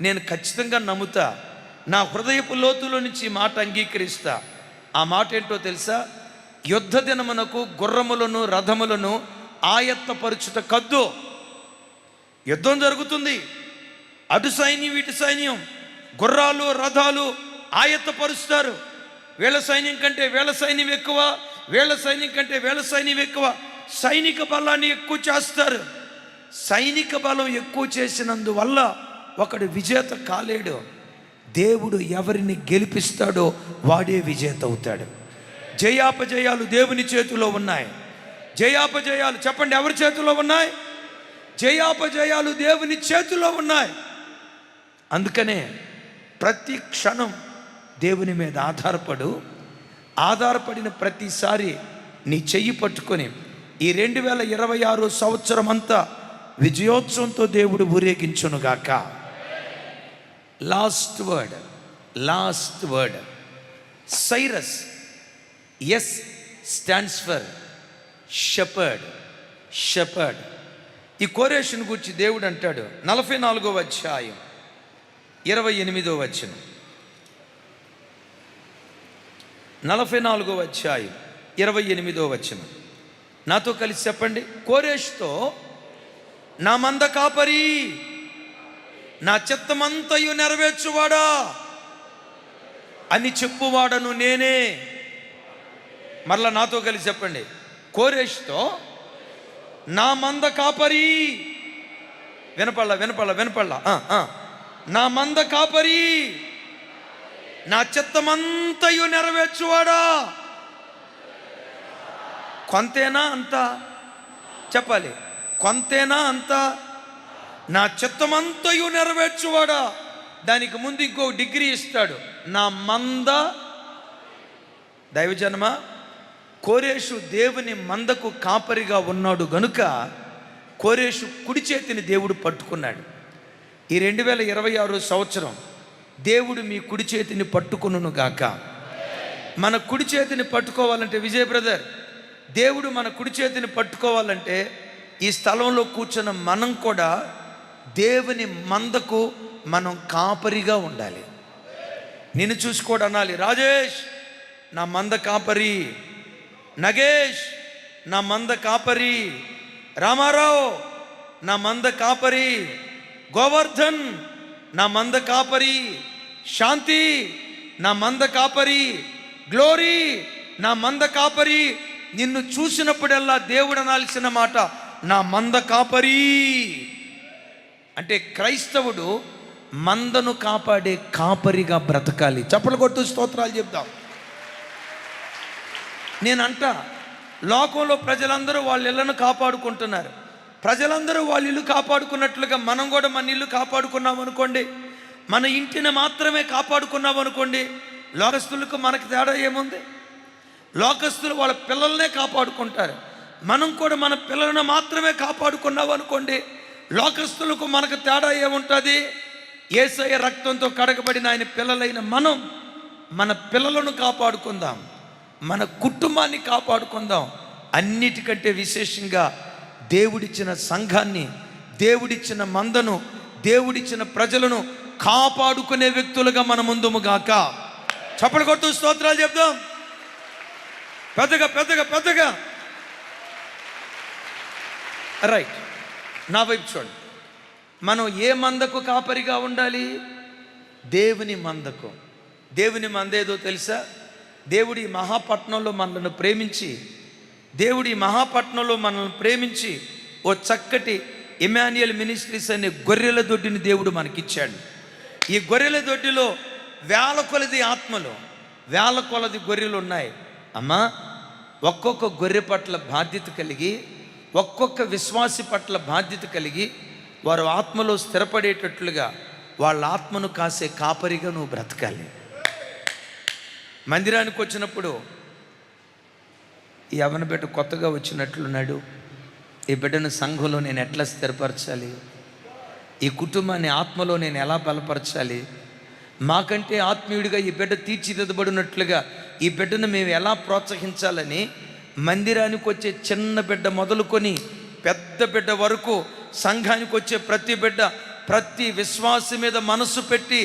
నేను ఖచ్చితంగా నమ్ముతా, నా హృదయపు లోతులో నుంచి మాట అంగీకరిస్తా. ఆ మాట ఏంటో తెలుసా? యుద్ధ దినమునకు గుర్రములను రథములను ఆయత్తపరుచుట కద్దు. యుద్ధం జరుగుతుంది, అటు సైన్యం ఇటు సైన్యం, గుర్రాలు రథాలు ఆయత్తపరుస్తారు. వీళ్ళ సైన్యం కంటే వీళ్ళ సైన్యం ఎక్కువ, వీళ్ళ సైన్యం కంటే వీళ్ళ సైన్యం ఎక్కువ. సైనిక బలాన్ని ఎక్కువ చేస్తారు. సైనిక బలం ఎక్కువ చేసినందువల్ల ఒకడు విజేత కాలేడు. దేవుడు ఎవరిని గెలిపిస్తాడో వాడే విజేత అవుతాడు. జయాపజయాలు దేవుని చేతిలో ఉన్నాయి. జయాపజయాలు చెప్పండి, ఎవరి చేతిలో ఉన్నాయి? జయాపజయాలు దేవుని చేతిలో ఉన్నాయి. అందుకనే ప్రతి క్షణం దేవుని మీద ఆధారపడిన ప్రతిసారి నీ చెయ్యి పట్టుకొని ఈ 2026 సంవత్సరం అంతా విజయోత్సవంతో దేవుడు ఊరేగించునుగాక. Last word Cyrus. S stands for shepherd. ఈ కోరేషుని గురించి దేవుడు అంటాడు 44వ అధ్యాయం 28వ వచనం. 44వ అధ్యాయం 28వ వచనం. నాతో కలిసి చెప్పండి. కోరేషుతో, నా మంద కాపరి, నా చిత్తమంతయు నెరవేర్చువాడా అని చెప్పువాడను నేనే. మరలా నాతో కలిసి చెప్పండి. కోరేషుతో, నా మంద కాపరి, వినపళ్ళ నా మంద కాపరి, నా చిత్తమంతయు నెరవేర్చువాడా. కొంతేనా అంతా? చెప్పాలి. కొంతేనా అంతా? నా చిత్తమంతయు నెరవేర్చువాడా. దానికి ముందు ఇంకో డిగ్రీ ఇస్తాడు. నా మంద. దైవజనమా, కోరేషు దేవుని మందకు కాపరిగా ఉన్నాడు గనుక కోరేషు కుడి చేతిని దేవుడు పట్టుకున్నాడు. ఈ 2026 సంవత్సరం దేవుడు మీ కుడి చేతిని పట్టుకొనును గాక. మన కుడి చేతిని పట్టుకోవాలంటే, విజయ్ బ్రదర్, దేవుడు మన కుడి చేతిని పట్టుకోవాలంటే ఈ స్థలంలో కూర్చున్న మనం కూడా దేవుని మందకు మనం కాపరిగా ఉండాలి. నిన్ను చూసుకోవడం అనాలి, రాజేష్ నా మంద కాపరి, నగేష్ నా మంద కాపరి, రామారావు నా మంద కాపరి, గోవర్ధన్ నా మంద కాపరి, శాంతి నా మంద కాపరి, గ్లోరీ నా మంద కాపరి. నిన్ను చూసినప్పుడల్లా దేవుడు అనాల్సిన మాట, నా మంద కాపరి. అంటే క్రైస్తవుడు మందను కాపాడే కాపరిగా బ్రతకాలి. చప్పలు కొట్టు స్తోత్రాలు చెప్దాం. నేనంట, లోకంలో ప్రజలందరూ వాళ్ళ ఇళ్ళను కాపాడుకుంటున్నారు. ప్రజలందరూ వాళ్ళ ఇల్లు కాపాడుకున్నట్లుగా మనం కూడా మన ఇల్లు కాపాడుకున్నాం అనుకోండి, మన ఇంటిని మాత్రమే కాపాడుకున్నాం అనుకోండి, లోకస్తులకు మనకు తేడా ఏముంది? లోకస్తులు వాళ్ళ పిల్లలనే కాపాడుకుంటారు. మనం కూడా మన పిల్లలను మాత్రమే కాపాడుకున్నాం అనుకోండి, లోకస్తులకు మనకు తేడా ఏముంటుంది? యేసయ్య రక్తంతో కడగబడిన ఆయన పిల్లలైన మనం మన పిల్లలను కాపాడుకుందాం, మన కుటుంబాన్ని కాపాడుకుందాం. అన్నిటికంటే విశేషంగా దేవుడిచ్చిన సంఘాన్ని, దేవుడిచ్చిన మందను, దేవుడిచ్చిన ప్రజలను కాపాడుకునే వ్యక్తులుగా మనం ముందుముగాక. చప్పలు కొడుతూ స్తోత్రాలు చెప్దాం పెద్దగా పెద్దగా పెద్దగా. రైట్, నా వైపు చూడండి. మనం ఏ మందకు కాపరిగా ఉండాలి? దేవుని మందకు. దేవుని మంద ఏదో తెలుసా? దేవుడి మహాపట్నంలో మనల్ని ప్రేమించి ఓ చక్కటి ఇమాన్యుయల్ మినిస్ట్రీస్ అనే గొర్రెల దొడ్డిని దేవుడు మనకిచ్చాడు. ఈ గొర్రెల దొడ్డిలో వేల కొలది గొర్రెలు ఉన్నాయి. అమ్మా, ఒక్కొక్క గొర్రె పట్ల బాధ్యత కలిగి, ఒక్కొక్క విశ్వాసి పట్ల బాధ్యత కలిగి, వారు ఆత్మలో స్థిరపడేటట్లుగా వాళ్ళ ఆత్మను కాసే కాపరిగా నువ్వు బ్రతకాలి. మందిరానికి వచ్చినప్పుడు ఈ యవ్వన బిడ్డ కొత్తగా వచ్చినట్లున్నాడు, ఈ బిడ్డను సంఘంలో నేను ఎట్లా స్థిరపరచాలి, ఈ కుటుంబాన్ని ఆత్మలో నేను ఎలా బలపరచాలి, మాకంటే ఆత్మీయుడిగా ఈ బిడ్డ తీర్చిదిద్దబడినట్లుగా ఈ బిడ్డను మేము ఎలా ప్రోత్సహించాలని మందిరానికి వచ్చే చిన్న బిడ్డ మొదలుకొని పెద్ద బిడ్డ వరకు సంఘానికి వచ్చే ప్రతి బిడ్డ, ప్రతి విశ్వాసి మీద మనసు పెట్టి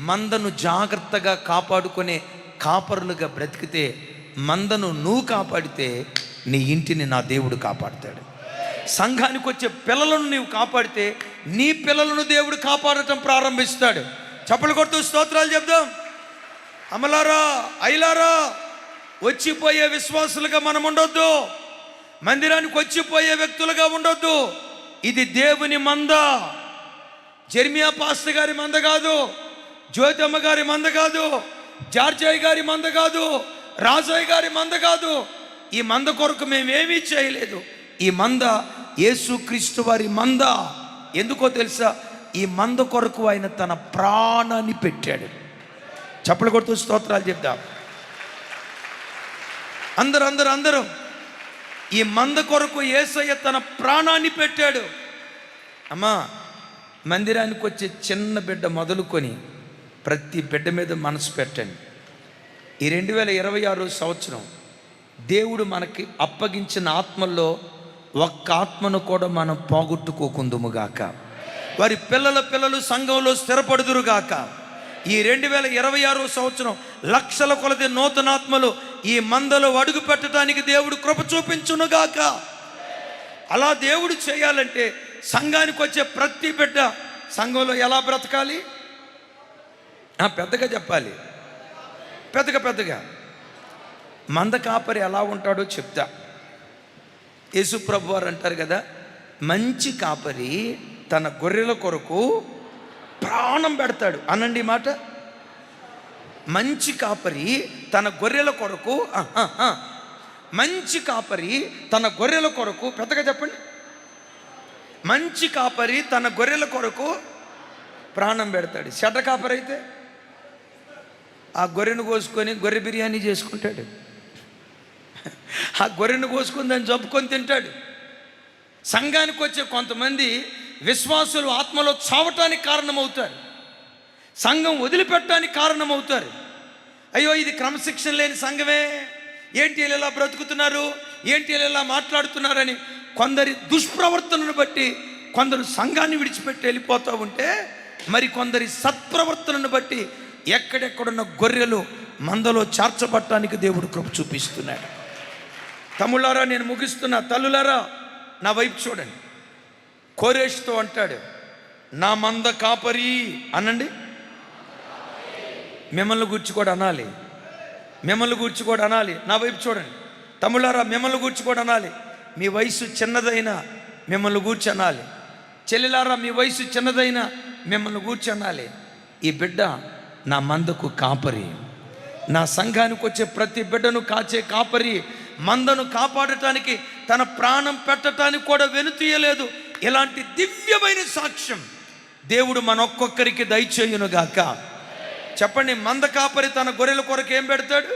మందను జాగ్రత్తగా కాపాడుకునే కాపరులుగా బ్రతికితే, మందను నువ్వు కాపాడితే నీ ఇంటిని నా దేవుడు కాపాడుతాడు. సంఘానికి వచ్చే పిల్లలను నీవు కాపాడితే నీ పిల్లలను దేవుడు కాపాడటం ప్రారంభిస్తాడు. చప్పలు కొడుతూ స్తోత్రాలు చెప్దాం. అమలారా, ఐలారా, వచ్చిపోయే విశ్వాసులుగా మనం ఉండొద్దు. మందిరానికి వచ్చిపోయే వ్యక్తులుగా ఉండొద్దు. ఇది దేవుని మంద. జెర్మియా పాస్టర్ గారి మంద కాదు, జ్యోతమ్మ గారి మంద కాదు, జార్జయ్య గారి మంద కాదు, రాజయ్య గారి మంద కాదు. ఈ మంద కొరకు మేమేమీ చేయలేదు. ఈ మంద యేసుక్రీస్తు వారి మంద. ఎందుకో తెలుసా? ఈ మంద కొరకు ఆయన తన ప్రాణాన్ని పెట్టాడు. చప్పలు కొడుతూ స్తోత్రాలు చెప్దాం. అందరూ ఈ మంద కొరకు యేసయ్య తన ప్రాణాన్ని పెట్టాడు. అమ్మా, మందిరానికి వచ్చే చిన్న బిడ్డ మొదలుకొని ప్రతి బిడ్డ మీద మనసు పెట్టండి. ఈ 2026 సంవత్సరం దేవుడు మనకి అప్పగించిన ఆత్మల్లో ఒక్క ఆత్మను కూడా మనం పోగొట్టుకోకుందుముగాక. వారి పిల్లలు సంఘంలో స్థిరపడుదురుగాక. ఈ 2026 సంవత్సరం లక్షల కొలది నూతనాత్మలు ఈ మందలో అడుగు పెట్టడానికి దేవుడు కృప చూపించునుగాక. అలా దేవుడు చేయాలంటే సంఘానికి వచ్చే ప్రతి బిడ్డ సంఘంలో ఎలా బ్రతకాలి? పెద్దగా చెప్పాలి, పెద్దగా. మంద కాపరి ఎలా ఉంటాడో చెప్తా. యేసు ప్రభు వారు అంటారు కదా, మంచి కాపరి తన గొర్రెల కొరకు ప్రాణం పెడతాడు. అనండి మాట. మంచి కాపరి తన గొర్రెల కొరకు, మంచి కాపరి తన గొర్రెల కొరకు, పెద్దగా చెప్పండి. మంచి కాపరి తన గొర్రెల కొరకు ప్రాణం పెడతాడు. చెడ్డ కాపరి అయితే ఆ గొర్రెను కోసుకొని గొర్రె బిర్యానీ చేసుకుంటాడు. ఆ గొర్రెను కోసుకొని దాన్ని జబ్బుకొని తింటాడు. సంఘానికి వచ్చే కొంతమంది విశ్వాసులు ఆత్మలో చావటానికి కారణమవుతారు, సంఘం వదిలిపెట్టడానికి కారణమవుతారు. అయ్యో, ఇది క్రమశిక్షణ లేని సంఘమే, ఏంటి వీళ్ళు ఇలా బ్రతుకుతున్నారు, ఏంటి వీళ్ళు ఇలా మాట్లాడుతున్నారని కొందరి దుష్ప్రవర్తనను బట్టి కొందరు సంఘాన్ని విడిచిపెట్టి వెళ్ళిపోతూ ఉంటే, మరి కొందరి సత్ప్రవర్తనను బట్టి ఎక్కడెక్కడున్న గొర్రెలు మందలో చేర్చబట్టడానికి దేవుడు కృప చూపిస్తున్నాడు. తమ్ముళ్ళారా, నేను ముగిస్తున్నా. తల్లులారా, నా వైపు చూడండి. కోరేష్తో అంటాడు, నా మంద కాపరి అనండి. మిమ్మల్ని గూర్చి కూడా అనాలి, నా వైపు చూడండి. తమ్ముళ్ళారా, మిమ్మల్ని గూర్చి కూడా అనాలి. మీ వయసు చిన్నదైనా మిమ్మల్ని గూర్చి అనాలి. చెల్లెలారా, మీ వయసు చిన్నదైనా మిమ్మల్ని గూర్చి అనాలి. ఈ బిడ్డ నా మందకు కాపరి, నా సంఘానికి వచ్చే ప్రతి బిడ్డను కాచే కాపరి, మందను కాపాడటానికి తన ప్రాణం పెట్టడానికి కూడా వెనుతీయలేదు. ఇలాంటి దివ్యమైన సాక్ష్యం దేవుడు మనొక్కొక్కరికి దయచేయునుగాక. చెప్పండి, మంద కాపరి తన గొర్రెల కొరకు ఏం పెడతాడు?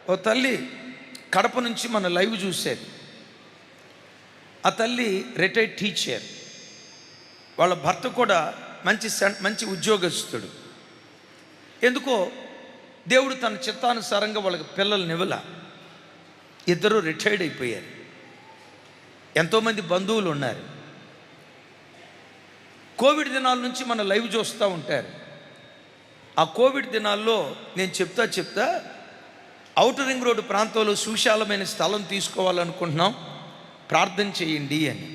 ఓ తల్లి కడప నుంచి మన లైవ్ చూసేది. ఆ తల్లి రిటైర్డ్ టీచర్, వాళ్ళ భర్త కూడా మంచి ఉద్యోగస్తుడు. ఎందుకో దేవుడు తన చిత్తానుసారంగా వాళ్ళకి పిల్లల్నివ్వల. ఇద్దరు రిటైర్డ్ అయిపోయారు. ఎంతోమంది బంధువులు ఉన్నారు. కోవిడ్ దినాల నుంచి మన లైవ్ చూస్తూ ఉంటారు. ఆ కోవిడ్ దినాల్లో నేను చెప్తా ఔటర్ రింగ్ రోడ్డు ప్రాంతంలో సువిశాలమైన స్థలం తీసుకోవాలనుకుంటున్నాం, ప్రార్థన చేయండి అని.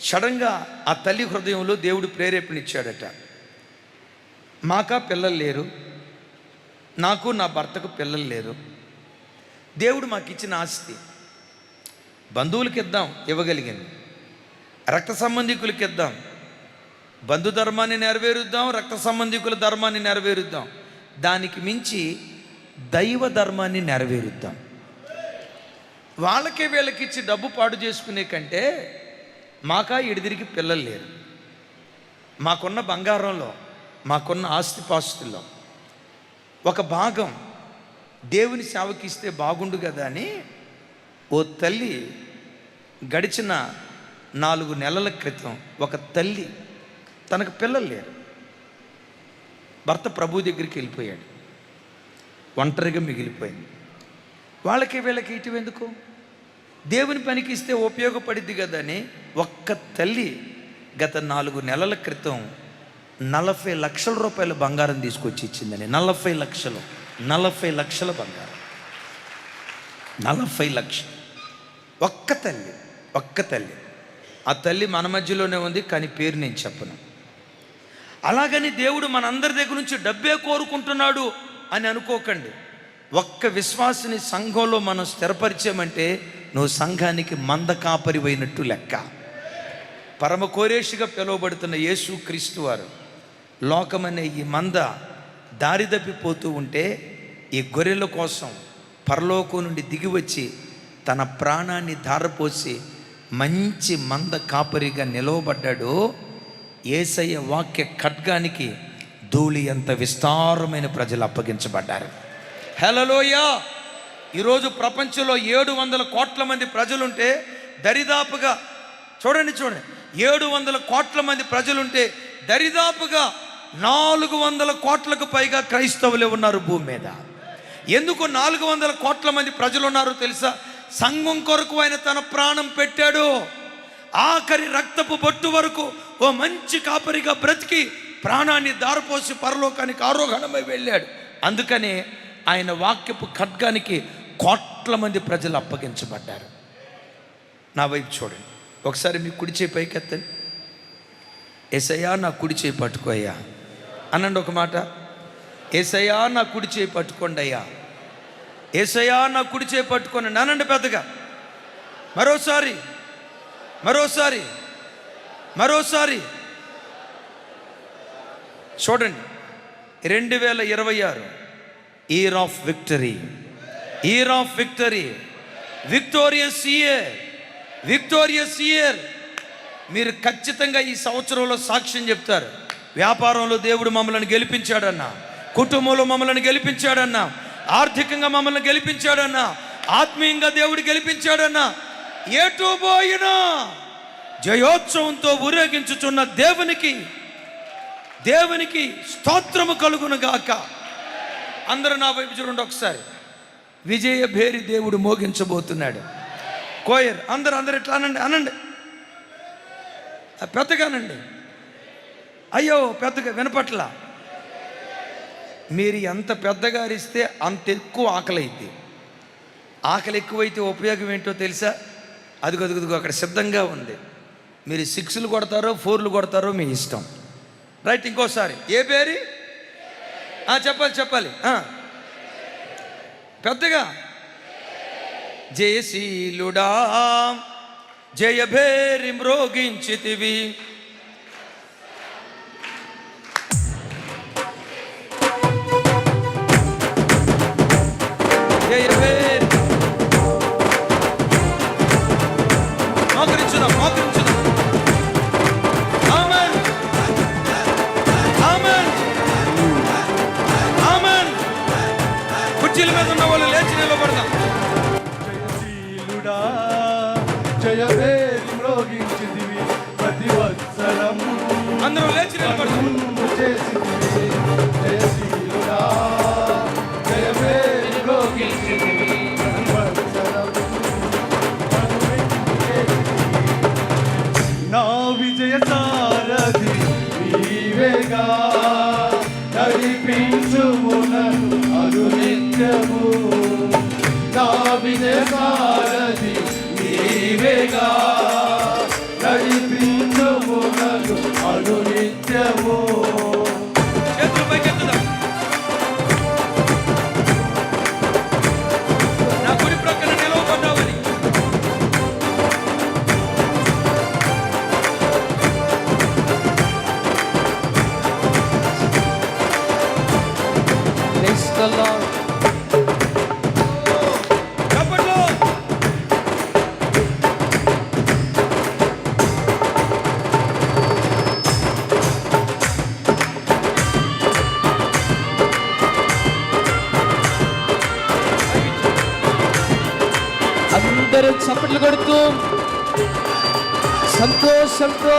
సడన్గా ఆ తల్లి హృదయంలో దేవుడు ప్రేరేపణ ఇచ్చాడట. మాకా పిల్లలు లేరు, నాకు నా భర్తకు పిల్లలు లేరు. దేవుడు మాకు ఇచ్చిన ఆస్తి బంధువులకి ఇద్దాం, ఇవ్వగలిగింది. రక్త సంబంధికులకి ఇద్దాం, బంధు ధర్మాన్ని నెరవేరుద్దాం, రక్త సంబంధికుల ధర్మాన్ని నెరవేరుద్దాం. దానికి మించి దైవ ధర్మాన్ని నెరవేరుద్దాం. వాళ్ళకే వీళ్ళకి ఇచ్చి డబ్బు పాడు చేసుకునే కంటే మాకా ఎడిదిరికి పిల్లలు లేరు. మాకున్న బంగారంలో, మాకున్న ఆస్తిపాస్తుల్లో ఒక భాగం దేవుని సేవకి ఇస్తే బాగుండు కదా అని ఓ తల్లి గడిచిన 4 నెలల క్రితం ఒక తల్లి తనకు పిల్లలు లేరు, భర్త ప్రభు దగ్గరికి వెళ్ళిపోయాడు, ఒంటరిగా మిగిలిపోయింది. వాళ్ళకి వీళ్ళకి ఇటు ఎందుకు, దేవుని పనికి ఇస్తే ఉపయోగపడిద్ది కదా అని ఒక్క తల్లి గత 4 నెలల క్రితం 40 లక్షల రూపాయల బంగారం తీసుకొచ్చి ఇచ్చిందని. 40 లక్షల బంగారం, 40 లక్షలు. ఒక్క తల్లి. ఆ తల్లి మన మధ్యలోనే ఉంది, కానీ పేరు నేను చెప్పను. అలాగని దేవుడు మనందరి దగ్గర నుంచి డబ్బే కోరుకుంటున్నాడు అని అనుకోకండి. ఒక్క విశ్వాసిని సంఘంలో మనం స్థిరపరిచామంటే నువ్వు సంఘానికి మంద కాపరివైనట్టు లెక్క. పరమ కోరేషిగా పిలువబడుతున్న యేసు క్రీస్తు వారు లోకమనే ఈ మంద దారి తప్పిపోతూ ఉంటే ఈ గొర్రెల కోసం పరలోకం నుండి దిగి వచ్చి తన ప్రాణాన్ని ధారపోసి మంచి మంద కాపరిగా నిలవబడ్డాడు. యేసయ్య వాక్య ఖడ్గానికి ధూళి అంత విస్తారమైన ప్రజలు అప్పగించబడ్డారు. హల్లెలూయా. ఈరోజు ప్రపంచంలో 700 కోట్ల మంది ప్రజలుంటే దరిదాపుగా చూడండి 700 కోట్ల మంది ప్రజలుంటే దరిదాపుగా 400 కోట్లకు పైగా క్రైస్తవులే ఉన్నారు భూమి మీద. ఎందుకు 400 కోట్ల మంది ప్రజలు ఉన్నారో తెలుసా? సంఘం కొరకు ఆయన తన ప్రాణం పెట్టాడు. ఆఖరి రక్తపు బొట్టు వరకు ఓ మంచి కాపరిగా బ్రతికి ప్రాణాన్ని దారపోసి పరలోకానికి ఆరోహణమై వెళ్ళాడు. అందుకనే ఆయన వాక్యపు ఖడ్గానికి కోట్ల మంది ప్రజలు అప్పగించబడ్డారు. నా వైపు చూడండి, ఒకసారి మీ కుడి చేయి పైకెత్తండి. యేసయ్యా నా కుడి చేయి పట్టుకోయ్యా అనండి ఒక మాట. యేసయ్యా నా కుడి చేయి పట్టుకోండి అయ్యా, యేసయ్యా నా కుడి చేయి పట్టుకోండి అనండి పెద్దగా. మరోసారి చూడండి. 2026 year of victory, victorious year. మీరు ఖచ్చితంగా ఈ సంవత్సరంలో సాక్ష్యం చెప్తారు. వ్యాపారంలో దేవుడు మమ్మల్ని గెలిపించాడన్నా, కుటుంబంలో మమ్మల్ని గెలిపించాడన్నా, ఆర్థికంగా మమ్మల్ని గెలిపించాడన్నా, ఆత్మీయంగా దేవుడు గెలిపించాడన్నా, ఎటు పోయినా జయోత్సవంతో ఊరేగించుచున్న దేవునికి స్తోత్రము కలుగును గాక. అందరూ నా వైపు చూడండి ఒకసారి. విజయ భేరి దేవుడు మోగించబోతున్నాడు. కోయర్ అందరూ ఇట్లా అనండి పెద్దగానండి. అయ్యో పెద్దగా వినపట్ల. మీరు ఎంత పెద్దగా అరిస్తే అంత ఎక్కువ ఆకలి అయింది. ఆకలి ఎక్కువైతే ఉపయోగం ఏంటో తెలుసా? అదిగో అక్కడ సిద్ధంగా ఉంది. మీరు 6లు కొడతారో 4లు కొడతారో మీ ఇష్టం. రైట్, ఇంకోసారి. ఏ పేరు? చెప్పాలి పెద్దగా. జయశీలుడా జయభేరి మ్రోగించితివి, జయభేరి. మోకరించుదాం. ఆమేన్. కుర్చీల మీద ఉన్న వాళ్ళు లేచి నిలబడదాం. జయశీలుడా జయభేరి మ్రోగించితివి, ప్రతి వత్సరం అందరూ లేచి నిలబడదాం. జయశీలుడా జయభేరి మ్రోగించితివి, ప్రతి వత్సరం నా విజయ సారథి సారథి నీవేగా, నడిపించుము నన్ను అనునిత్యము. చేతులు పైకెత్తుదాం. నా కుడి ప్రక్కన నిలవబడ్డావని. Praise the Lord. చప్పట్లు. అందరూ చప్పట్లు కొడుతూ సంతోషంతో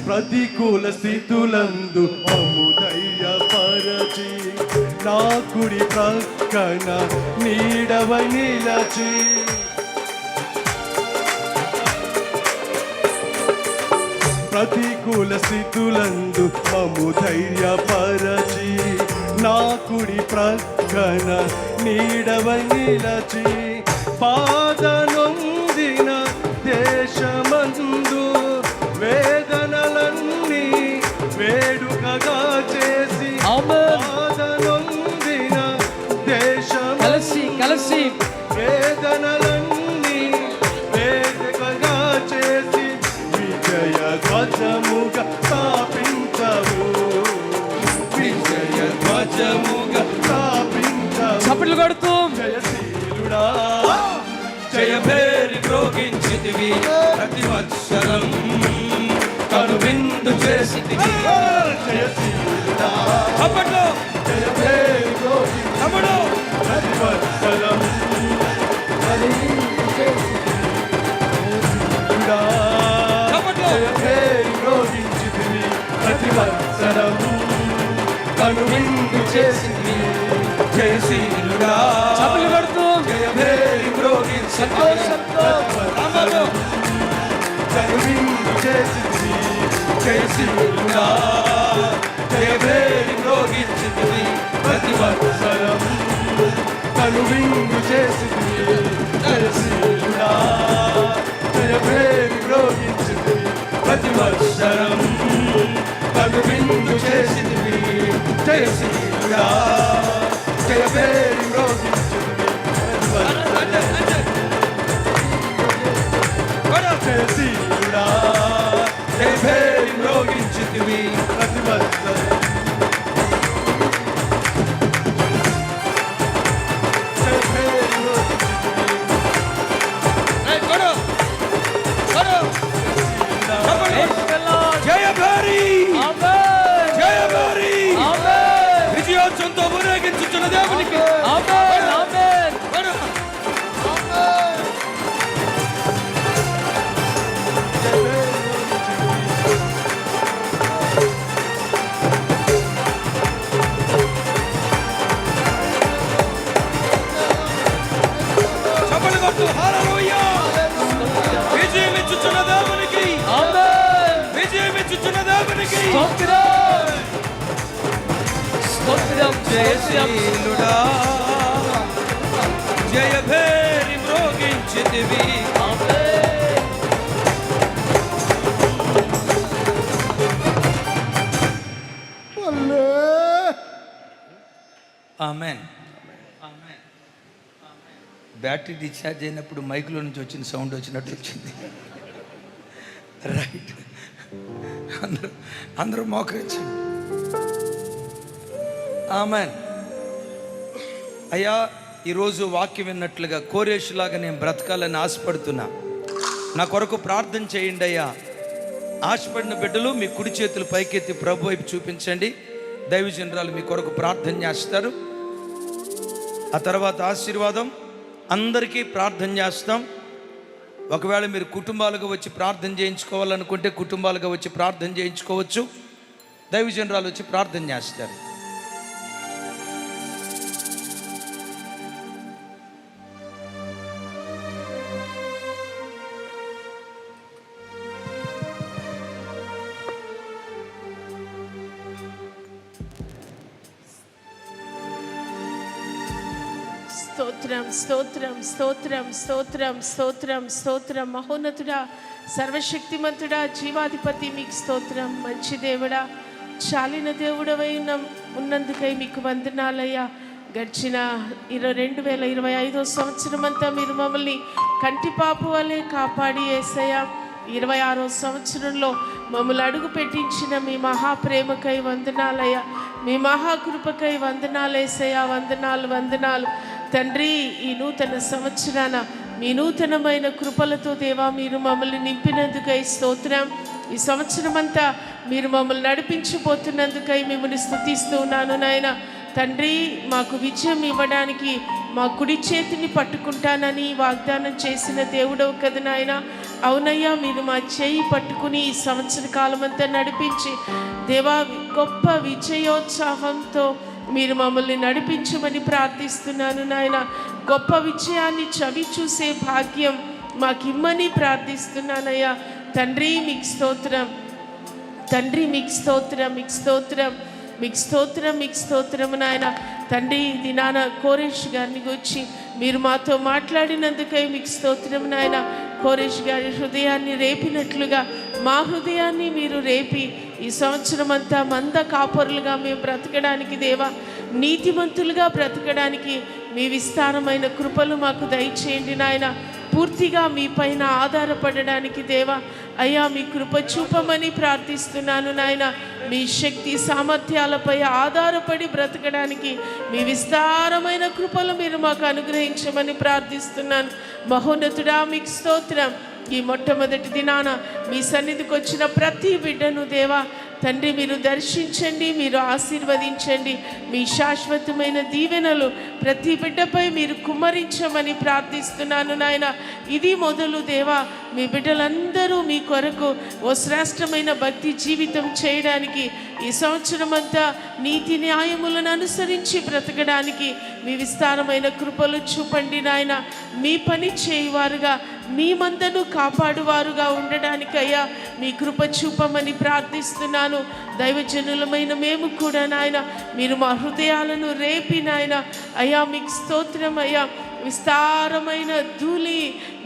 ప్రతికూల స్థితులందు మమ్ము ధైర్యపరచి, నా కుడి ప్రక్కన నీడవై నిలచి. ప్రతికూల స్థితులందు మమ్ము ధైర్యపరచి, నా కుడి ప్రక్కన నీడవై నిలచి. పాదనొందిన దేశమందు వేదనలన్నీ వేడుకగా చేసి, ఆమేన్. పాదనొందిన దేశం కలిసి వేదనలన్నీ వేడుకగా చేసి, విజయ ధ్వజముగా స్థాపించవు, విజయ ధ్వజముగా స్థాపించవు. చప్పట్లు కొడుతూ జయశీలుడా, జయభేరి మ్రోగించితివి ప్రతి వత్సరం, కనువిందు చేసితివి. జయశీలుడా, చప్పట్లు. జయభేరి మ్రోగించితివి తమ్ముడు. ప్రతి వత్సరం. జయశీలుడా, చప్పట్లు. జయభేరి మ్రోగించితివి ప్రతి వత్సరం, కనువిందు చేసితివి. జయశీలుడా. చప్పట్లు కొడుతూ జయభేరి మ్రోగించితివి. సంతోషంతో రామలు. కనువిందు చేసితివి. జయశీలుడా. జయభేరి మ్రోగించితివి ప్రతి వత్సరం. కనువిందు చేసితివి. జయశీలుడా, జయభేరి మ్రోగించితివి ప్రతి వత్సరం. కనువిందు చేసితివి. జయశీలుడా. జయభేరి మ్రోగించితివి ప్రతి వత్సరం. జయశీలుడా, జయభేరి మ్రోగించితివి ప్రతి వత్సరం. జయభేరి మ్రోగించితివి. కొడు కొడు. Praise the Lord. జయభేరి ఆమేన్. జయభేరి ఆమేన్. విజయోత్సవంతో ఊరేగించుచున్న దేవునికి ఆమేన్. ఆమేన్. కొడు. చప్పట్లు కొట్టు. హల్లెలూయా. విజయం ఇచ్చుచున్న దేవునికి, ఆమేన్. విజయం ఇచ్చుచున్న దేవునికి. స్తోత్రం. స్తోత్రం. జయశీలుడా. జయభేరి మ్రోగించితివి. ఆమేన్. ఆమెన్. బ్యాటరీ డిశ్చార్జ్ అయినప్పుడు మైక్లో నుంచి వచ్చిన సౌండ్ వచ్చినట్టు వచ్చింది. రైట్. అందరూ మోకరించండి. ఆమెన్. అయ్యా, ఈరోజు వాక్యం విన్నట్లుగా కోరేషులాగా నేను బ్రతకాలని ఆశపడుతున్నా. నా కొరకు ప్రార్థన చేయండి అయ్యా. ఆశపడిన బిడ్డలు మీ కుడి చేతులు పైకెత్తి ప్రభు వైపు చూపించండి. దైవజనరాలు మీ కొరకు ప్రార్థన చేస్తారు. ఆ తర్వాత ఆశీర్వాదం. అందరికీ ప్రార్థన చేస్తాం. ఒకవేళ మీరు కుటుంబాలుగా వచ్చి ప్రార్థన చేయించుకోవాలనుకుంటే కుటుంబాలుగా వచ్చి ప్రార్థన చేయించుకోవచ్చు. దైవజనరాలు వచ్చి ప్రార్థన చేస్తారు. స్తోత్రం స్తోత్రం స్తోత్రం స్తోత్రం స్తోత్రం స్తోత్రం. మహోన్నతుడా, సర్వశక్తిమంతుడా, జీవాధిపతి మీకు స్తోత్రం. మంచి దేవుడా, చాలిన దేవుడవై ఉన్నందుకై మీకు వందనాలయ్యా. గడిచిన 2025 సంవత్సరం అంతా మీరు మమ్మల్ని కంటిపాపు వలె కాపాడి యేసయ్యా. 26వ సంవత్సరంలో మమ్మల్ని అడుగు పెట్టించిన మీ మహాప్రేమకై వందనాలయ్యా. మీ మహాకృపకై వందనాలు యేసయ్యా. వందనాలు వందనాలు తండ్రి. ఈ నూతన సంవత్సరాన మీ నూతనమైన కృపలతో దేవా మీరు మమ్మల్ని నింపినందుకై స్తోత్రం. ఈ సంవత్సరం అంతా మీరు మమ్మల్ని నడిపించబోతున్నందుకై మిమ్మల్ని స్తుతిస్తూ ఉన్నాను నాయన. తండ్రి, మాకు విజయం ఇవ్వడానికి మా కుడి చేతిని పట్టుకుంటానని వాగ్దానం చేసిన దేవుడవు కదా నాయన. అవునయ్యా, మీరు మా చేయి పట్టుకుని ఈ సంవత్సర కాలం అంతా నడిపించి దేవా గొప్ప విజయోత్సాహంతో మీరు మమ్మల్ని నడిపించమని ప్రార్థిస్తున్నాను నాయన. గొప్ప విజయాన్ని చవి చూసే భాగ్యం మాకిమ్మని ప్రార్థిస్తున్నానయ్యా. తండ్రి మీకు స్తోత్రం, తండ్రి మీకు స్తోత్రం, మీకు స్తోత్రం, మీకు స్తోత్రం, మీకు స్తోత్రం నాయన. తండ్రి, ఇది నాన్న కోరేష్ గారిని గురించి మీరు మాతో మాట్లాడినందుకై మీకు స్తోత్రం నాయన. కోరేష్ గారి హృదయాన్ని రేపినట్లుగా మా హృదయాన్ని మీరు రేపి ఈ సంవత్సరం అంతా మంద కాపరులుగా మేము బ్రతకడానికి దేవా, నీతిమంతులుగా బ్రతకడానికి మీ విస్తారమైన కృపలు మాకు దయచేయండి నాయన. పూర్తిగా మీ పైన ఆధారపడడానికి దేవా అయ్యా మీ కృప చూపమని ప్రార్థిస్తున్నాను నాయన. మీ శక్తి సామర్థ్యాలపై ఆధారపడి బ్రతకడానికి మీ విస్తారమైన కృపలు మీరు మాకు అనుగ్రహించమని ప్రార్థిస్తున్నాను. మహోన్నతుడా మీకు స్తోత్రం. ఈ మొట్టమొదటి దినాన మీ సన్నిధికి వచ్చిన ప్రతి బిడ్డను దేవా తండ్రి మీరు దర్శించండి, మీరు ఆశీర్వదించండి. మీ శాశ్వతమైన దీవెనలు ప్రతి బిడ్డపై మీరు కుమ్మరించమని ప్రార్థిస్తున్నాను నాయన. ఇది మొదలు దేవా, మీ బిడ్డలందరూ మీ కొరకు ఓ శ్రేష్టమైన భక్తి జీవితం చేయడానికి ఈ సంవత్సరం అంతా నీతి న్యాయములను అనుసరించి బ్రతకడానికి మీ విస్తారమైన కృపలు చూపండి నాయన. మీ పని చేయువారుగా మీ మందను కాపాడువారుగా ఉండడానికి అయ్యా మీ కృప చూపమని ప్రార్థిస్తున్నాను. దైవజనులమైన మేము కూడా నాయన మీరు మా హృదయాలను రేపి నాయన అయ్యా మీకు స్తోత్రం అయ్యా. విస్తారమైన ధూళి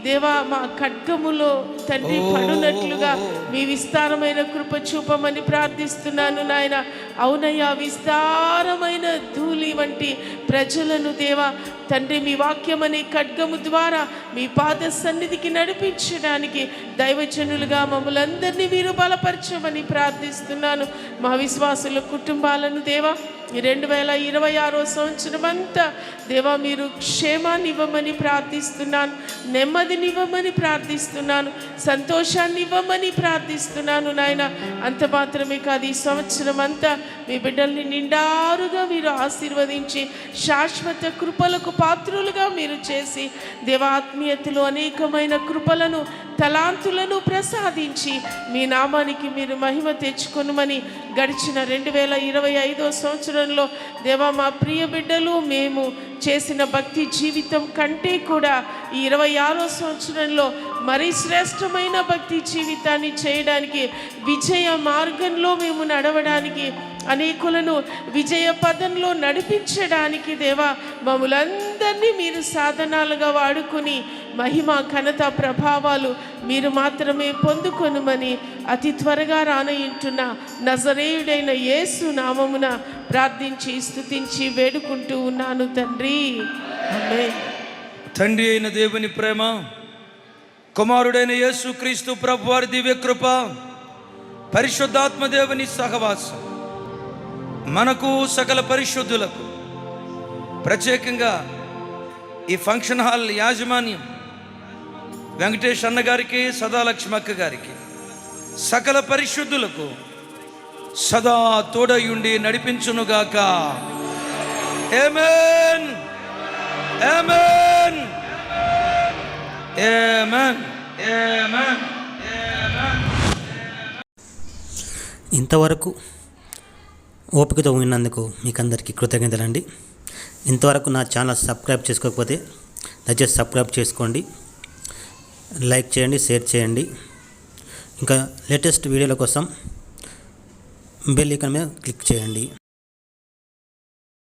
దేవా మా ఖడ్గములో తండ్రి పడునట్లుగా మీ విస్తారమైన కృప చూపమని ప్రార్థిస్తున్నాను నాయన. అవునయ్యా, విస్తారమైన ధూళి వంటి ప్రజలను దేవా తండ్రి మీ వాక్యం అనే ఖడ్గము ద్వారా మీ పాద సన్నిధికి నడిపించడానికి దైవజనులుగా మమ్మల్ని అందరినీ మీరు బలపరచమని ప్రార్థిస్తున్నాను. మా విశ్వాసుల కుటుంబాలను దేవా 2026 సంవత్సరం అంతా దేవా మీరు క్షేమాన్ని ఇవ్వమని ప్రార్థిస్తున్నాను, నెమ్మదిని ఇవ్వమని ప్రార్థిస్తున్నాను, సంతోషాన్ని ఇవ్వమని ప్రార్థిస్తున్నాను నాయన. అంత మాత్రమే కాదు, ఈ సంవత్సరం అంతా మీ బిడ్డల్ని నిండారుగా మీరు ఆశీర్వదించి శాశ్వత కృపలకు పాత్రులుగా మీరు చేసి దేవాత్మీయతలో అనేకమైన కృపలను తలాంతులను ప్రసాదించి మీ నామానికి మీరు మహిమ తెచ్చుకొనుమని గడిచిన 2025 సంవత్సరంలో దేవా మా ప్రియ బిడ్డలు మేము చేసిన భక్తి జీవితం కంటే కూడా ఈ 26వ సంవత్సరంలో మరీ శ్రేష్టమైన భక్తి జీవితాన్ని చేయడానికి విజయ మార్గంలో మేము నడవడానికి అనేకులను విజయ పదంలో నడిపించడానికి దేవా మమ్మలందరినీ మీరు సాధనాలుగా వాడుకొని మహిమ ఘనత ప్రభావాలు మీరు మాత్రమే పొందుకొనుమని అతి త్వరగా రానయింటున్న నజరేయుడైన యేసు నామమున ప్రార్థించి స్తుతించి వేడుకుంటూ ఉన్నాను తండ్రి. ఆమేన్. తండ్రి అయిన దేవుని ప్రేమ, కుమారుడైన యేసు క్రీస్తు ప్రభువారి దివ్య కృప, పరిశుద్ధాత్మ దేవుని సహవాసం మనకు సకల పరిశుద్ధులకు, ప్రత్యేకంగా ఈ ఫంక్షన్ హాల్ యాజమాన్యం వెంకటేష్ అన్న గారికి, సదాలక్ష్మి అక్క గారికి, సకల పరిశుద్ధులకు సదా తోడయుండి నడిపించునుగాక. ఆమేన్, ఆమేన్, ఆమేన్, ఆమేన్. ఇంతవరకు ఓపికతో విన్నందుకు మీకు అందరికీ కృతజ్ఞతలండి. ఇంతవరకు నా ఛానల్ సబ్స్క్రైబ్ చేసుకోకపోతే దయచేసి సబ్స్క్రైబ్ చేసుకోండి, లైక్ చేయండి, షేర్ చేయండి. ఇంకా లేటెస్ట్ వీడియోల కోసం బెల్ ఐకాన్ మీద క్లిక్ చేయండి.